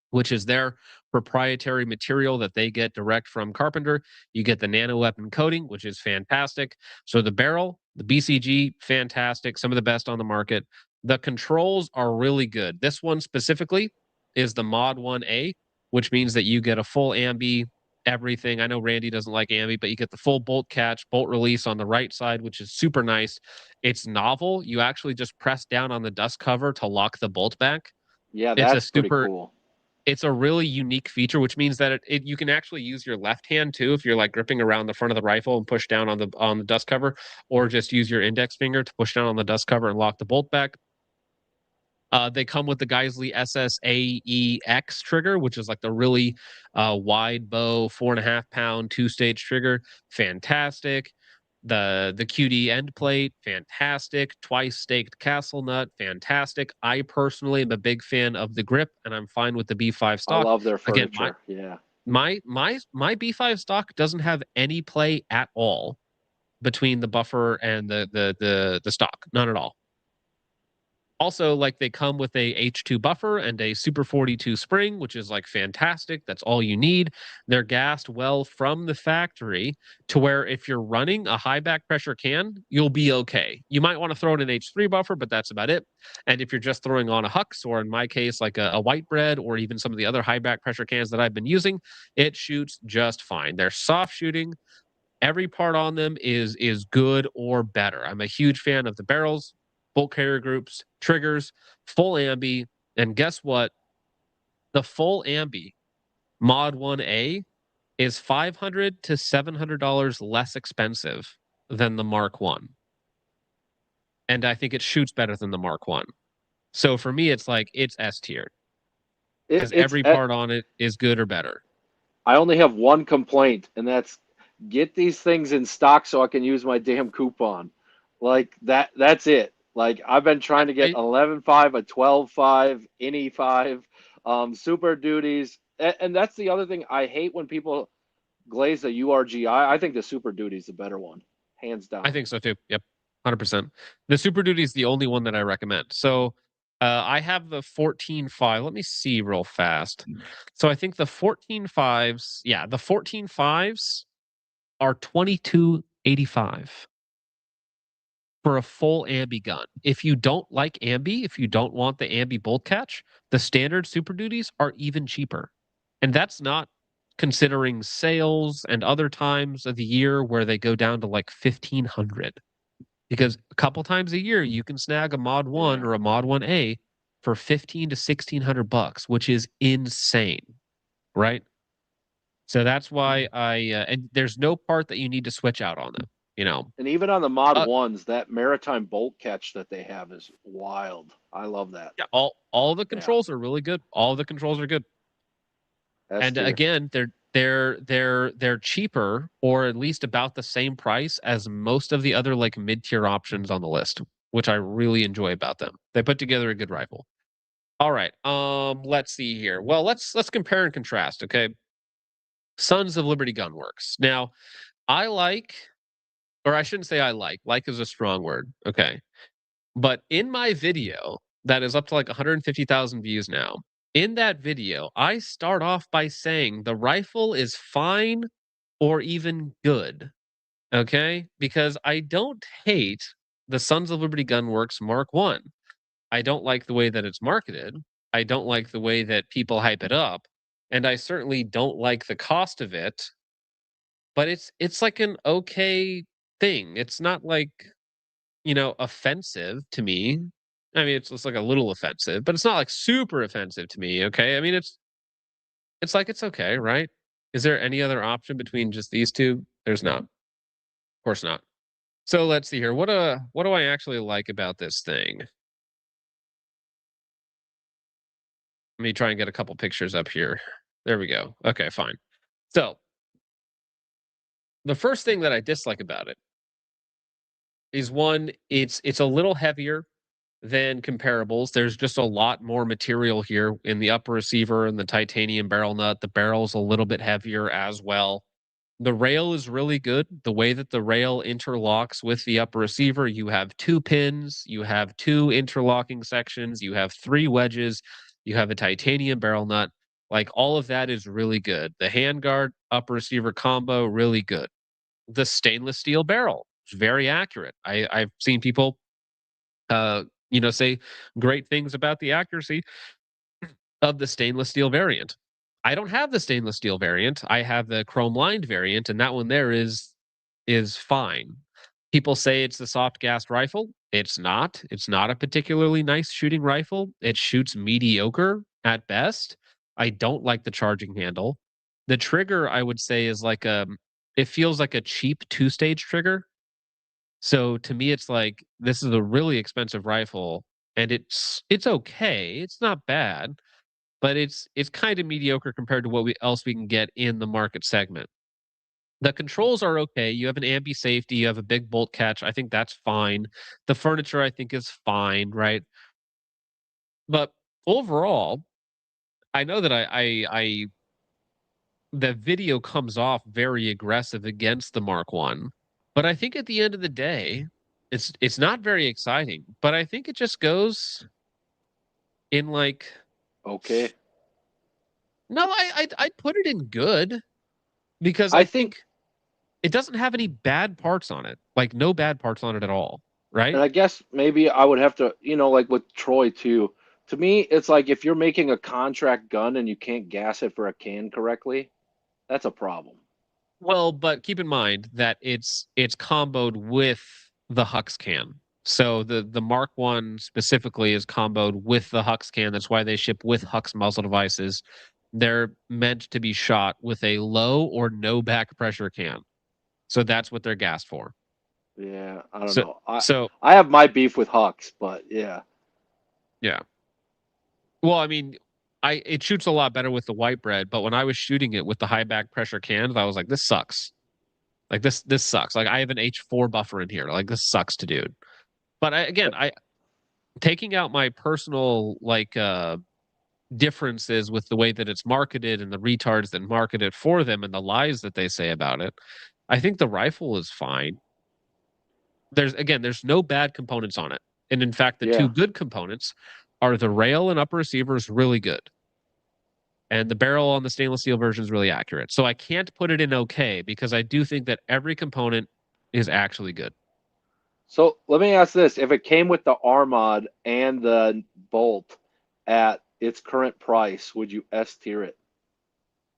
which is their proprietary material that they get direct from Carpenter. You get the nano weapon coating, which is fantastic. So the barrel, the BCG, fantastic. Some of the best on the market. The controls are really good. This one specifically is the Mod 1A, which means that you get a full ambi, everything. I know Randy doesn't like ambi, but you get the full bolt catch, bolt release on the right side, which is super nice. It's novel. You actually just press down on the dust cover to lock the bolt back. Yeah, It's that's pretty cool. It's a really unique feature, which means that you can actually use your left hand too if you're like gripping around the front of the rifle and push down on the dust cover, or just use your index finger to push down on the dust cover and lock the bolt back. They come with the Geisley SSAEX trigger, which is like the really wide bow, 4.5 pound, 2-stage trigger. Fantastic. The QD end plate, fantastic. Twice staked castle nut, fantastic. I personally am a big fan of the grip, and I'm fine with the B5 stock. I love their furniture. Again, my B5 stock doesn't have any play at all between the buffer and the stock, none at all. Also, like, they come with a H2 buffer and a Super 42 spring, which is like fantastic. That's all you need. They're gassed well from the factory to where if you're running a high back pressure can, you'll be okay. You might want to throw in an H3 buffer, but that's about it. And if you're just throwing on a Hux, or in my case, like a White Bread, or even some of the other high back pressure cans that I've been using, it shoots just fine. They're soft shooting. Every part on them is good or better. I'm a huge fan of the barrels, bolt carrier groups, triggers, full ambi, and guess what? The full ambi Mod 1A is $500 to $700 less expensive than the Mark 1. And I think it shoots better than the Mark 1. So for me, it's like, it's S tier. Because every part on it is good or better. I only have one complaint, and that's get these things in stock so I can use my damn coupon. Like, that's it. Like, I've been trying to get 11.5, a 12.5, any 5, Super Duties. And that's the other thing. I hate when people glaze the URGI. I think the Super Duty is the better one, hands down. I think so too. Yep, 100%. The Super Duty is the only one that I recommend. So I have the 14.5. Let me see real fast. So I think the 14.5s, yeah, the 14.5s are $22.85. for a full ambi gun. If you don't like ambi, if you don't want the ambi bolt catch, the standard Super Duties are even cheaper. And that's not considering sales and other times of the year where they go down to like $1,500. Because a couple times a year you can snag a Mod 1 or a Mod 1A for $1,500 to $1,600, which is insane, right? So that's why and there's no part that you need to switch out on them. You know, and even on the Mod 1s, that maritime bolt catch that they have is wild. I love that. Yeah, all the controls are really good. All the controls are good. And again, they're cheaper, or at least about the same price as most of the other like mid-tier options on the list, which I really enjoy about them. They put together a good rifle. All right, let's see here. Well, let's compare and contrast, okay? Sons of Liberty Gunworks. Now, I like, or I shouldn't say I like is a strong word, okay? But in my video that is up to like 150,000 views now, in that video, I start off by saying the rifle is fine or even good, okay? Because I don't hate the Sons of Liberty Gunworks Mark 1. I don't like the way that it's marketed. I don't like the way that people hype it up. And I certainly don't like the cost of it. But it's like an okay thing. It's not like offensive to me. I mean, it's like a little offensive, but it's not like super offensive to me. Okay, I mean, it's like it's okay, right? Is there any other option between just these two? There's not. Of course not. So let's see here. What do I actually like about this thing? Let me try and get a couple pictures up here. There we go. Okay, fine. So the first thing that I dislike about it is one, it's a little heavier than comparables. There's just a lot more material here in the upper receiver and the titanium barrel nut. The barrel's a little bit heavier as well. The rail is really good. The way that the rail interlocks with the upper receiver, you have 2 pins, you have 2 interlocking sections, you have 3 wedges, you have a titanium barrel nut. Like all of that is really good. The handguard upper receiver combo, really good. The stainless steel barrel is very accurate. I've seen people say great things about the accuracy of the stainless steel variant. I don't have the stainless steel variant. I have the chrome lined variant, and that one there is fine. People say it's the soft gas rifle. It's not. It's not a particularly nice shooting rifle. It shoots mediocre at best. I don't like the charging handle. The trigger, I would say, is like it feels like a cheap 2-stage trigger. So to me, it's like this is a really expensive rifle, and it's okay. It's not bad, but it's kind of mediocre compared to what else we can get in the market segment. The controls are okay. You have an ambi safety, you have a big bolt catch. I think that's fine. The furniture, I think, is fine, right? But overall, I know that the video comes off very aggressive against the Mark 1. But I think at the end of the day, it's not very exciting. But I think it just goes in like okay. No, I'd put it in good because I think it doesn't have any bad parts on it. Like no bad parts on it at all, right? And I guess maybe I would have to, like with Troy too. To me, it's like if you're making a contract gun and you can't gas it for a can correctly, that's a problem. Well, but keep in mind that it's comboed with the Hux can. So the Mark 1 specifically is comboed with the Hux can. That's why they ship with Hux muzzle devices. They're meant to be shot with a low or no back pressure can. So that's what they're gassed for. Yeah, I don't know. So I have my beef with Hux, but yeah. Yeah. Well, I mean, it shoots a lot better with the white bread, but when I was shooting it with the high back pressure cans, I was like, this sucks. Like this sucks. Like I have an H4 buffer in here. Like this sucks to dude. But I taking out my personal differences with the way that it's marketed and the retards that market it for them and the lies that they say about it, I think the rifle is fine. There's no bad components on it. And in fact, the 2 good components are the rail and upper receiver is really good. And the barrel on the stainless steel version is really accurate. So I can't put it in okay because I do think that every component is actually good. So let me ask this. If it came with the Armad and the bolt at its current price, would you S tier it?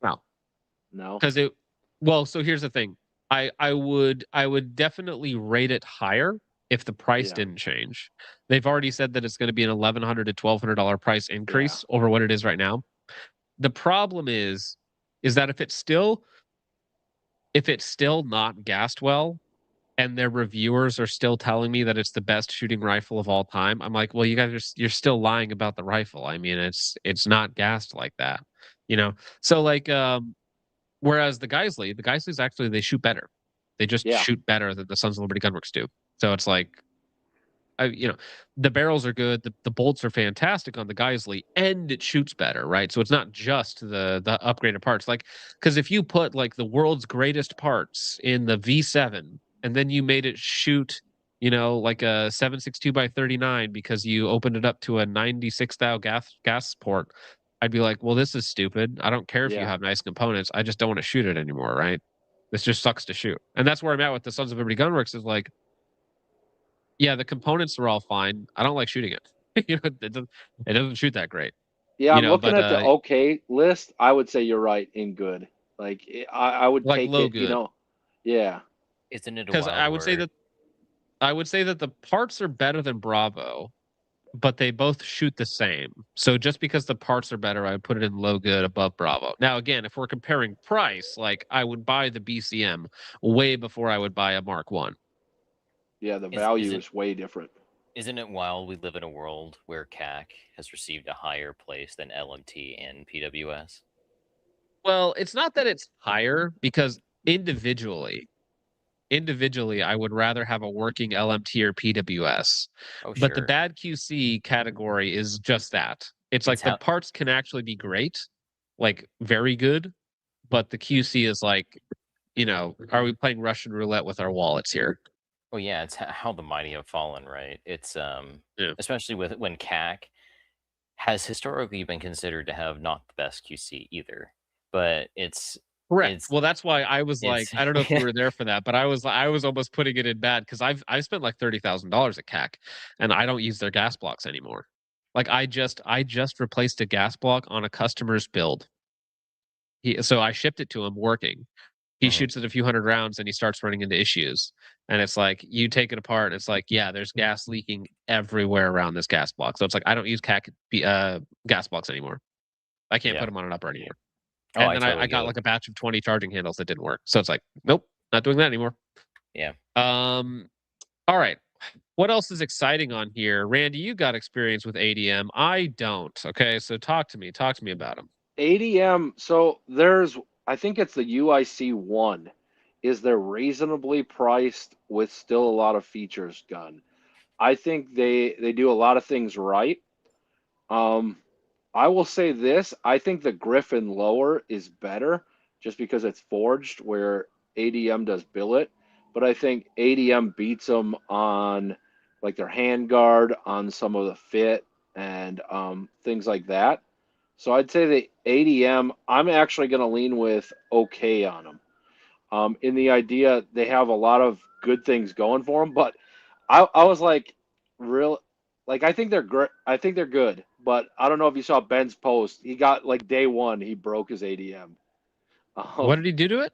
No. No? Because so here's the thing. I would definitely rate it higher if the price didn't change. They've already said that it's going to be an $1,100 to $1,200 price increase over what it is right now. The problem is that if it's still not gassed well, and their reviewers are still telling me that it's the best shooting rifle of all time, I'm like, well, you guys you're still lying about the rifle. I mean, it's not gassed like that, So like, whereas the Geissele's actually they shoot better. They just shoot better than the Sons of Liberty Gunworks do. So it's like, the barrels are good. The bolts are fantastic on the Geissele, and it shoots better, right? So it's not just the upgraded parts. Like, because if you put like the world's greatest parts in the V7, and then you made it shoot, like a 7.62x39 because you opened it up to a 96 thou gas port, I'd be like, well, this is stupid. I don't care if you have nice components. I just don't want to shoot it anymore, right? This just sucks to shoot. And that's where I'm at with the Sons of Liberty Gunworks is like, yeah, the components are all fine. I don't like shooting it. It doesn't shoot that great. Yeah, I'm looking at the okay list. I would say you're right in good. Like I would like take low it, good. Yeah. Isn't it? Because I would say that I would say that the parts are better than Bravo, but they both shoot the same. So just because the parts are better, I would put it in low good above Bravo. Now, again, if we're comparing price, like I would buy the BCM way before I would buy a Mark One. Yeah, the Is value it is way different. isn't it wild we live in a world where CAC has received a higher place than LMT and PWS? Well, it's not that it's higher because individually, I would rather have a working LMT or PWS. Oh, But the sure. bad QC category is just that. It's like It's the how parts can actually be great, like very good, but the QC is like, are we playing Russian roulette with our wallets here? Oh yeah, it's how the mighty have fallen, right? It's Yeah. especially with when CAC has historically been considered to have not the best QC either. But Correct. it's Well, that's why I was like, it's I don't know if you were there for that, but I was almost putting it in bad because I've spent like $30,000 at CAC, and I don't use their gas blocks anymore. Like I just replaced a gas block on a customer's build. So I shipped it to him working. He shoots it a few hundred rounds and he starts running into issues. And it's like you take it apart. And it's like, yeah, there's gas leaking everywhere around this gas block. So it's like I don't use gas blocks anymore. I can't Yeah. put them on an upper anymore. Oh, And I then totally I got get it. like a batch of 20 charging handles that didn't work. So it's like, nope, not doing that anymore. Yeah. All right. What else is exciting on here? Randy, you got experience with ADM. I don't. Okay, so talk to me. Talk to me about them. ADM, so I think it's the UIC 1. Is they're reasonably priced with still a lot of features gun. I think they do a lot of things right. I will say this, I think the Griffin lower is better just because it's forged where ADM does billet, but I think ADM beats them on like their handguard, on some of the fit and things like that. So I'd say the ADM, I'm actually going to lean with okay on them. In the idea they have a lot of good things going for them, but I was like, I think they're great. I think they're good, but I don't know if you saw Ben's post. He got like day one, he broke his ADM. What did he do to it?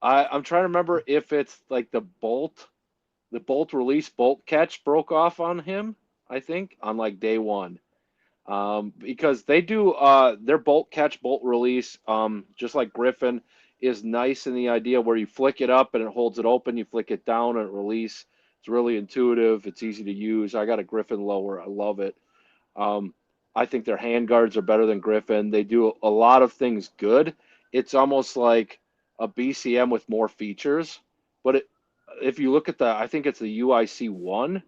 I'm trying to remember if it's like the bolt release, bolt catch broke off on him. I think on like day one. Because they do their bolt catch, bolt release, just like Griffin, is nice in the idea where you flick it up and it holds it open, you flick it down and it release. It's really intuitive. It's easy to use. I got a Griffin lower. I love it. I think their handguards are better than Griffin. They do a lot of things good. It's almost like a BCM with more features. But if you look at I think it's the UIC 1,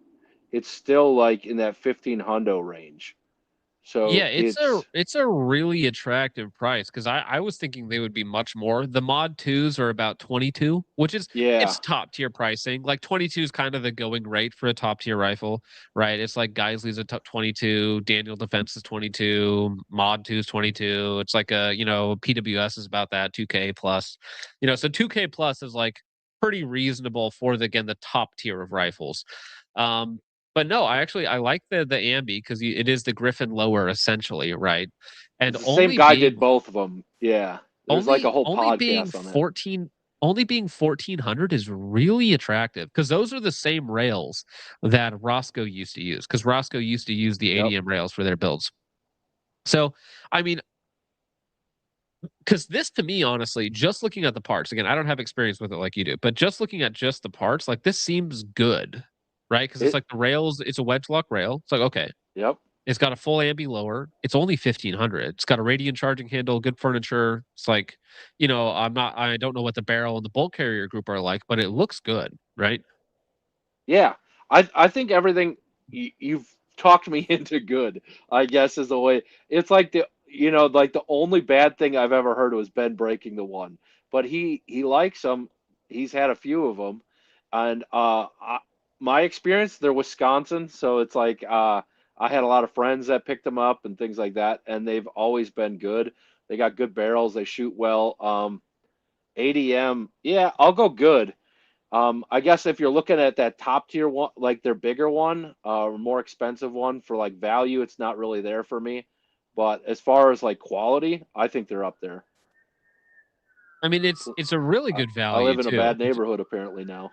it's still like in that 15 hundo range. So yeah, it's a really attractive price because I was thinking they would be much more. The mod 2s are about 22, which is it's top tier pricing. Like 22 is kind of the going rate for a top tier rifle, right? It's like Geisley's a top 22, Daniel Defense is 22, mod 2 is 22. It's like PWS is about that 2K plus, so 2K plus is like pretty reasonable for the top tier of rifles. But no, I like the Ambi because it is the Griffin lower essentially, right? And the same guy did both of them. Yeah, there's like a whole podcast on it. Only being 1400 is really attractive because those are the same rails that Roscoe used to use. Because Roscoe used to use the ADM rails for their builds. So, I mean, because this to me, honestly, just looking at the parts, again, I don't have experience with it like you do, but just looking at just the parts, like this seems good. Right, because it's like the rails. It's a wedge lock rail. It's like okay. Yep. It's got a full ambi lower. It's only 1500. It's got a radiant charging handle, good furniture. It's like, I don't know what the barrel and the bolt carrier group are like, but it looks good, right? Yeah, I think everything you've talked me into good, I guess is the way. It's like the only bad thing I've ever heard was Ben breaking the one, but he likes them. He's had a few of them, and my experience, they're Wisconsin, so it's like I had a lot of friends that picked them up and things like that, and they've always been good. They got good barrels. They shoot well. ADM, yeah, I'll go good. I guess if you're looking at that top tier one, like their bigger one, more expensive one for like value, it's not really there for me. But as far as like quality, I think they're up there. I mean, it's a really good value. I live in too. a bad neighborhood apparently now.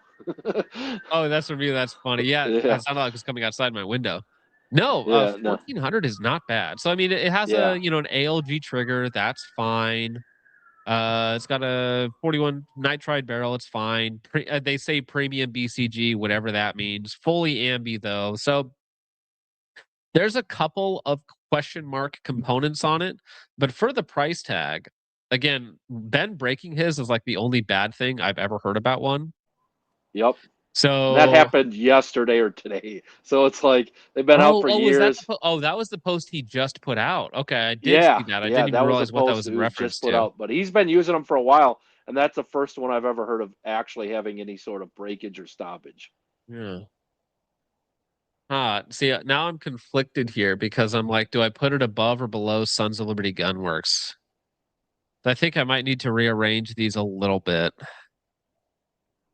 Oh, that's for me. That's funny. Yeah, Yeah. it sounded like it was coming outside my window. No, Yeah, no. 1400 is not bad. So I mean, it has Yeah. a an ALG trigger. That's fine. It's got a 41 nitride barrel. It's fine. They say premium BCG, whatever that means. Fully ambi though. So there's a couple of question mark components on it, but for the price tag, again, Ben breaking his is like the only bad thing I've ever heard about one. Yep. So That happened yesterday or today. So it's like they've been out for years. That was the post he just put out. Okay, I did Yeah, see that. I yeah, didn't even that was realize a what that post was in it was reference just put to. out. But he's been using them for a while, and that's the first one I've ever heard of actually having any sort of breakage or stoppage. Yeah. See, now I'm conflicted here because I'm like, do I put it above or below Sons of Liberty Gunworks? I think I might need to rearrange these a little bit.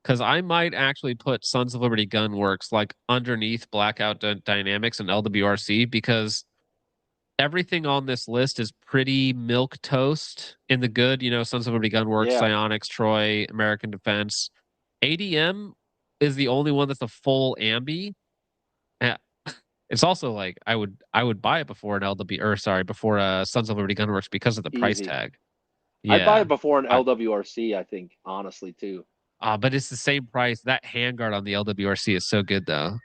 Because I might actually put Sons of Liberty Gunworks like underneath Blackout Dynamics and LWRC because everything on this list is pretty milk toast in the good. Sons of Liberty Gunworks, Yeah. Psionics, Troy, American Defense. ADM is the only one that's a full ambi. It's also like I would buy it before before Sons of Liberty Gunworks because of the price Easy. tag. I'd buy it before an LWRC, I think, honestly, too. But it's the same price. That handguard on the LWRC is so good though.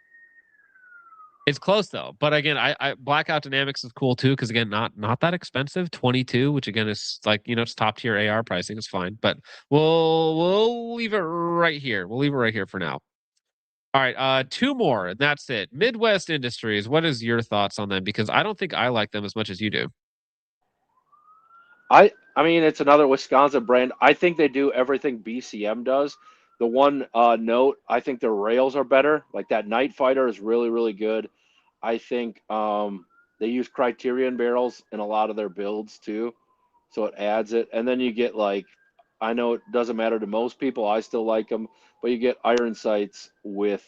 It's close though. But again, I Blackout Dynamics is cool too, because again, not that expensive. 22, which again is like, it's top tier AR pricing. It's fine. But we'll leave it right here. We'll leave it right here for now. All right, two more, and that's it. Midwest Industries. What is your thoughts on them? Because I don't think I like them as much as you do. I mean, it's another Wisconsin brand. I think they do everything BCM does. The one note, I think their rails are better. Like that Night Fighter is really, really good. I think they use Criterion barrels in a lot of their builds too, so it adds it. And then you get like, I know it doesn't matter to most people. I still like them, but you get iron sights with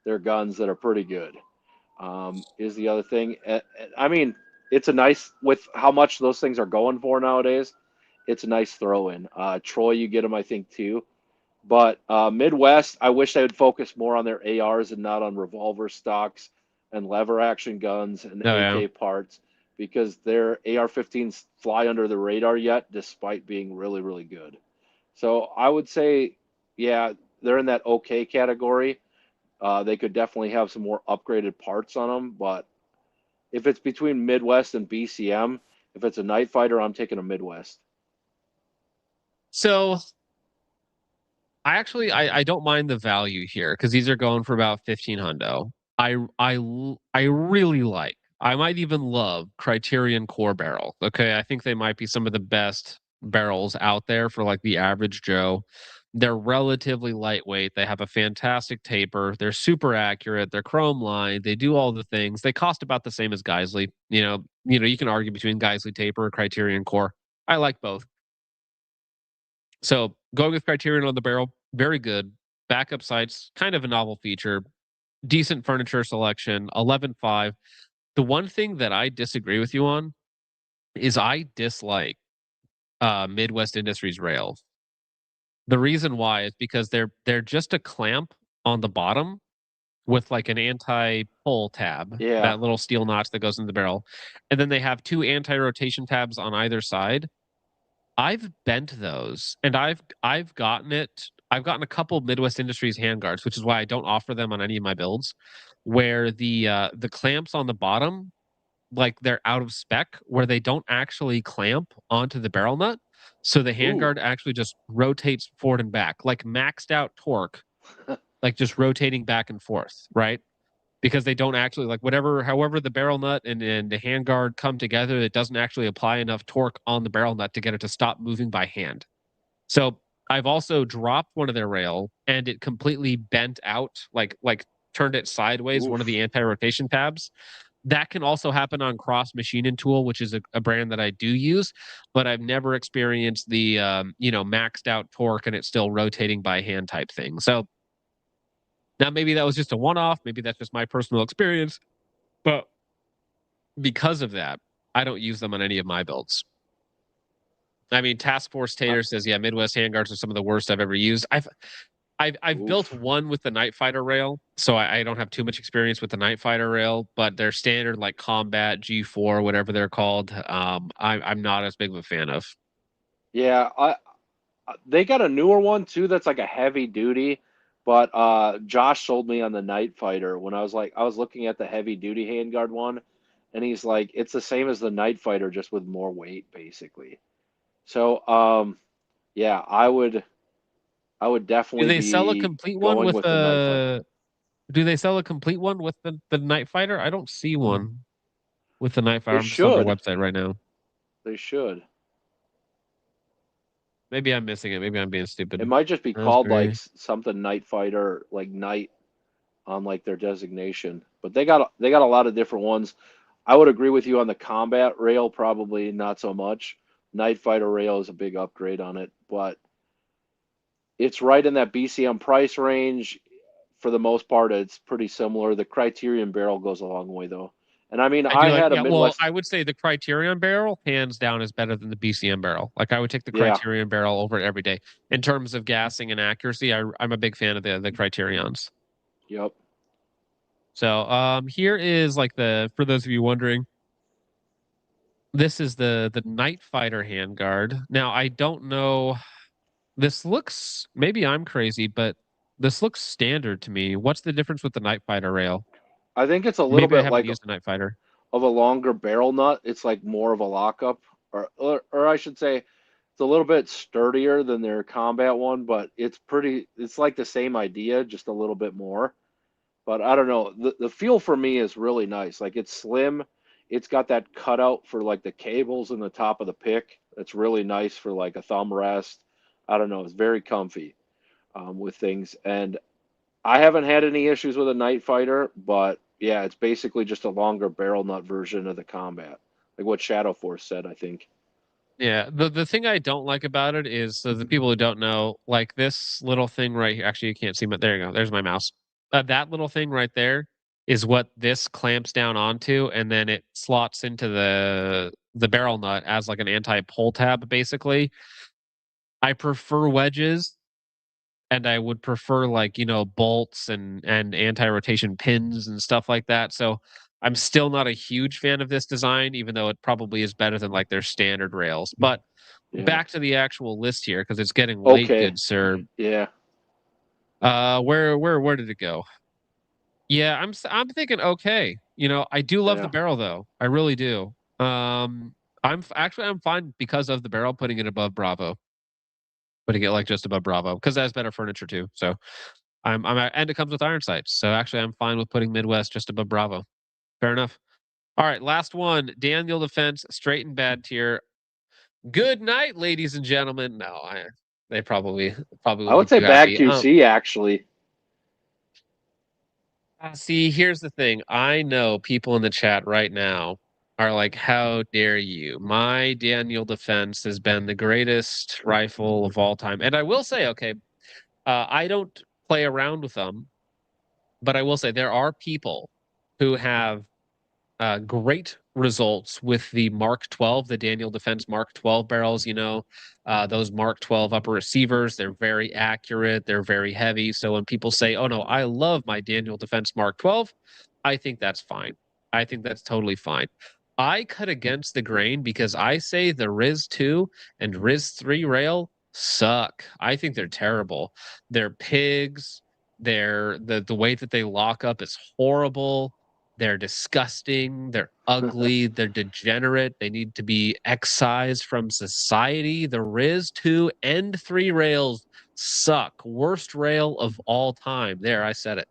their guns that are pretty good. Is the other thing. I mean, it's a nice, with how much those things are going for nowadays, it's a nice throw in. Troy, you get them, I think, too. But Midwest, I wish they would focus more on their ARs and not on revolver stocks and lever action guns and AK parts, because their AR-15s fly under the radar yet, despite being really, really good. So I would say, yeah, they're in that okay category. They could definitely have some more upgraded parts on them, but if it's between Midwest and BCM, if it's a Night Fighter, I'm taking a Midwest. So I don't mind the value here because these are going for about 15 hundo. I really like, I might even love Criterion Core Barrel. Okay, I think they might be some of the best barrels out there for like the average Joe. They're relatively lightweight. They have a fantastic taper. They're super accurate. They're chrome lined. They do all the things. They cost about the same as Geisley. You can argue between Geisley taper or Criterion Core. I like both. So going with Criterion on the barrel, very good. Backup sights, kind of a novel feature. Decent furniture selection, 11.5. The one thing that I disagree with you on is I dislike Midwest Industries rails. The reason why is because they're just a clamp on the bottom with like an anti-pull tab, that little steel notch that goes in the barrel, and then they have two anti-rotation tabs on either side. I've bent those, and I've gotten a couple Midwest Industries handguards, which is why I don't offer them on any of my builds, where the clamps on the bottom, like they're out of spec, where they don't actually clamp onto the barrel nut. So the handguard actually just rotates forward and back, like maxed out torque, like just rotating back and forth, right? Because they don't actually, like, however the barrel nut and the handguard come together, it doesn't actually apply enough torque on the barrel nut to get it to stop moving by hand. So I've also dropped one of their rail and it completely bent out, like turned it sideways, one of the anti-rotation tabs. That can also happen on Cross Machining Tool, which is a brand that I do use, but I've never experienced the maxed out torque and it's still rotating by hand type thing. So now maybe that was just a one-off, maybe that's just my personal experience, but because of that, I don't use them on any of my builds. I mean, Task Force Tater says, yeah, Midwest handguards are some of the worst I've ever used. I've built one with the Night Fighter rail, so I don't have too much experience with the Night Fighter rail, but they're standard like Combat G4, whatever they're called. I'm not as big of a fan of. Yeah, they got a newer one too that's like a heavy duty, but Josh sold me on the Night Fighter when I was looking at the heavy duty handguard one, and he's like, it's the same as the Night Fighter, just with more weight, basically. So yeah, I would definitely Do they sell a be complete one going with with the Night Fighter. Do they sell a complete one with the Night Fighter? I don't see one with the Night Fighter. They I'm just on their should. website right now. They should. Maybe I'm missing it. Maybe I'm being stupid. It might just be That's called great. like something Night Fighter, like Night on like their designation. But they got a lot of different ones. I would agree with you on the combat rail, probably not so much. Night Fighter rail is a big upgrade on it, but it's right in that BCM price range. For the most part, it's pretty similar. The Criterion barrel goes a long way though. And I mean, I had a Well, Midwest. I would say the Criterion barrel, hands down, is better than the BCM barrel. Like, I would take the Yeah. Criterion barrel over it every day. In terms of gassing and accuracy, I'm a big fan of the Criterions. Yep. So, here is like for those of you wondering, this is the Night Fighter handguard. Now, I don't know. This looks, maybe I'm crazy, but this looks standard to me. What's the difference with the Night Fighter rail? I think it's a little Maybe I bit haven't like used the Night Fighter. of a longer barrel nut. It's like more of a lockup, or I should say, it's a little bit sturdier than their combat one, but it's like the same idea, just a little bit more. But I don't know. The feel for me is really nice. Like, it's slim. It's got that cutout for like the cables in the top of the pick. That's really nice for like a thumb rest. I don't know. It's very comfy with things. And I haven't had any issues with a Night Fighter, but yeah, it's basically just a longer barrel nut version of the combat, like what Shadow Force said, I think. Yeah, the thing I don't like about it is, so the people who don't know, like this little thing right here. Actually, you can't see, but there you go. There's my mouse. That little thing right there is what this clamps down onto, and then it slots into the barrel nut as like an anti-pull tab, basically. I prefer wedges, and I would prefer like, bolts and anti-rotation pins and stuff like that. So I'm still not a huge fan of this design, even though it probably is better than like their standard rails. But Yeah. back to the actual list here, because it's getting late, Okay. good sir. Yeah. Where did it go? Yeah, I'm thinking okay. I do love the Yeah. barrel though. I really do. I'm fine because of the barrel, putting it above Bravo. Putting it like just above Bravo, because it has better furniture too. So and it comes with iron sights. So actually I'm fine with putting Midwest just above Bravo. Fair enough. All right, last one. Daniel Defense, straight and bad tier. Good night, ladies and gentlemen. No, they probably I would won't say be bad happy. QC, actually. See, here's the thing. I know people in the chat right now are like, how dare you? My Daniel Defense has been the greatest rifle of all time. And I will say, okay, I don't play around with them, but I will say there are people who have great results with the Mark 12, the Daniel Defense Mark 12 barrels. Those Mark 12 upper receivers, they're very accurate, they're very heavy. So when people say, oh no, I love my Daniel Defense Mark 12, I think that's fine. I think that's totally fine. I cut against the grain because I say the Riz 2 and Riz 3 rail suck. I think they're terrible. They're pigs. The way that they lock up is horrible. They're disgusting. They're ugly. They're degenerate. They need to be excised from society. The Riz 2 and 3 rails suck. Worst rail of all time. There, I said it.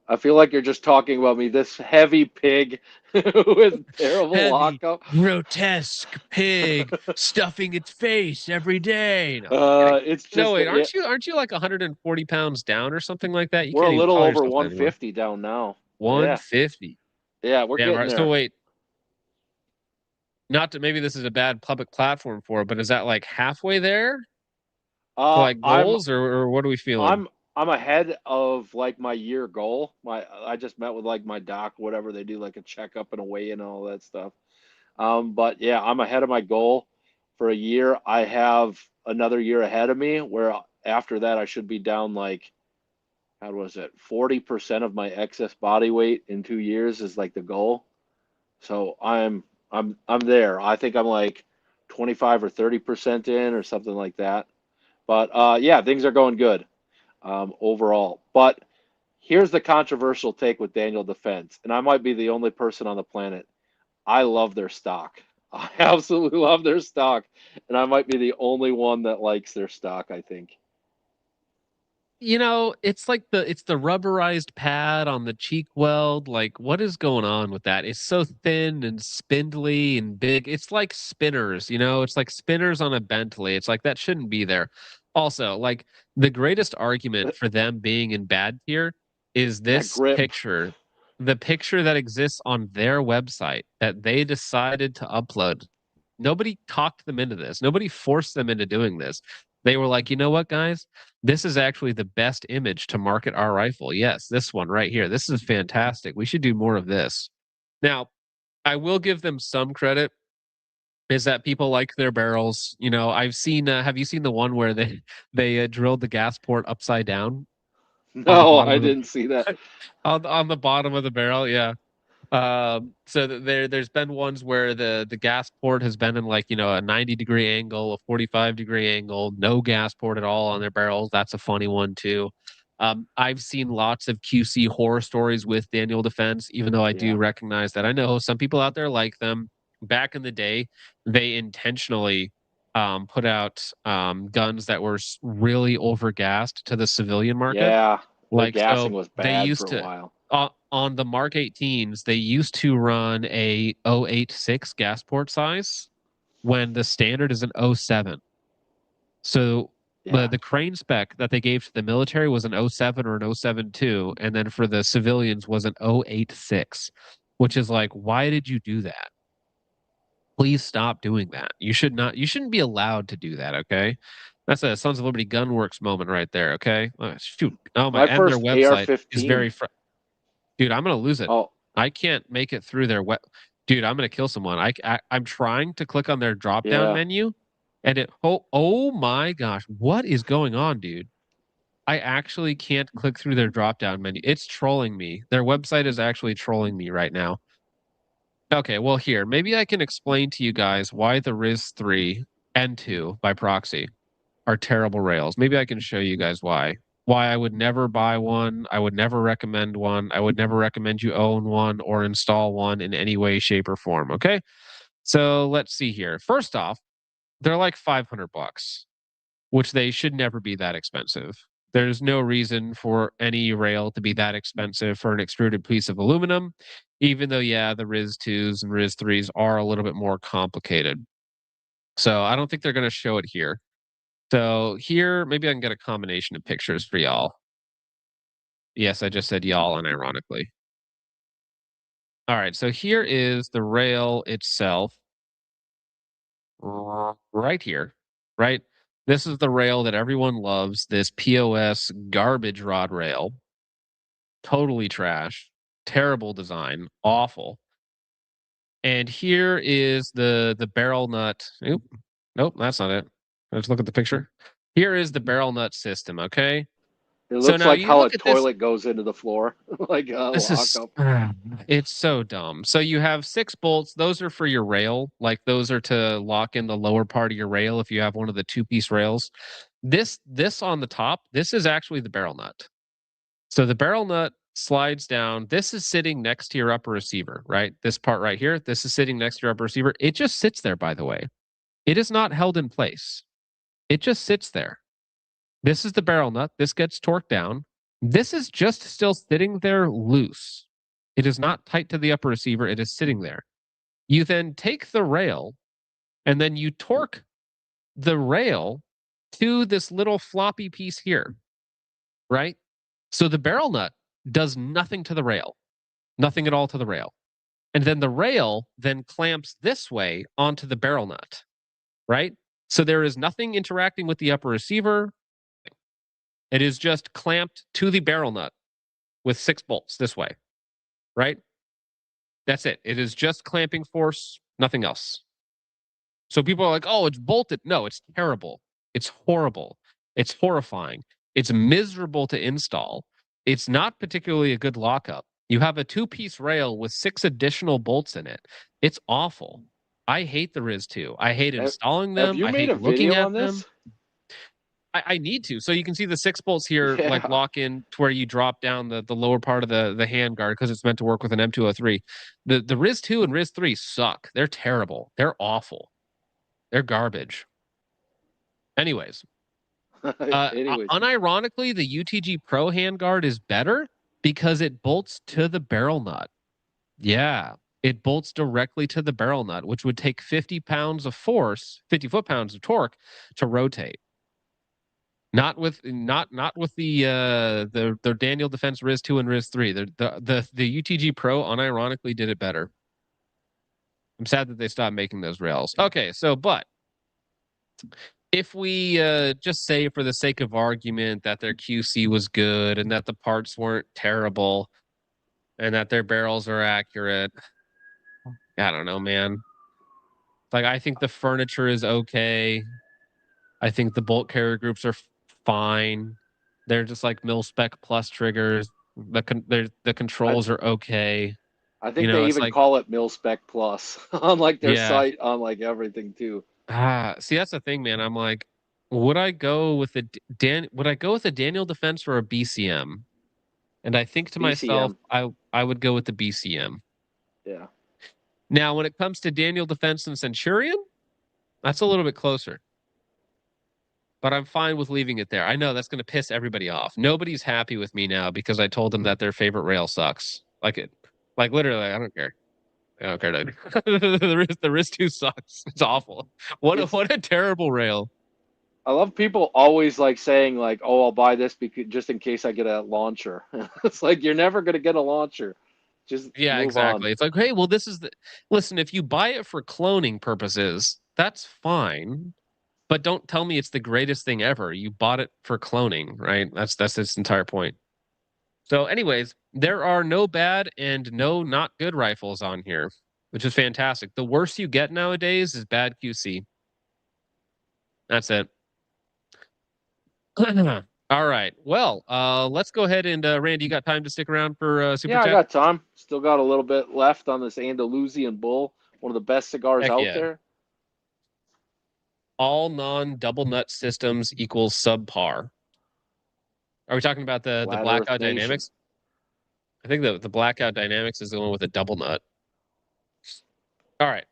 I feel like you're just talking about me. This heavy pig with terrible Heavy, lockup. grotesque pig stuffing its face every day. It's just No, wait, that- aren't you like 140 pounds down or something like that? You we're can't a even little call over yourself that anymore. 150 down now. 150. Yeah, we're Damn, getting right. there. So wait, not to, maybe this is a bad public platform for it, but is that like halfway there? To like goals, or what are we feeling? I'm ahead of like my year goal. I just met with like my doc, whatever they do, like a checkup and a weigh in and all that stuff. But yeah, I'm ahead of my goal. for a year. I have another year ahead of me where after that I should be down like, how was it? 40% of my excess body weight in 2 years is like the goal. So I'm there. I think I'm like 25 or 30% in or something like that. But yeah, things are going good overall. But here's the controversial take with Daniel Defense, and I might be the only person on the planet. I love their stock. I absolutely love their stock, and I might be the only one that likes their stock, I think. You know, it's like it's the rubberized pad on the cheek weld. Like, what is going on with that? It's so thin and spindly and big. It's like spinners, you know, it's like spinners on a Bentley. It's like that shouldn't be there. Also, like the greatest argument for them being in bad tier is That this grip. picture, the picture that exists on their website that they decided to upload. Nobody talked them into this. Nobody forced them into doing this. They were like, you know what, guys? This is actually the best image to market our rifle. Yes, this one right here. This is fantastic. We should do more of this. Now, I will give them some credit. Is that people like their barrels? You know, I've seen. Have you seen the one where they drilled the gas port upside down on the No, bottom I of the didn't see that. on the bottom of the barrel? Yeah. So there's been ones where the gas port has been in like, you know, a 90-degree angle, a 45-degree angle, no gas port at all on their barrels. That's a funny one too. I've seen lots of QC horror stories with Daniel Defense, even though I Yeah. do recognize that I know some people out there like them. Back in the day, they intentionally put out guns that were really overgassed to the civilian market. Yeah, their Like, gassing so was they bad used for a to while. on the Mark 18s, they used to run a 086 gas port size when the standard is an 07. So Yeah. the crane spec that they gave to the military was an 07 or an 072, and then for the civilians was an 086, which is like, why did you do that? Please stop doing that. You shouldn't be allowed to do that, okay? That's a Sons of Liberty Gunworks moment right there, okay? Shoot. Oh my, My and their first website is AR-15. very dude, I'm gonna lose it. Oh, I can't make it through their web. Dude, I'm gonna kill someone. I'm trying to click on their drop down yeah. menu, and oh my gosh, what is going on, dude? I actually can't click through their drop down menu. It's trolling me. Their website is actually trolling me right now. Okay, well here, maybe I can explain to you guys why the Riz 3 and 2 by proxy are terrible rails. Maybe I can show you guys why. Why I would never buy one. I would never recommend one. I would never recommend you own one or install one in any way, shape, or form. Okay. So let's see here. First off, they're like $500, which they should never be that expensive. There's no reason for any rail to be that expensive for an extruded piece of aluminum, even though, yeah, the Riz 2s and Riz 3s are a little bit more complicated. So I don't think they're going to show it here. So here, maybe I can get a combination of pictures for y'all. Yes, I just said y'all unironically. All right, so here is the rail itself. Right here, right? This is the rail that everyone loves, this POS garbage rod rail. Totally trash, terrible design, awful. And here is the barrel nut. Oop, nope, that's not it. Let's look at the picture. Here is the barrel nut system, okay? It So looks now like you how a look at this. toilet goes into the floor, like a This is lockup. it's so dumb. So you have 6 bolts. Those are for your rail. Like those are to lock in the lower part of your rail if you have one of the 2-piece rails. This on the top, this is actually the barrel nut. So the barrel nut slides down. This is sitting next to your upper receiver, right? This part right here, this is sitting next to your upper receiver. It just sits there, by the way. It is not held in place. It just sits there. This is the barrel nut. This gets torqued down. This is just still sitting there loose. It is not tight to the upper receiver. It is sitting there. You then take the rail and then you torque the rail to this little floppy piece here, right? So the barrel nut does nothing to the rail, nothing at all to the rail. And then the rail then clamps this way onto the barrel nut, right? So there is nothing interacting with the upper receiver. It is just clamped to the barrel nut with 6 bolts this way, right? That's it. It is just clamping force, nothing else. So people are like, "Oh, it's bolted." No, it's terrible. It's horrible. It's horrifying. It's miserable to install. It's not particularly a good lockup. You have a 2-piece rail with 6 additional bolts in it. It's awful. I hate the Riz 2. I hate installing them. Have you I made hate a looking video at on this? them. I need to. So you can see the 6 bolts here, Yeah. like lock in to where you drop down the lower part of the hand guard because it's meant to work with an M203. The Riz 2 and Riz 3 suck. They're terrible. They're awful. They're garbage. Anyways, unironically, the UTG Pro handguard is better because it bolts to the barrel nut. Yeah, it bolts directly to the barrel nut, which would take 50 pounds of force, 50 foot-pounds of torque to rotate. Not with the Daniel Defense Riz 2 and Riz 3. The UTG Pro unironically did it better. I'm sad that they stopped making those rails. Okay, so but if we just say for the sake of argument that their QC was good and that the parts weren't terrible and that their barrels are accurate, I don't know, man. Like, I think the furniture is okay. I think the bolt carrier groups are fine. They're just like mil-spec plus triggers. The controls are okay. I think they even call it mil-spec plus on like their site on like everything too. See, that's the thing, man. I'm like, would I go with a Daniel Defense or a BCM? And I think to myself, I would go with the BCM. Yeah. Now, when it comes to Daniel Defense and Centurion, that's a little bit closer. But I'm fine with leaving it there. I know that's going to piss everybody off. Nobody's happy with me now because I told them that their favorite rail sucks. Like literally, I don't care. I don't care. The Riz 2 sucks. It's awful. What a terrible rail. I love people always like saying like, "Oh, I'll buy this because just in case I get a launcher." It's like you're never going to get a launcher. Just move exactly. on. It's like, hey, well, listen. If you buy it for cloning purposes, that's fine. But don't tell me it's the greatest thing ever. You bought it for cloning, right? That's its entire point. So anyways, there are no bad and no not good rifles on here, which is fantastic. The worst you get nowadays is bad QC. That's it. All right. Well, let's go ahead and Randy, you got time to stick around for Super Chat? I got time. Still got a little bit left on this Andalusian Bull, one of the best cigars out there. All non-double nut systems equals subpar. Are we talking about the Blackout Dynamics? I think the Blackout Dynamics is the one with a double nut. All right.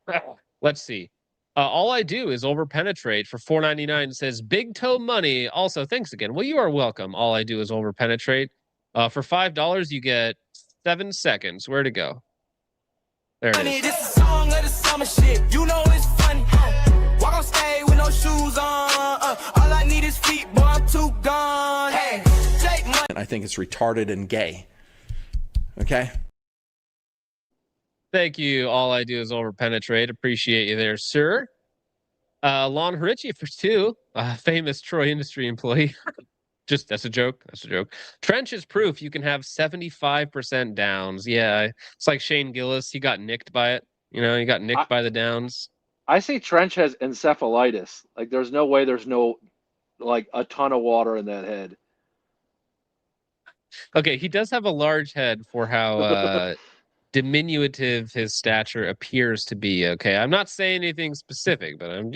Let's see. All I do is overpenetrate for $4.99. Says Big Toe Money. Also, thanks again. Well, you are welcome. All I do is overpenetrate. For $5, you get 7 seconds. Where to go? There it is. This is a song of the summer shit. You know it's funny. Walk on stage with no shoes on. All I need is feet, boy, I'm too gone. Hey, take money. I think it's retarded and gay. Okay? Thank you. All I do is overpenetrate. Appreciate you there, sir. Lon Harichi for 2. Famous Troy Industry employee. That's a joke. That's a joke. Trench is proof you can have 75% downs. Yeah, it's like Shane Gillis. He got nicked by it. You know, he got nicked by the downs. I say Trench has encephalitis. Like, there's no way there's no, like, a ton of water in that head. Okay, he does have a large head for how diminutive his stature appears to be. Okay, I'm not saying anything specific, but I'm,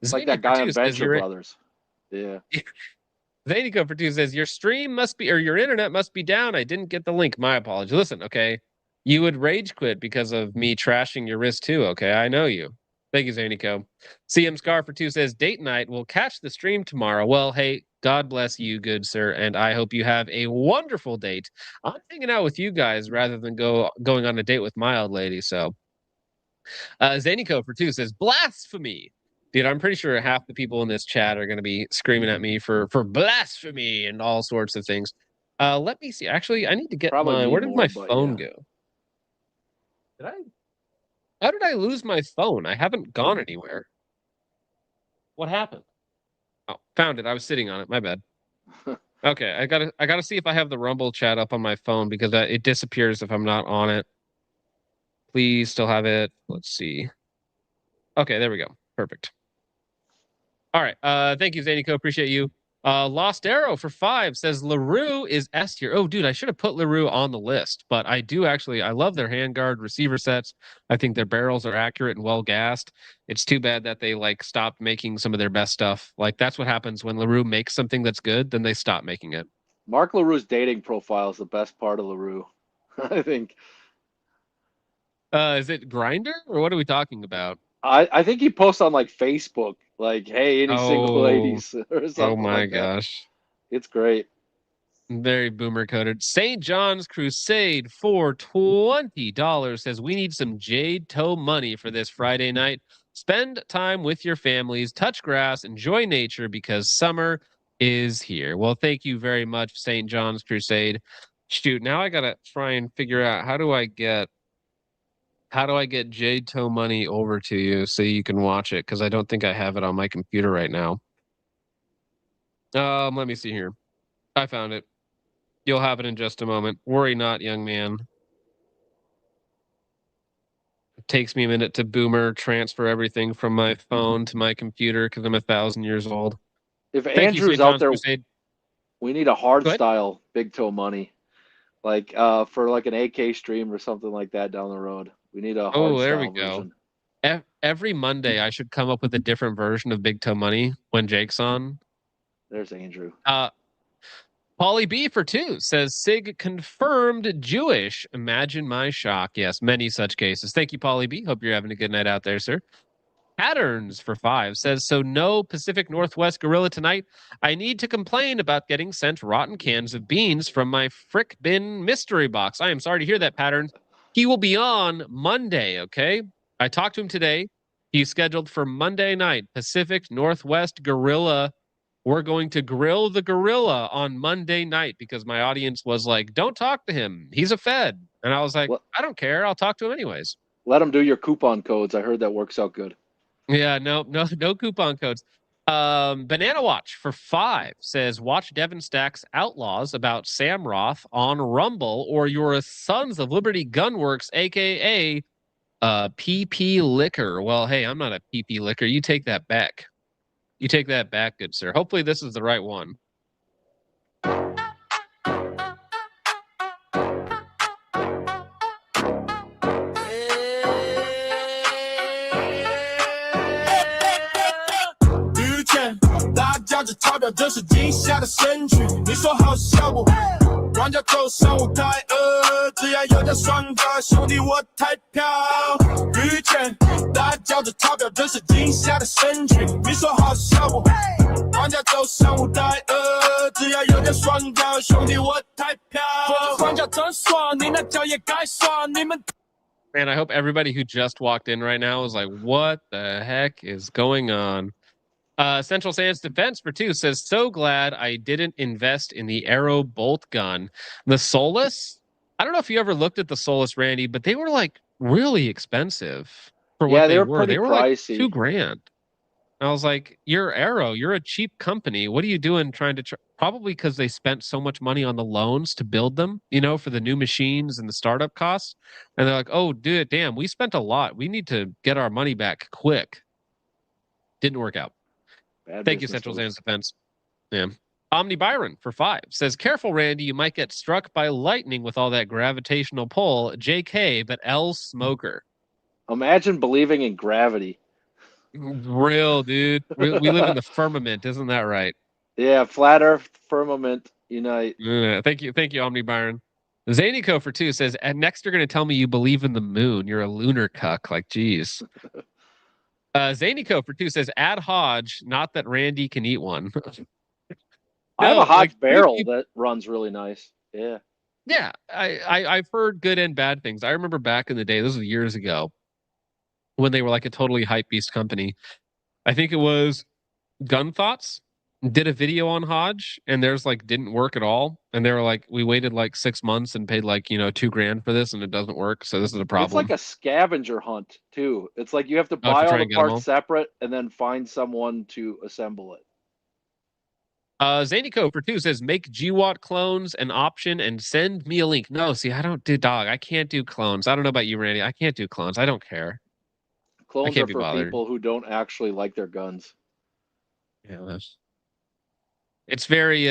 It's like that guy on Venture Brothers. Yeah. Zanico for 2 says, your stream must be, or your internet must be down. I didn't get the link. My apologies. Listen, okay, you would rage quit because of me trashing your wrist too. Okay, I know you. Thank you, Zanico. CM Scar for 2 says, date night. We'll catch the stream tomorrow. Well, hey, God bless you, good sir, and I hope you have a wonderful date. I'm hanging out with you guys rather than going on a date with my old lady. So, Zanico for 2 says, blasphemy. Dude, I'm pretty sure half the people in this chat are going to be screaming at me for blasphemy and all sorts of things. Let me see. Actually, I need to get where did my phone go? How did I lose my phone? I haven't gone anywhere. What happened? Oh, found it. I was sitting on it. My bad. Okay, I gotta see if I have the Rumble chat up on my phone because it disappears if I'm not on it. Please still have it. Let's see. Okay, there we go. Perfect. All right. Thank you, Zanico. Appreciate you. Lost Arrow for 5 says LaRue is S tier. Oh, dude, I should have put LaRue on the list, but I do actually. I love their handguard receiver sets. I think their barrels are accurate and well gassed. It's too bad that they like stopped making some of their best stuff. Like that's what happens when LaRue makes something that's good, then they stop making it. Mark LaRue's dating profile is the best part of LaRue, I think. Is it Grinder or what are we talking about? I think he posts on like Facebook, like, "Hey, any single ladies?" or something. Oh my like that. gosh. It's great. Very boomer coded. St. John's Crusade for $20 says we need some Jade Toe money for this Friday night. Spend time with your families, touch grass, enjoy nature because summer is here. Well, thank you very much, St. John's Crusade. Shoot, now I gotta try and figure out how do I get Jade Toe money over to you so you can watch it? Because I don't think I have it on my computer right now. Let me see here. I found it. You'll have it in just a moment. Worry not, young man. It takes me a minute to boomer transfer everything from my phone to my computer because I'm 1,000 years old. If Thank you, Andrew's St. out John's there, Crusade. we need a hard Go ahead. style big toe money, like for like an AK stream or something like that down the road. We need a hard Oh, there style we go. version. Every Monday, I should come up with a different version of Big Toe Money when Jake's on. There's Andrew. Paulie B for 2 says Sig confirmed Jewish. Imagine my shock. Yes, many such cases. Thank you, Paulie B. Hope you're having a good night out there, sir. Patterns for 5 says, so no Pacific Northwest Gorilla tonight. I need to complain about getting sent rotten cans of beans from my frick bin mystery box. I am sorry to hear that, Patterns. He will be on Monday, okay? I talked to him today. He's scheduled for Monday night, Pacific Northwest Gorilla. We're going to grill the gorilla on Monday night because my audience was like, don't talk to him. He's a Fed. And I was like, I don't care. I'll talk to him anyways. Let him do your coupon codes. I heard that works out good. Yeah, no coupon codes. Banana Watch for 5 says, watch Devin Stack's Outlaws about Sam Roth on Rumble or your Sons of Liberty Gunworks, a.k.a. PP Liquor. Well, hey, I'm not a PP Liquor. You take that back. You take that back, good sir. Hopefully this is the right one. Man, I hope everybody who just walked in right now is like, what the heck is going on? Central Sands Defense for 2 says, so glad I didn't invest in the Arrow bolt gun. The Solus, I don't know if you ever looked at the Solus, Randy, but they were like really expensive for what they were. They were pricey. Like $2,000. I was like, you're Arrow, you're a cheap company. What are you doing trying to probably because they spent so much money on the loans to build them, you know, for the new machines and the startup costs. And they're like, oh, dude, damn, we spent a lot. We need to get our money back quick. Didn't work out. Thank you, Central Sands Defense. Yeah. Omni Byron for 5 says, careful, Randy, you might get struck by lightning with all that gravitational pull. JK, but L Smoker. Imagine believing in gravity. Real, dude. We live in the firmament, isn't that right? Yeah, flat earth, firmament, unite. Yeah, thank you, Omni Byron. Zanico for 2 says, and next you're going to tell me you believe in the moon. You're a lunar cuck. Like, geez. Zanico for 2 says, add Hodge, not that Randy can eat one. I have a Hodge barrel that runs really nice. Yeah. Yeah, I've heard good and bad things. I remember back in the day, this was years ago, when they were like a totally hype beast company. I think it was Gun Thoughts did a video on Hodge and theirs like didn't work at all. And they were like, we waited like 6 months and paid like, $2,000 for this and it doesn't work. So this is a problem. It's like a scavenger hunt too. It's like you have to buy all the parts separate and then find someone to assemble it. Zanico for 2 says, make GWAT clones an option and send me a link. No, see, I don't do dog. I can't do clones. I don't know about you, Randy. I can't do clones. I don't care. Clones can't are be for bothered. people who don't actually like their guns. Yeah, it's very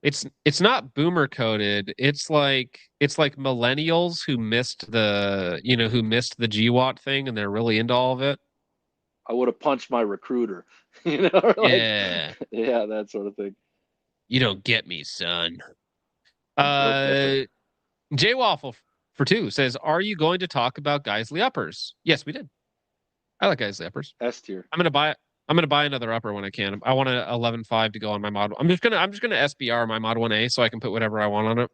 it's not boomer coded. It's like millennials who missed the GWAT thing and they're really into all of it. I would have punched my recruiter. You know, like, Yeah. yeah, that sort of thing. You don't get me, son. different. Jay Waffle for 2 says, "Are you going to talk about Geisley uppers?" Yes, we did. I like Geisley uppers. S tier. I'm gonna buy another upper when I can. I want a 11.5 to go on my mod. I'm just gonna SBR my mod 1A so I can put whatever I want on it.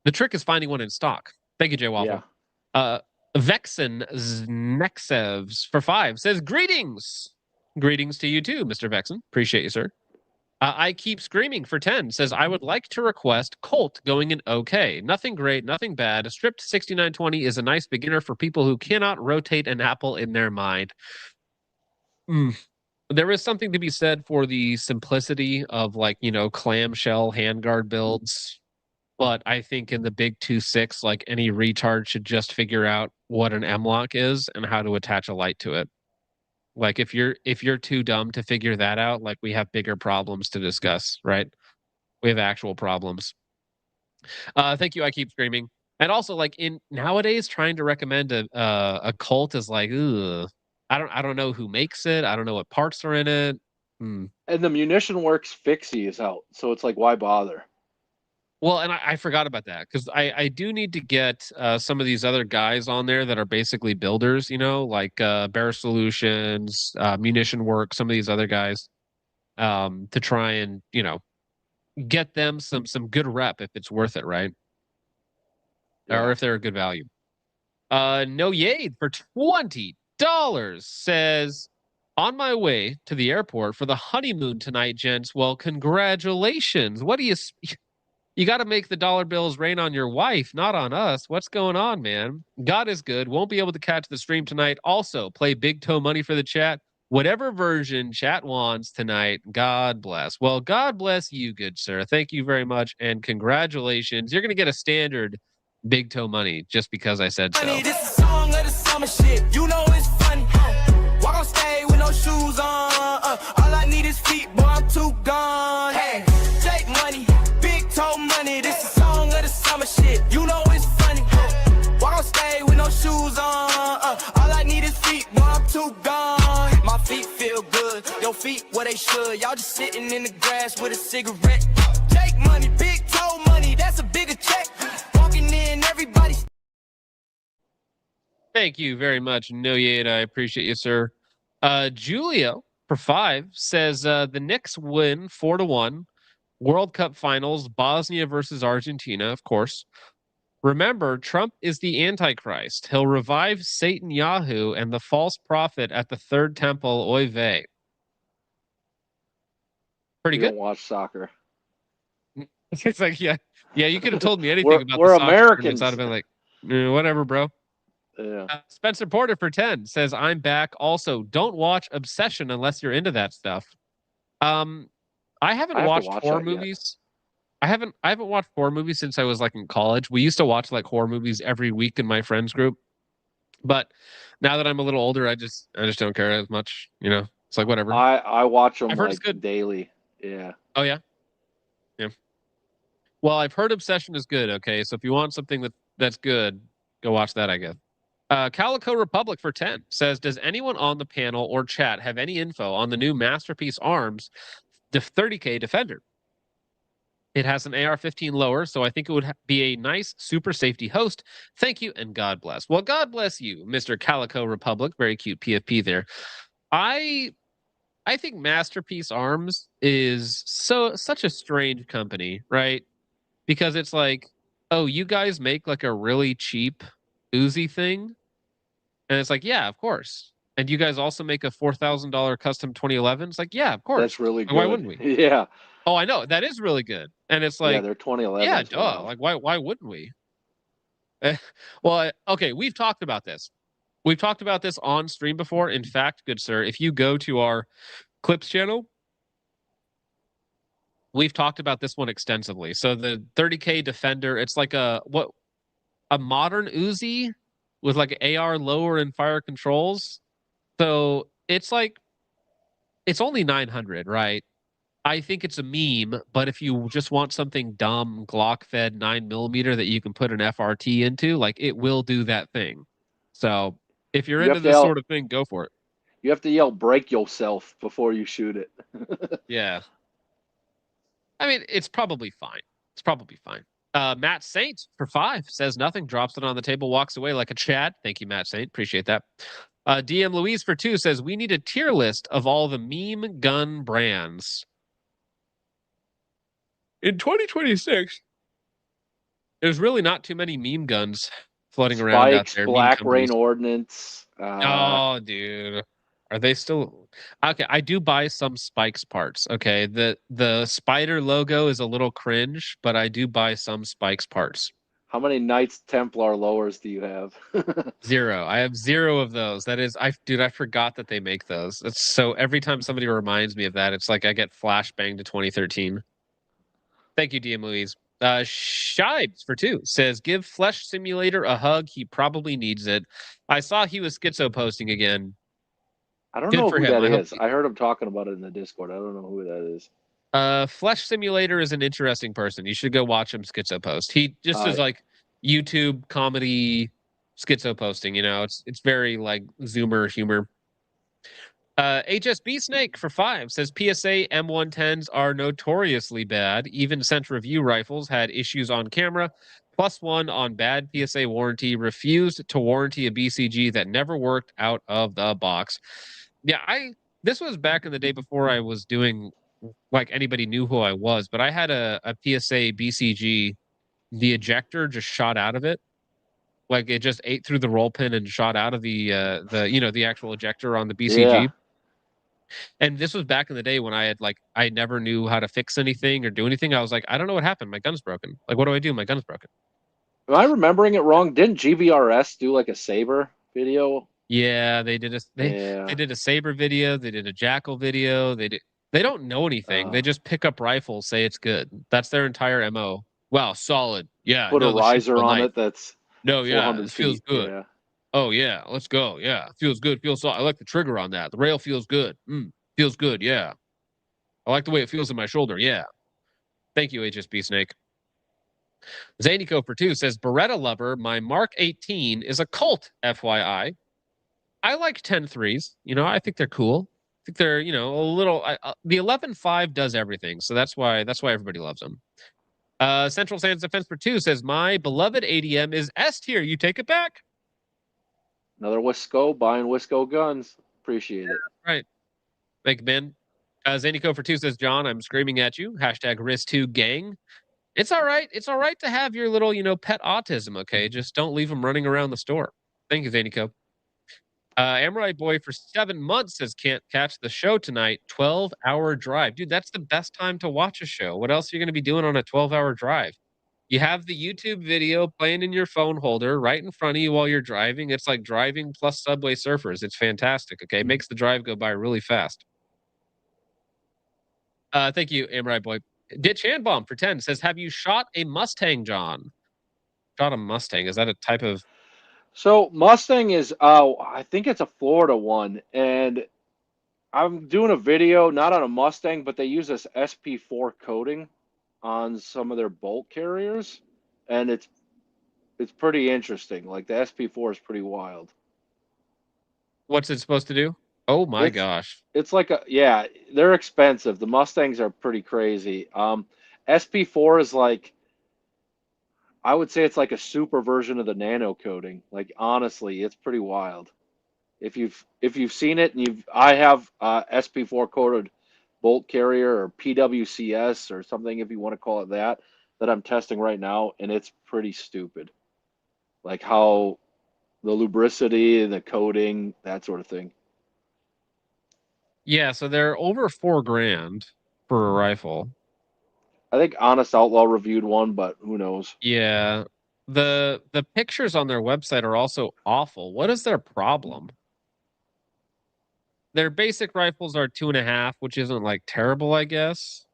The trick is finding one in stock. Thank you, Jay Waffle. Vexen Nexevs for 5 says, "Greetings. Greetings to you too, Mr. Vexen. Appreciate you, sir." I Keep Screaming for 10 says, "I would like to request Colt going in okay. Nothing great, nothing bad. A stripped 6920 is a nice beginner for people who cannot rotate an apple in their mind." There is something to be said for the simplicity of clamshell handguard builds. But I think in the big 2.6, like any retard should just figure out what an M-lock is and how to attach a light to it. Like if you're too dumb to figure that out, like we have bigger problems to discuss, right? We have actual problems. Thank you. I Keep Screaming. And also, like in nowadays, trying to recommend a Colt is like, ugh. I don't know who makes it. I don't know what parts are in it. And the Munition Works fixie is out, so it's like, why bother? Well, and I forgot about that because I do need to get some of these other guys on there that are basically builders, like Bear Solutions, Munition Works, some of these other guys, to try and get them some good rep if it's worth it, right? Yeah. Or if they're a good value. No Yade for $20 says, "On my way to the airport for the honeymoon tonight, gents. Well, congratulations. What do you... You got to make the dollar bills rain on your wife, not on us. What's going on, man? God is good. Won't be able to catch the stream tonight. Also, play Big Toe Money for the chat. Whatever version chat wants tonight. God bless." Well, God bless you, good sir. Thank you very much. And congratulations. You're going to get a standard Big Toe Money just because I said so. This is a song of the summer shit. You know it's funny. Walk on stage with no shoes on. All I need is feet, boy, I'm too gone. Hey, Jake Money. Toe Money, this is a song of the summer shit. You know it's funny. Walk on stage with no shoes on. All I need is feet, boy, I'm too gone. My feet feel good, your feet where they should. Y'all just sitting in the grass with a cigarette. Jake Money, Big Toe Money, that's a bigger check. Walking in, everybody. Thank you very much, No Yade. I appreciate you, sir. Julio for 5 says the Knicks win 4-1. World Cup finals, Bosnia versus Argentina, of course. Remember, Trump is the Antichrist. He'll revive Satan Yahoo and the false prophet at the third temple, oy vey. Pretty good. Don't watch soccer. It's like, yeah, you could have told me anything about we're the soccer Americans. I'd have been like, whatever, bro. Yeah. Spencer Porter for 10 says, "I'm back. Also, don't watch Obsession unless you're into that stuff." I haven't watched horror movies. I haven't watched horror movies since I was like in college. We used to watch like horror movies every week in my friends group. But now that I'm a little older, I just don't care as much. It's like whatever. I watch them I've heard it's good. daily. Yeah. Oh yeah. Yeah. Well, I've heard Obsession is good. Okay, so if you want something that's good, go watch that, I guess. Calico Republic for 10 says, "Does anyone on the panel or chat have any info on the new Masterpiece Arms the 30K Defender? It has an AR-15 lower, so I think it would be a nice super safety host. Thank you, and God bless." Well, God bless you, Mr. Calico Republic. Very cute PFP there. I think Masterpiece Arms is such a strange company, right? Because it's like, oh, you guys make like a really cheap Uzi thing? And it's like, yeah, of course. And you guys also make a $4,000 custom 2011? It's like, yeah, of course. That's really good. Why wouldn't we? Yeah. Oh, I know. That is really good. And it's like, yeah, they're 2011. yeah, duh. Like, why wouldn't we? Well, okay, we've talked about this. We've talked about this on stream before. In fact, good sir, if you go to our Clips channel, we've talked about this one extensively. So the 30K Defender, it's like a modern Uzi with like AR lower and fire controls. So it's like, it's only 900, right? I think it's a meme, but if you just want something dumb, Glock fed 9mm that you can put an FRT into, like it will do that thing. So if you're You into have to this yell- sort of thing, go for it. You have to yell "break yourself" before you shoot it. Yeah. I mean, it's probably fine. It's probably fine. Matt Saint for 5 says nothing, drops it on the table, walks away like a Chad. Thank you, Matt Saint. Appreciate that. DM Louise for 2 says we need a tier list of all the meme gun brands. In 2026, there's really not too many meme guns floating around out Spikes, there. meme Black companies. Rain Ordnance. Oh, dude. Are they still okay? I do buy some Spikes parts. Okay. The spider logo is a little cringe, but I do buy some Spikes parts. How many Knights Templar lowers do you have? 0. I have 0 of those. That is, dude, I forgot that they make those. It's so every time somebody reminds me of that, it's like I get flashbang to 2013. Thank you, DM Louise. Shibes for 2 says, give Flesh Simulator a hug. He probably needs it. I saw he was schizo posting again. I don't Good know for who him. that I hope is. I heard him talking about it in the Discord. I don't know who that is. Flesh Simulator is an interesting person. You should go watch him schizo post. He just is like YouTube comedy schizo posting. You know, it's very like Zoomer humor. HSB Snake for 5 says PSA M110s are notoriously bad. Even Centreview rifles had issues on camera. +1 on bad PSA warranty. Refused to warranty a BCG that never worked out of the box. Yeah, this was back in the day before I was doing like anybody knew who I was, but I had a PSA BCG. The ejector just shot out of it. Like it just ate through the roll pin and shot out of the the actual ejector on the BCG. Yeah. And this was back in the day when I never knew how to fix anything or do anything. I was like, I don't know what happened. My gun's broken. Like, what do I do? My gun's broken. Am I remembering it wrong? Didn't GVRS do like a Saber video? Yeah, they did they did a Saber video. They did a Jackal video. They don't know anything. They just pick up rifles, say it's good. That's their entire MO. Wow, solid. Yeah. Put a the shit's riser real on nice. it that's No, yeah, 400 this feels feet. good. Yeah. Oh yeah, let's go. Yeah, feels good. Feels solid. I like the trigger on that. The rail feels good. Feels good. Yeah. I like the way it feels in my shoulder. Yeah. Thank you, HSB Snake. Zanico for 2 says Beretta lover. My Mark 18 is a Colt. FYI. I like 10.3s. You know, I think they're cool. I think they're a little. The 11.5 does everything, so that's why everybody loves them. Central Sands Defense for 2 says my beloved ADM is S tier. You take it back. Another Wisco, buying Wisco guns. Appreciate it. Right. Thank you, Ben. Zanico for 2 says, John, I'm screaming at you. #RIS2 gang. It's all right. It's all right to have your little, pet autism, okay? Just don't leave them running around the store. Thank you, Zanico. Amrite Boy for 7 months says, can't catch the show tonight. 12-hour drive. Dude, that's the best time to watch a show. What else are you going to be doing on a 12-hour drive? You have the YouTube video playing in your phone holder right in front of you while you're driving. It's like driving plus Subway Surfers. It's fantastic, okay? It makes the drive go by really fast. Thank you, Amrite Boy. Ditch Handbomb for 10 says, have you shot a Mustang, John? Shot a Mustang. Is that a type of... So Mustang is, I think it's a Florida one, and I'm doing a video not on a Mustang, but they use this SP4 coating on some of their bolt carriers, and it's pretty interesting. Like the SP4 is pretty wild. What's it supposed to do? Oh my gosh! It's like they're expensive. The Mustangs are pretty crazy. SP4 is like, I would say it's like a super version of the nano coating. Like honestly, it's pretty wild. If you've seen it, and I have SP4 coated bolt carrier or PWCS or something, if you want to call it that I'm testing right now, and it's pretty stupid. Like how the lubricity and the coating, that sort of thing. Yeah, so they're over $4,000 for a rifle. I think Honest Outlaw reviewed one, but who knows? Yeah. The pictures on their website are also awful. What is their problem? Their basic rifles are 2.5, which isn't like terrible, I guess.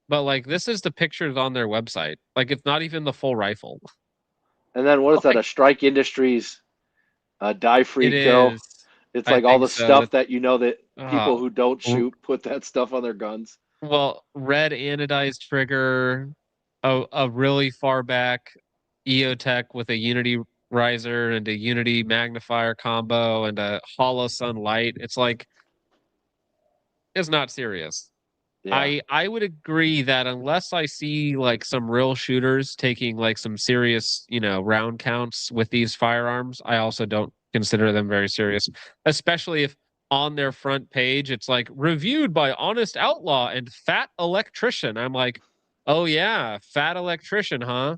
But like this is the pictures on their website. Like it's not even the full rifle. And then what is that? A Strike Industries Die Frico. is. It's I like all think the so. stuff that you know that people Uh, who don't shoot put that stuff on their guns. well, red anodized trigger, a really far back EOTech with a Unity riser and a Unity magnifier combo and a hollow sunlight. It's like, it's not serious. Yeah. I would agree that unless I see like some real shooters taking like some serious, round counts with these firearms, I also don't consider them very serious, especially if on their front page it's like reviewed by Honest Outlaw and Fat Electrician. I'm like, oh yeah, Fat Electrician, huh?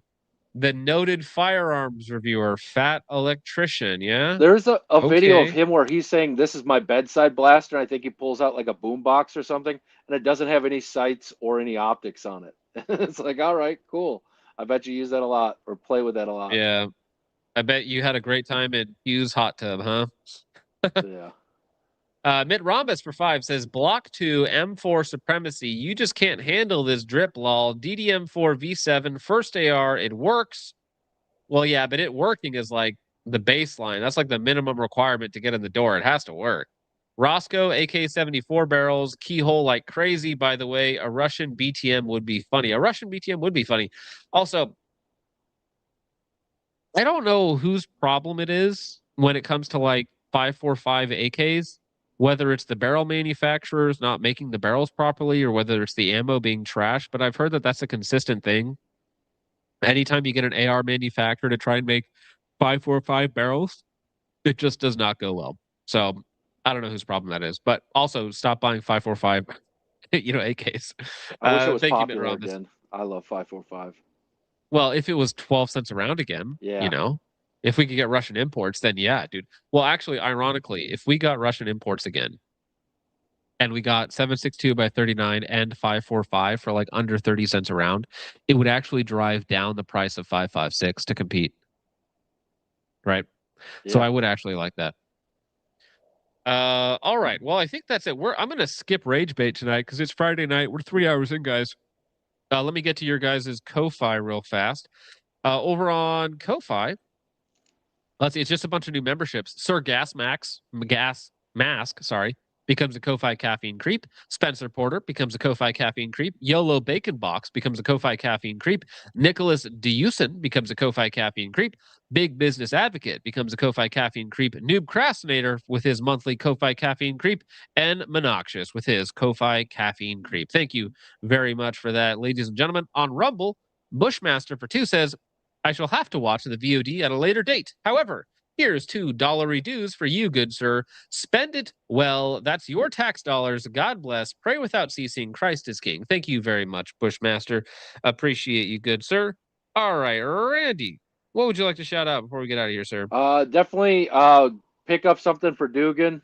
The noted firearms reviewer, Fat Electrician, yeah? There's a video of Okay. him where he's saying this is my bedside blaster, and I think he pulls out like a boombox or something, and it doesn't have any sights or any optics on it. It's like, all right, cool. I bet you use that a lot or play with that a lot. Yeah. I bet you had a great time at Hughes Hot Tub, huh? Yeah. Mitt Rhombus for 5 says, Block 2, M4 Supremacy. You just can't handle this drip, lol. DDM4 V7, first AR, it works. Well, yeah, but it working is like the baseline. That's like the minimum requirement to get in the door. It has to work. Roscoe, AK-74 barrels, keyhole like crazy. By the way, a Russian BTM would be funny. A Russian BTM would be funny. Also, I don't know whose problem it is when it comes to like 5.45 AKs, whether it's the barrel manufacturers not making the barrels properly or whether it's the ammo being trashed, but I've heard that that's a consistent thing. Anytime you get an AR manufacturer to try and make 5.45 barrels, it just does not go well. So I don't know whose problem that is, but also stop buying 5.45, AKs. I wish it was Thank you, Mitt popular Rhombus. again. I love 5.45. Well, if it was 12 cents a round again, Yeah. if we could get Russian imports, then yeah, dude. Well, actually, ironically, if we got Russian imports again and we got 7.62 by 39 and 5.45 for like under 30 cents a round, it would actually drive down the price of 5.56 to compete. Right? So Yeah. I would actually like that. All right. Well, I think that's it. I'm going to skip Rage Bait tonight because it's Friday night. We're 3 hours in, guys. Let me get to your guys' Ko-Fi real fast. Over on Ko-Fi, let's see, it's just a bunch of new memberships. Sir Gas Mask, becomes a Ko-Fi Caffeine Creep. Spencer Porter becomes a Ko-Fi Caffeine Creep. YOLO Bacon Box becomes a Ko-Fi Caffeine Creep. Nicholas Deusen becomes a Ko-Fi Caffeine Creep. Big Business Advocate becomes a Ko-Fi Caffeine Creep. Noob Crastinator with his monthly Ko-Fi Caffeine Creep. And Monoxious with his Ko-Fi Caffeine Creep. Thank you very much for that, ladies and gentlemen. On Rumble, Bushmaster for 2 says, I shall have to watch the VOD at a later date. However, here's $2 dues for you, good sir. Spend it well. That's your tax dollars. God bless. Pray without ceasing. Christ is king. Thank you very much, Bushmaster. Appreciate you, good sir. All right, Randy, what would you like to shout out before we get out of here, sir? Definitely pick up something for Dugan.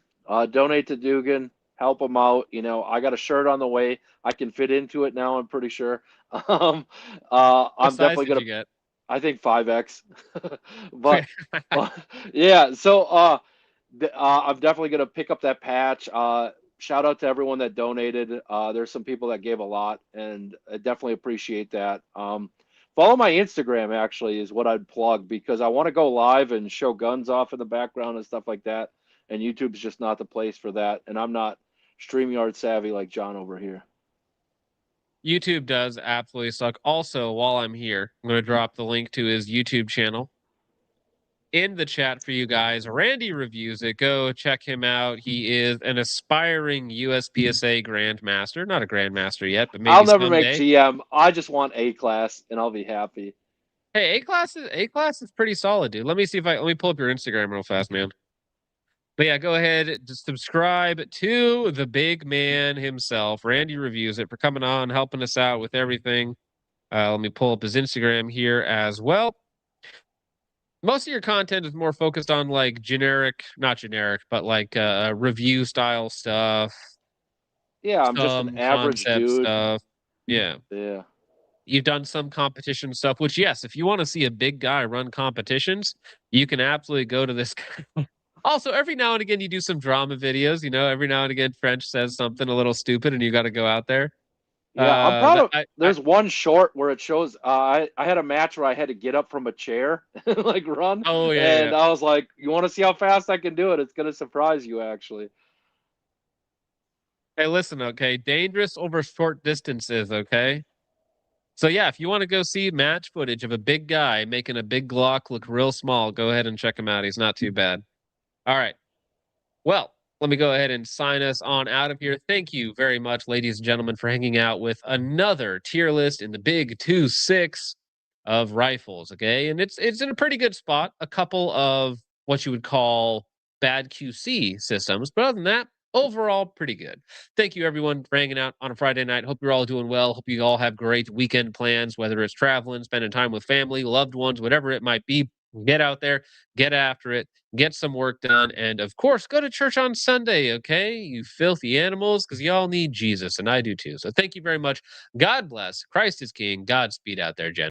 Donate to Dugan. Help him out. I got a shirt on the way. I can fit into it now, I'm pretty sure. I'm definitely going to... I think 5X. but yeah, so I'm definitely going to pick up that patch. Shout out to everyone that donated. There's some people that gave a lot, and I definitely appreciate that. Follow my Instagram, actually, is what I'd plug, because I want to go live and show guns off in the background and stuff like that. And YouTube's just not the place for that. And I'm not StreamYard savvy like John over here. YouTube does absolutely suck. Also, while I'm here, I'm going to drop the link to his YouTube channel in the chat for you guys. Randy reviews it. Go check him out. He is an aspiring USPSA Grandmaster. Not a Grandmaster yet, but maybe I'll never someday. make GM. I just want A class, and I'll be happy. Hey, A class is pretty solid, dude. Let me pull up your Instagram real fast, man. But yeah, go ahead, just subscribe to the big man himself. Randy reviews it for coming on, helping us out with everything. Let me pull up his Instagram here as well. Most of your content is more focused on like not generic, but like review style stuff. Yeah, I'm just an average dude. Stuff. Yeah. Yeah. You've done some competition stuff, which, yes, if you want to see a big guy run competitions, you can absolutely go to this guy. Also, every now and again, you do some drama videos. Every now and again, French says something a little stupid and you got to go out there. Yeah, I'm proud of. I There's one short where it shows. I had a match where I had to get up from a chair, like run. Oh, yeah, And yeah. I was like, "You want to see how fast I can do it? It's gonna surprise you, actually." Hey, listen, okay? Dangerous over short distances, okay? So yeah, if you want to go see match footage of a big guy making a big Glock look real small, go ahead and check him out. He's not too bad. All right. Well, let me go ahead and sign us on out of here. Thank you very much, ladies and gentlemen, for hanging out with another tier list in the big 2-6 of rifles. Okay, and it's in a pretty good spot. A couple of what you would call bad QC systems, but other than that, overall pretty good. Thank you everyone for hanging out on a Friday night. Hope you're all doing well. Hope you all have great weekend plans, whether it's traveling, spending time with family, loved ones, whatever it might be. Get out there, get after it, get some work done, and of course, go to church on Sunday, okay? You filthy animals, because y'all need Jesus, and I do too. So thank you very much. God bless. Christ is King. Godspeed out there, Jen.